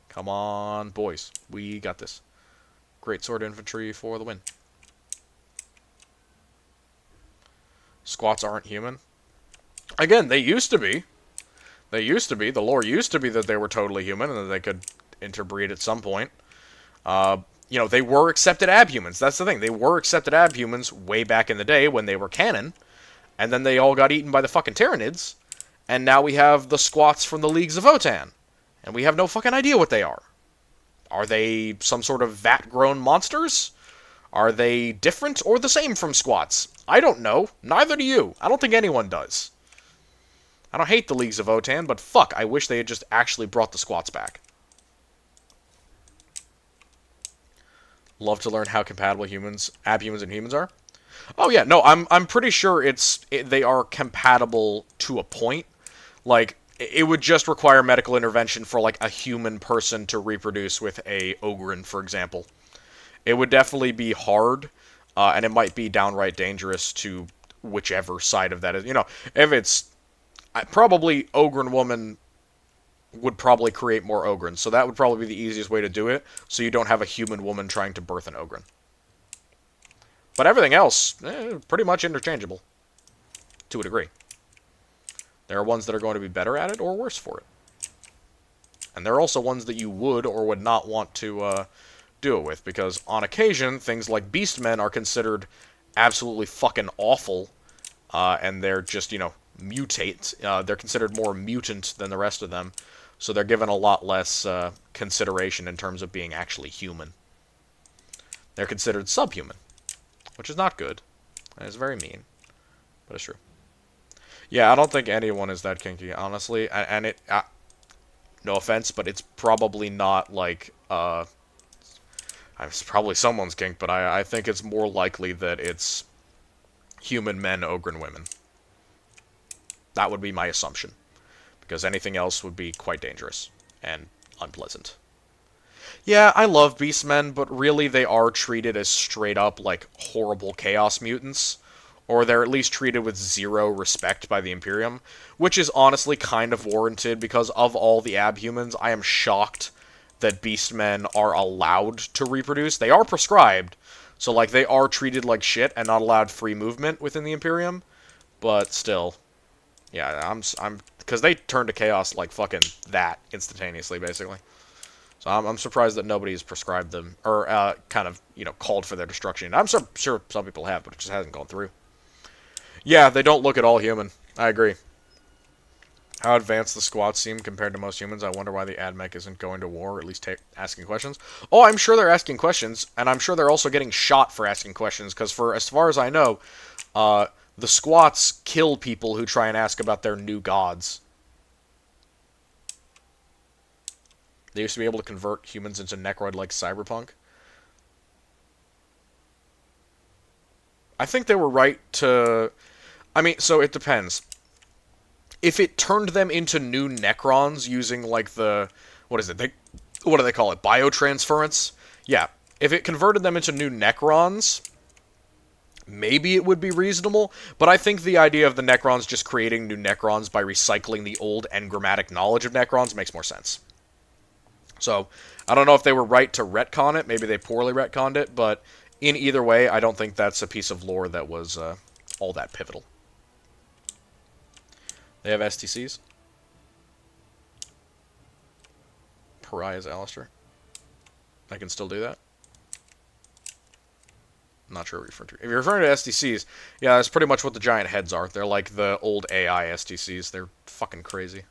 Come on, boys. We got this. Great Sword Infantry for the win. Squats aren't human. Again, they used to be. They used to be. The lore used to be that they were totally human and that they could interbreed at some point. You know, they were accepted abhumans. That's the thing. They were accepted abhumans way back in the day when they were canon. And then they all got eaten by the fucking Tyranids. And now we have the squats from the Leagues of Votann. And we have no fucking idea what they are. Are they some sort of vat-grown monsters? Are they different or the same from squats? I don't know. Neither do you. I don't think anyone does. I don't hate the Leagues of Votann, but fuck, I wish they had just actually brought the squats back. Love to learn how compatible abhumans and humans are. Oh yeah, no, I'm pretty sure they are compatible to a point. Like, it would just require medical intervention for, like, a human person to reproduce with a Ogryn, for example. It would definitely be hard, and it might be downright dangerous to whichever side of that is. You know, if it's... Probably Ogryn woman would probably create more Ogryns, so that would probably be the easiest way to do it, so you don't have a human woman trying to birth an Ogryn. But everything else, pretty much interchangeable. To a degree. There are ones that are going to be better at it or worse for it. And there are also ones that you would or would not want to do it with, because on occasion, things like Beastmen are considered absolutely fucking awful, and they're just, you know, mutate. They're considered more mutant than the rest of them, so they're given a lot less consideration in terms of being actually human. They're considered subhuman, which is not good, and it's very mean, but it's true. Yeah, I don't think anyone is that kinky, honestly, and it... no offense, but it's probably not, like, it's probably someone's kink, but I think it's more likely that it's human men, Ogryn women. That would be my assumption, because anything else would be quite dangerous and unpleasant. Yeah, I love Beastmen, but really they are treated as straight-up, like, horrible Chaos mutants, or they're at least treated with zero respect by the Imperium, which is honestly kind of warranted, because of all the abhumans, I am shocked that Beastmen are allowed to reproduce. They are prescribed, so, like, they are treated like shit and not allowed free movement within the Imperium, but still... Yeah, I'm because they turn to Chaos like fucking that instantaneously, basically. So I'm surprised that nobody's prescribed them, or kind of, you know, called for their destruction. I'm sure some people have, but it just hasn't gone through. Yeah, they don't look at all human. I agree. How advanced the squats seem compared to most humans. I wonder why the AdMech isn't going to war, or at least asking questions. Oh, I'm sure they're asking questions, and I'm sure they're also getting shot for asking questions, because for as far as I know, the squats kill people who try and ask about their new gods. They used to be able to convert humans into Necroid like Cyberpunk. I think they were right to... I mean, so it depends. If it turned them into new Necrons using, like, the... What is it? What do they call it? Biotransference? Yeah. If it converted them into new Necrons... Maybe it would be reasonable, but I think the idea of the Necrons just creating new Necrons by recycling the old engrammatic knowledge of Necrons makes more sense. So, I don't know if they were right to retcon it, maybe they poorly retconned it, but in either way, I don't think that's a piece of lore that was all that pivotal. They have STCs. Pariah's Alistair. I can still do that. Not sure what you're referring to. If you're referring to STCs, yeah, that's pretty much what the giant heads are. They're like the old AI STCs. They're fucking crazy.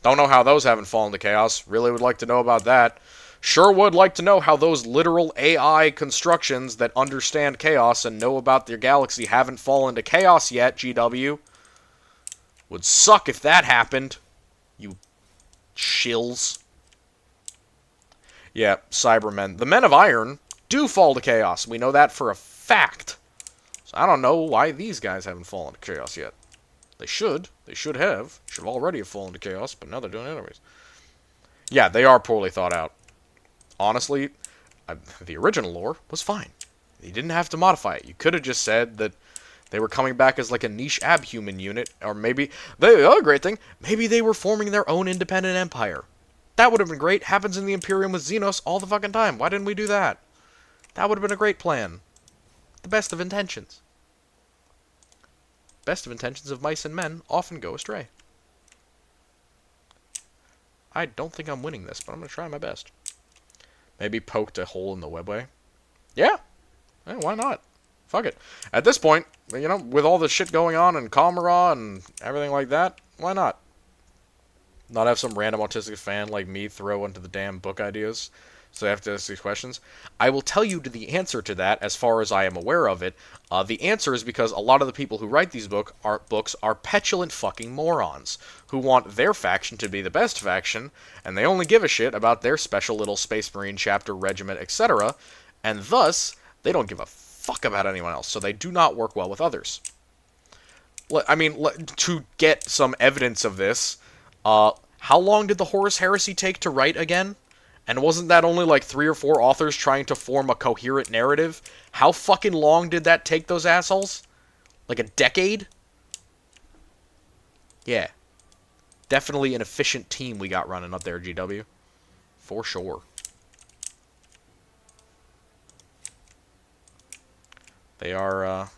Don't know how those haven't fallen to chaos. Really would like to know about that. Sure would like to know how those literal AI constructions that understand chaos and know about their galaxy haven't fallen to chaos yet, GW. Would suck if that happened. You shills. Yeah, Cybermen. The Men of Iron do fall to chaos. We know that for a fact. So I don't know why these guys haven't fallen to chaos yet. They should. They should have. Should already have fallen to chaos, but now they're doing it anyways. Yeah, they are poorly thought out. Honestly, the original lore was fine. You didn't have to modify it. You could have just said that they were coming back as like a niche abhuman unit, or maybe, the other great thing, maybe they were forming their own independent empire. That would have been great. Happens in the Imperium with Xenos all the fucking time. Why didn't we do that? That would have been a great plan. The best of intentions. Best of intentions of mice and men often go astray. I don't think I'm winning this, but I'm going to try my best. Maybe poked a hole in the webway. Yeah. Why not? Fuck it. At this point, you know, with all the shit going on in Kamara and everything like that, why not? Not have some random autistic fan like me throw into the damn book ideas, so I have to ask these questions. I will tell you the answer to that as far as I am aware of it. The answer is because a lot of the people who write these books are petulant fucking morons who want their faction to be the best faction, and they only give a shit about their special little Space Marine chapter, regiment, etc., and thus, they don't give a fuck about anyone else, so they do not work well with others. I mean, to get some evidence of this, how long did the Horus Heresy take to write again? And wasn't that only like 3 or 4 authors trying to form a coherent narrative? How fucking long did that take those assholes? Like a decade? Yeah. Definitely an efficient team we got running up there, GW. For sure. They are,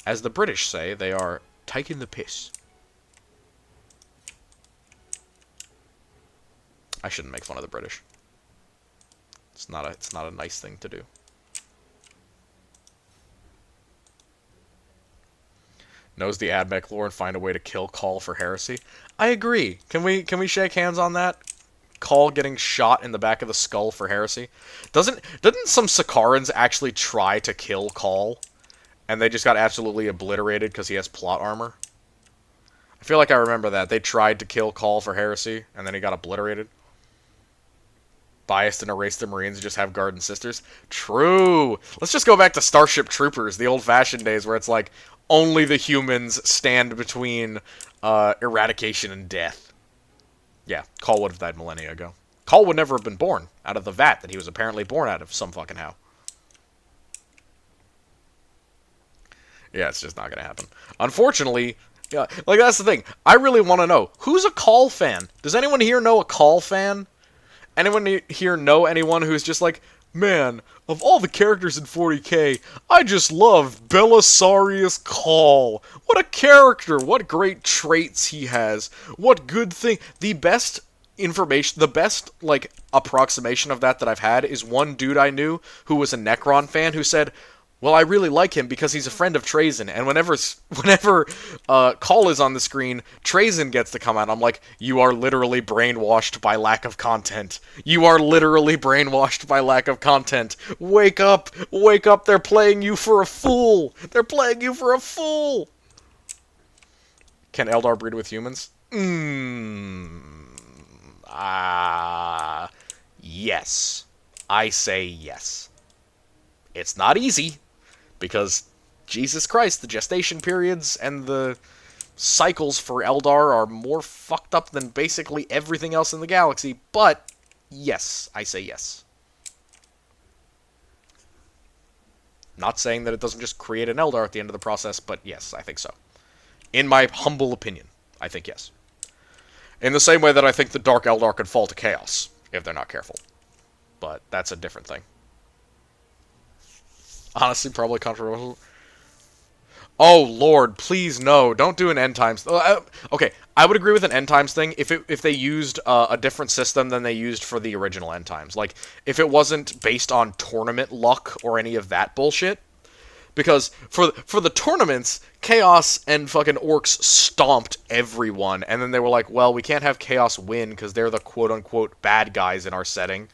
as the British say, they are taking the piss. I shouldn't make fun of the British. It's not a nice thing to do. Knows the AdMech lore and find a way to kill Call for heresy. I agree. Can we shake hands on that? Call getting shot in the back of the skull for heresy. Didn't some Sakarans actually try to kill Call, and they just got absolutely obliterated because he has plot armor? I feel like I remember that. They tried to kill Call for heresy, and then he got obliterated. Biased and erase the Marines and just have Garden Sisters. True! Let's just go back to Starship Troopers, the old-fashioned days where it's like, only the humans stand between eradication and death. Yeah, Call would have died millennia ago. Call would never have been born out of the vat that he was apparently born out of some fucking how. Yeah, it's just not gonna happen. Unfortunately, yeah, like that's the thing. I really want to know, who's a Call fan? Does anyone here know a Call fan? Anyone here know anyone who's just like, man, of all the characters in 40k, I just love Belisarius Call. What a character! What great traits he has! What good thing! The best information, the best, like, approximation of that I've had is one dude I knew who was a Necron fan who said, well, I really like him because he's a friend of Trazyn, and whenever Call is on the screen, Trazyn gets to come out. I'm like, you are literally brainwashed by lack of content. You are literally brainwashed by lack of content. Wake up! Wake up! They're playing you for a fool! They're playing you for a fool! Can Eldar breed with humans? Yes. I say yes. It's not easy. Because, Jesus Christ, the gestation periods and the cycles for Eldar are more fucked up than basically everything else in the galaxy, but yes, I say yes. Not saying that it doesn't just create an Eldar at the end of the process, but yes, I think so. In my humble opinion, I think yes. In the same way that I think the Dark Eldar could fall to chaos, if they're not careful. But that's a different thing. Honestly, probably controversial. Oh Lord, please no! Don't do an end times. Okay, I would agree with an end times thing if they used a different system than they used for the original end times. Like if it wasn't based on tournament luck or any of that bullshit. Because for the tournaments, Chaos and fucking Orcs stomped everyone, and then they were like, well, we can't have Chaos win because they're the quote unquote bad guys in our setting.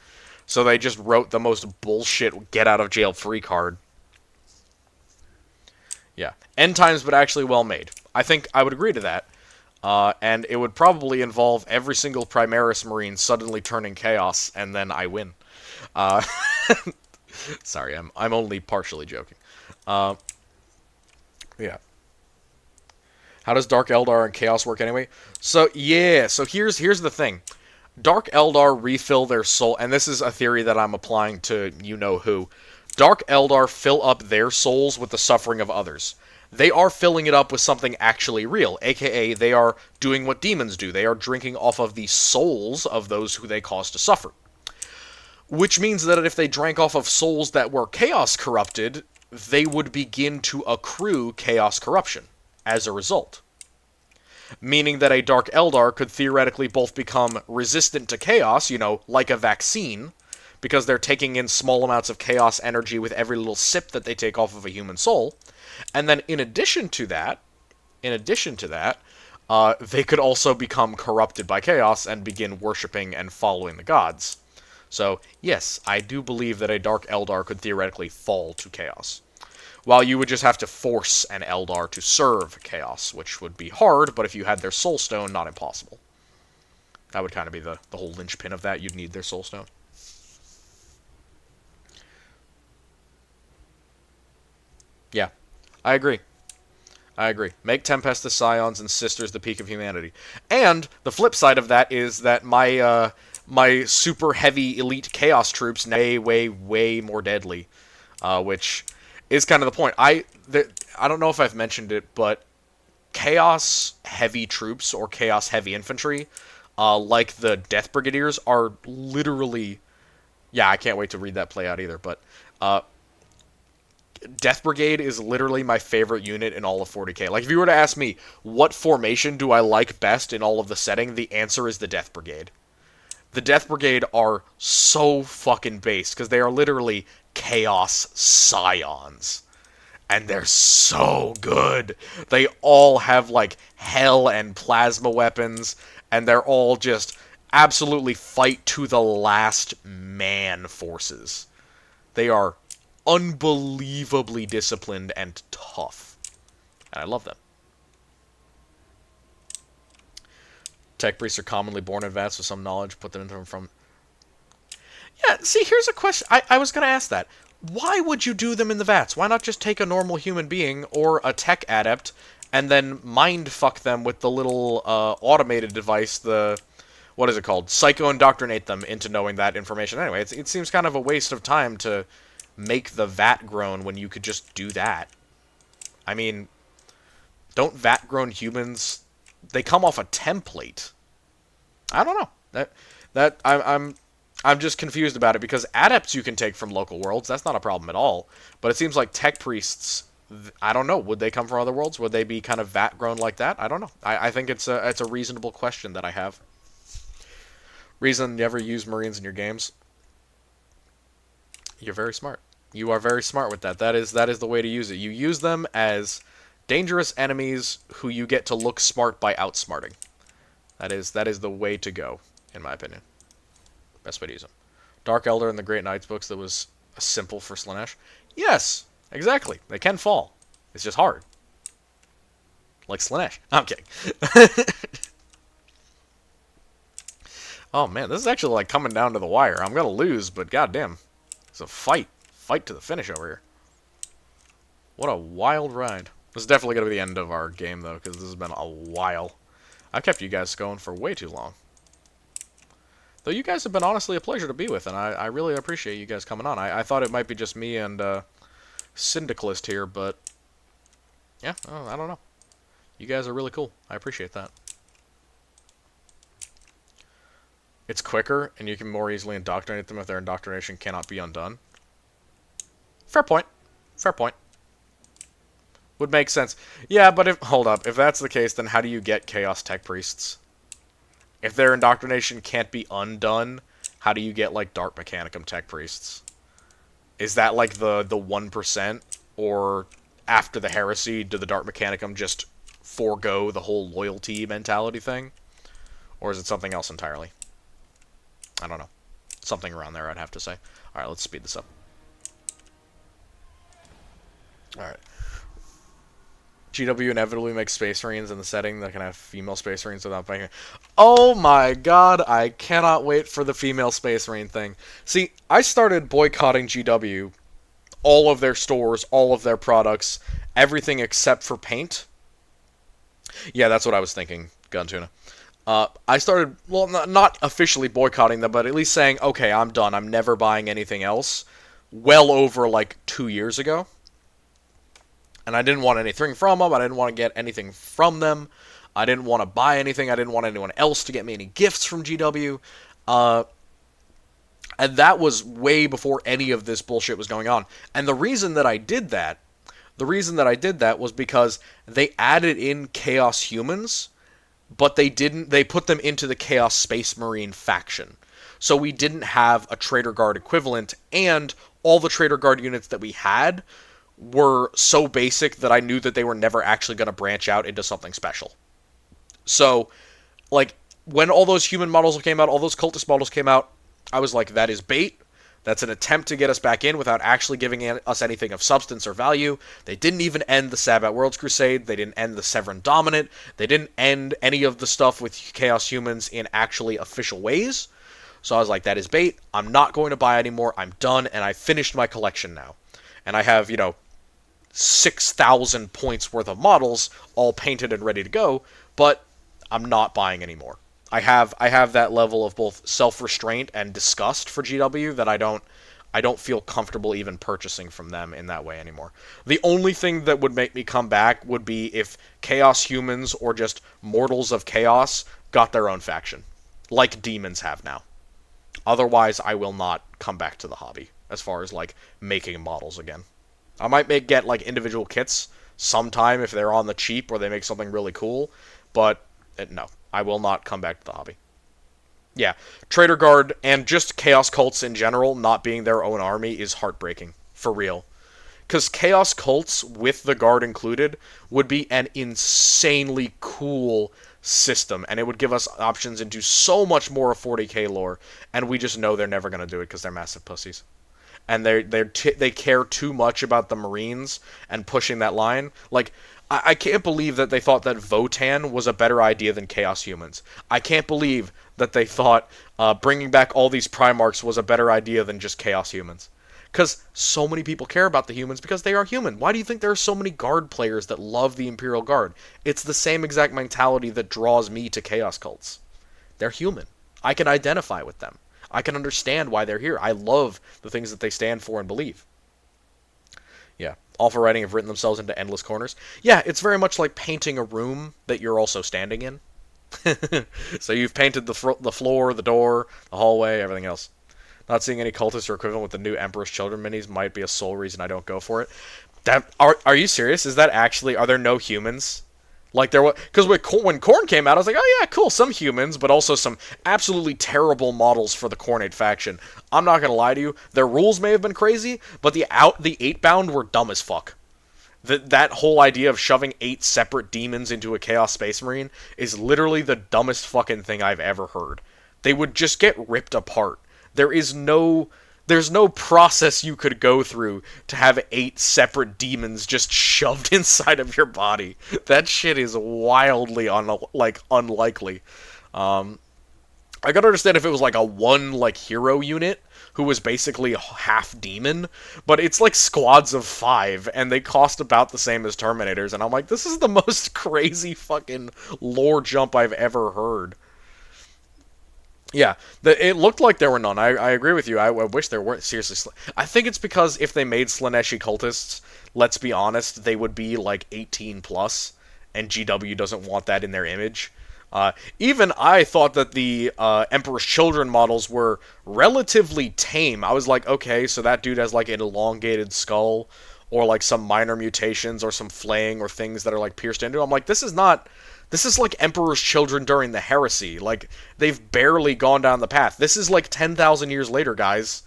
So they just wrote the most bullshit get out of jail free card. Yeah. End times, but actually well made. I think I would agree to that. And it would probably involve every single Primaris Marine suddenly turning Chaos, and then I win. Uh, sorry, I'm only partially joking. Uh, yeah. How does Dark Eldar and Chaos work anyway? So yeah, so here's the thing. Dark Eldar refill their soul, and this is a theory that I'm applying to you know who. Dark Eldar fill up their souls with the suffering of others. They are filling it up with something actually real, aka they are doing what demons do. They are drinking off of the souls of those who they cause to suffer. Which means that if they drank off of souls that were chaos corrupted, they would begin to accrue chaos corruption as a result. Meaning that a Dark Eldar could theoretically both become resistant to chaos, like a vaccine, because they're taking in small amounts of chaos energy with every little sip that they take off of a human soul. And then in addition to that, they could also become corrupted by chaos and begin worshipping and following the gods. So, yes, I do believe that a Dark Eldar could theoretically fall to chaos. While you would just have to force an Eldar to serve chaos, which would be hard, but if you had their Soul Stone, not impossible. That would kind of be the whole linchpin of that. You'd need their Soul Stone. Yeah, I agree. I agree. Make Tempest the Scions and Sisters the peak of humanity. And the flip side of that is that my super heavy elite chaos troops now way more deadly, which is kind of the point. I don't know if I've mentioned it, but chaos heavy troops or chaos heavy infantry, like the Death Brigadiers, are literally. Yeah, I can't wait to read that play out either. But Death Brigade is literally my favorite unit in all of 40k. Like, if you were to ask me, what formation do I like best in all of the setting, the answer is the Death Brigade. The Death Brigade are so fucking based, because they are literally Chaos Scions. And they're so good. They all have, like, hell and plasma weapons, and they're all just absolutely fight to the last man forces. They are unbelievably disciplined and tough. And I love them. Tech priests are commonly born advanced with some knowledge, put them into them from... Yeah, see, here's a question. I was going to ask that. Why would you do them in the vats? Why not just take a normal human being or a tech adept and then mind fuck them with the little automated device, what is it called? Psycho-indoctrinate them into knowing that information. Anyway, it seems kind of a waste of time to make the vat grown when you could just do that. I mean, don't vat grown humans, they come off a template. I don't know. I'm just confused about it, because adepts you can take from local worlds, that's not a problem at all. But it seems like tech priests, I don't know, would they come from other worlds? Would they be kind of vat grown like that? I don't know. I think it's a reasonable question that I have. Reason you never use Marines in your games? You're very smart. You are very smart with that. That is the way to use it. You use them as dangerous enemies who you get to look smart by outsmarting. That is the way to go, in my opinion. Best way to use them. Dark Elder in the Great Knights books that was simple for Slaanesh. Yes, exactly. They can fall. It's just hard. Like Slaanesh. I'm kidding. Oh man, this is actually like coming down to the wire. I'm gonna lose, but goddamn, it's a fight. Fight to the finish over here. What a wild ride. This is definitely gonna be the end of our game though, because this has been a while. I've kept you guys going for way too long. Though you guys have been honestly a pleasure to be with, and I really appreciate you guys coming on. I thought it might be just me and Syndicalist here, but yeah, I don't know. You guys are really cool. I appreciate that. It's quicker, and you can more easily indoctrinate them if their indoctrination cannot be undone. Fair point. Fair point. Would make sense. Yeah, but hold up. If that's the case, then how do you get Chaos Tech Priests? If their indoctrination can't be undone, how do you get, like, Dark Mechanicum Tech Priests? Is that, like, the 1%? Or after the heresy, do the Dark Mechanicum just forego the whole loyalty mentality thing? Or is it something else entirely? I don't know. Something around there, I'd have to say. Alright, let's speed this up. Alright. GW inevitably makes Space Marines in the setting that can have female Space Marines without banging. Oh my god, I cannot wait for the female Space Marine thing. See, I started boycotting GW, all of their stores, all of their products, everything except for paint. Yeah, that's what I was thinking, Guntuna. I started, well, not officially boycotting them, but at least saying, okay, I'm done, I'm never buying anything else, well over, like, 2 years ago. And I didn't want anything from them. I didn't want to get anything from them. I didn't want to buy anything. I didn't want anyone else to get me any gifts from GW. And that was way before any of this bullshit was going on. And the reason that I did that was because they added in Chaos Humans, but they put them into the Chaos Space Marine faction. So we didn't have a Traitor Guard equivalent, and all the Traitor Guard units that we had were so basic that I knew that they were never actually going to branch out into something special. So, like, when all those human models came out, all those cultist models came out, I was like, that is bait. That's an attempt to get us back in without actually giving us anything of substance or value. They didn't even end the Sabbat Worlds Crusade. They didn't end the Severan Dominant. They didn't end any of the stuff with Chaos Humans in actually official ways. So I was like, that is bait. I'm not going to buy anymore. I'm done, and I finished my collection now. And I have, 6,000 points worth of models all painted and ready to go, but I'm not buying anymore. I have that level of both self-restraint and disgust for GW that I don't feel comfortable even purchasing from them in that way anymore. The only thing that would make me come back would be if Chaos Humans or just Mortals of Chaos got their own faction, like Demons have now. Otherwise, I will not come back to the hobby as far as, like, making models again. I might get, like, individual kits sometime if they're on the cheap or they make something really cool, but no, I will not come back to the hobby. Yeah, Traitor Guard and just Chaos Cults in general not being their own army is heartbreaking, for real. Because Chaos Cults, with the Guard included, would be an insanely cool system, and it would give us options into so much more of 40k lore, and we just know they're never going to do it because they're massive pussies. And they care too much about the Marines and pushing that line. Like, I can't believe that they thought that Votann was a better idea than Chaos Humans. I can't believe that they thought bringing back all these Primarchs was a better idea than just Chaos Humans. Because so many people care about the humans because they are human. Why do you think there are so many Guard players that love the Imperial Guard? It's the same exact mentality that draws me to Chaos Cults. They're human. I can identify with them. I can understand why they're here. I love the things that they stand for and believe. Yeah. Alpha Writing have written themselves into endless corners. Yeah, it's very much like painting a room that you're also standing in. So you've painted the floor, the door, the hallway, everything else. Not seeing any cultists or equivalent with the new Emperor's Children minis might be a sole reason I don't go for it. Are you serious? Is that actually... Are there no humans? Like there was... Because when Khorne came out, I was like, oh yeah, cool, some humans, but also some absolutely terrible models for the Khornate faction. I'm not going to lie to you. Their rules may have been crazy, but the 8-bound were dumb as fuck. That whole idea of shoving 8 separate demons into a Chaos Space Marine is literally the dumbest fucking thing I've ever heard. They would just get ripped apart. There's no process you could go through to have 8 separate demons just shoved inside of your body. That shit is wildly unlikely. I gotta understand if it was like a one hero unit who was basically half demon, but it's like squads of 5 and they cost about the same as Terminators, and I'm like, this is the most crazy fucking lore jump I've ever heard. Yeah, it looked like there were none. I agree with you. I wish there weren't. Seriously, I think it's because if they made Slaaneshi cultists, let's be honest, they would be like 18 plus, and GW doesn't want that in their image. Even I thought that the Emperor's Children models were relatively tame. I was like, okay, so that dude has like an elongated skull, or like some minor mutations or some flaying or things that are like pierced into. I'm like, this is not. This is like Emperor's Children during the Heresy. Like, they've barely gone down the path. This is like 10,000 years later, guys.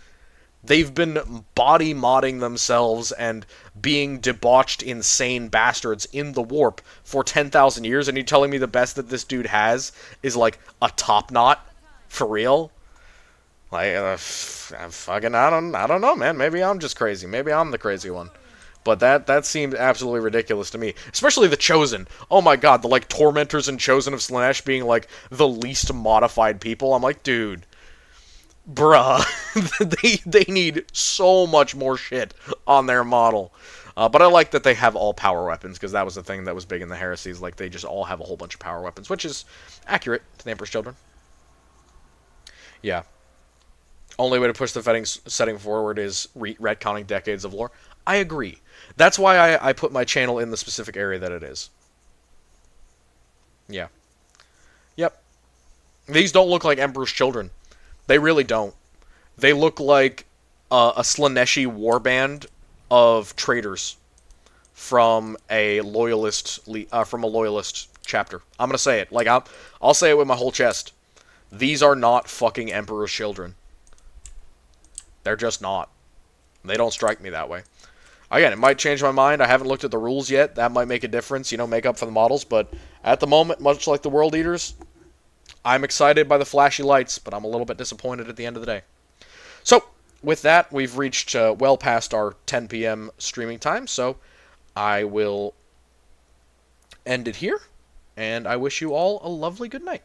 They've been body modding themselves and being debauched, insane bastards in the warp for 10,000 years, and you're telling me the best that this dude has is like a top knot? For real? Like, fucking, I don't know, man. Maybe I'm just crazy. Maybe I'm the crazy one. But that seemed absolutely ridiculous to me. Especially the Chosen. Oh my god, the like Tormentors and Chosen of Slaanesh being like the least modified people. I'm like, dude, bruh, they need so much more shit on their model. But I like that they have all power weapons, because that was the thing that was big in the heresies. Like, they just all have a whole bunch of power weapons, which is accurate to the Emperor's Children. Yeah. Only way to push the setting forward is retconning decades of lore. I agree. That's why I put my channel in the specific area that it is. Yeah. Yep. These don't look like Emperor's Children. They really don't. They look like a Slaaneshi warband of traitors from a loyalist chapter. I'm gonna say it. Like, I'll say it with my whole chest. These are not fucking Emperor's Children. They're just not. They don't strike me that way. Again, it might change my mind. I haven't looked at the rules yet. That might make a difference, make up for the models. But at the moment, much like the World Eaters, I'm excited by the flashy lights, but I'm a little bit disappointed at the end of the day. So, with that, we've reached well past our 10 p.m. streaming time, so I will end it here, and I wish you all a lovely good night.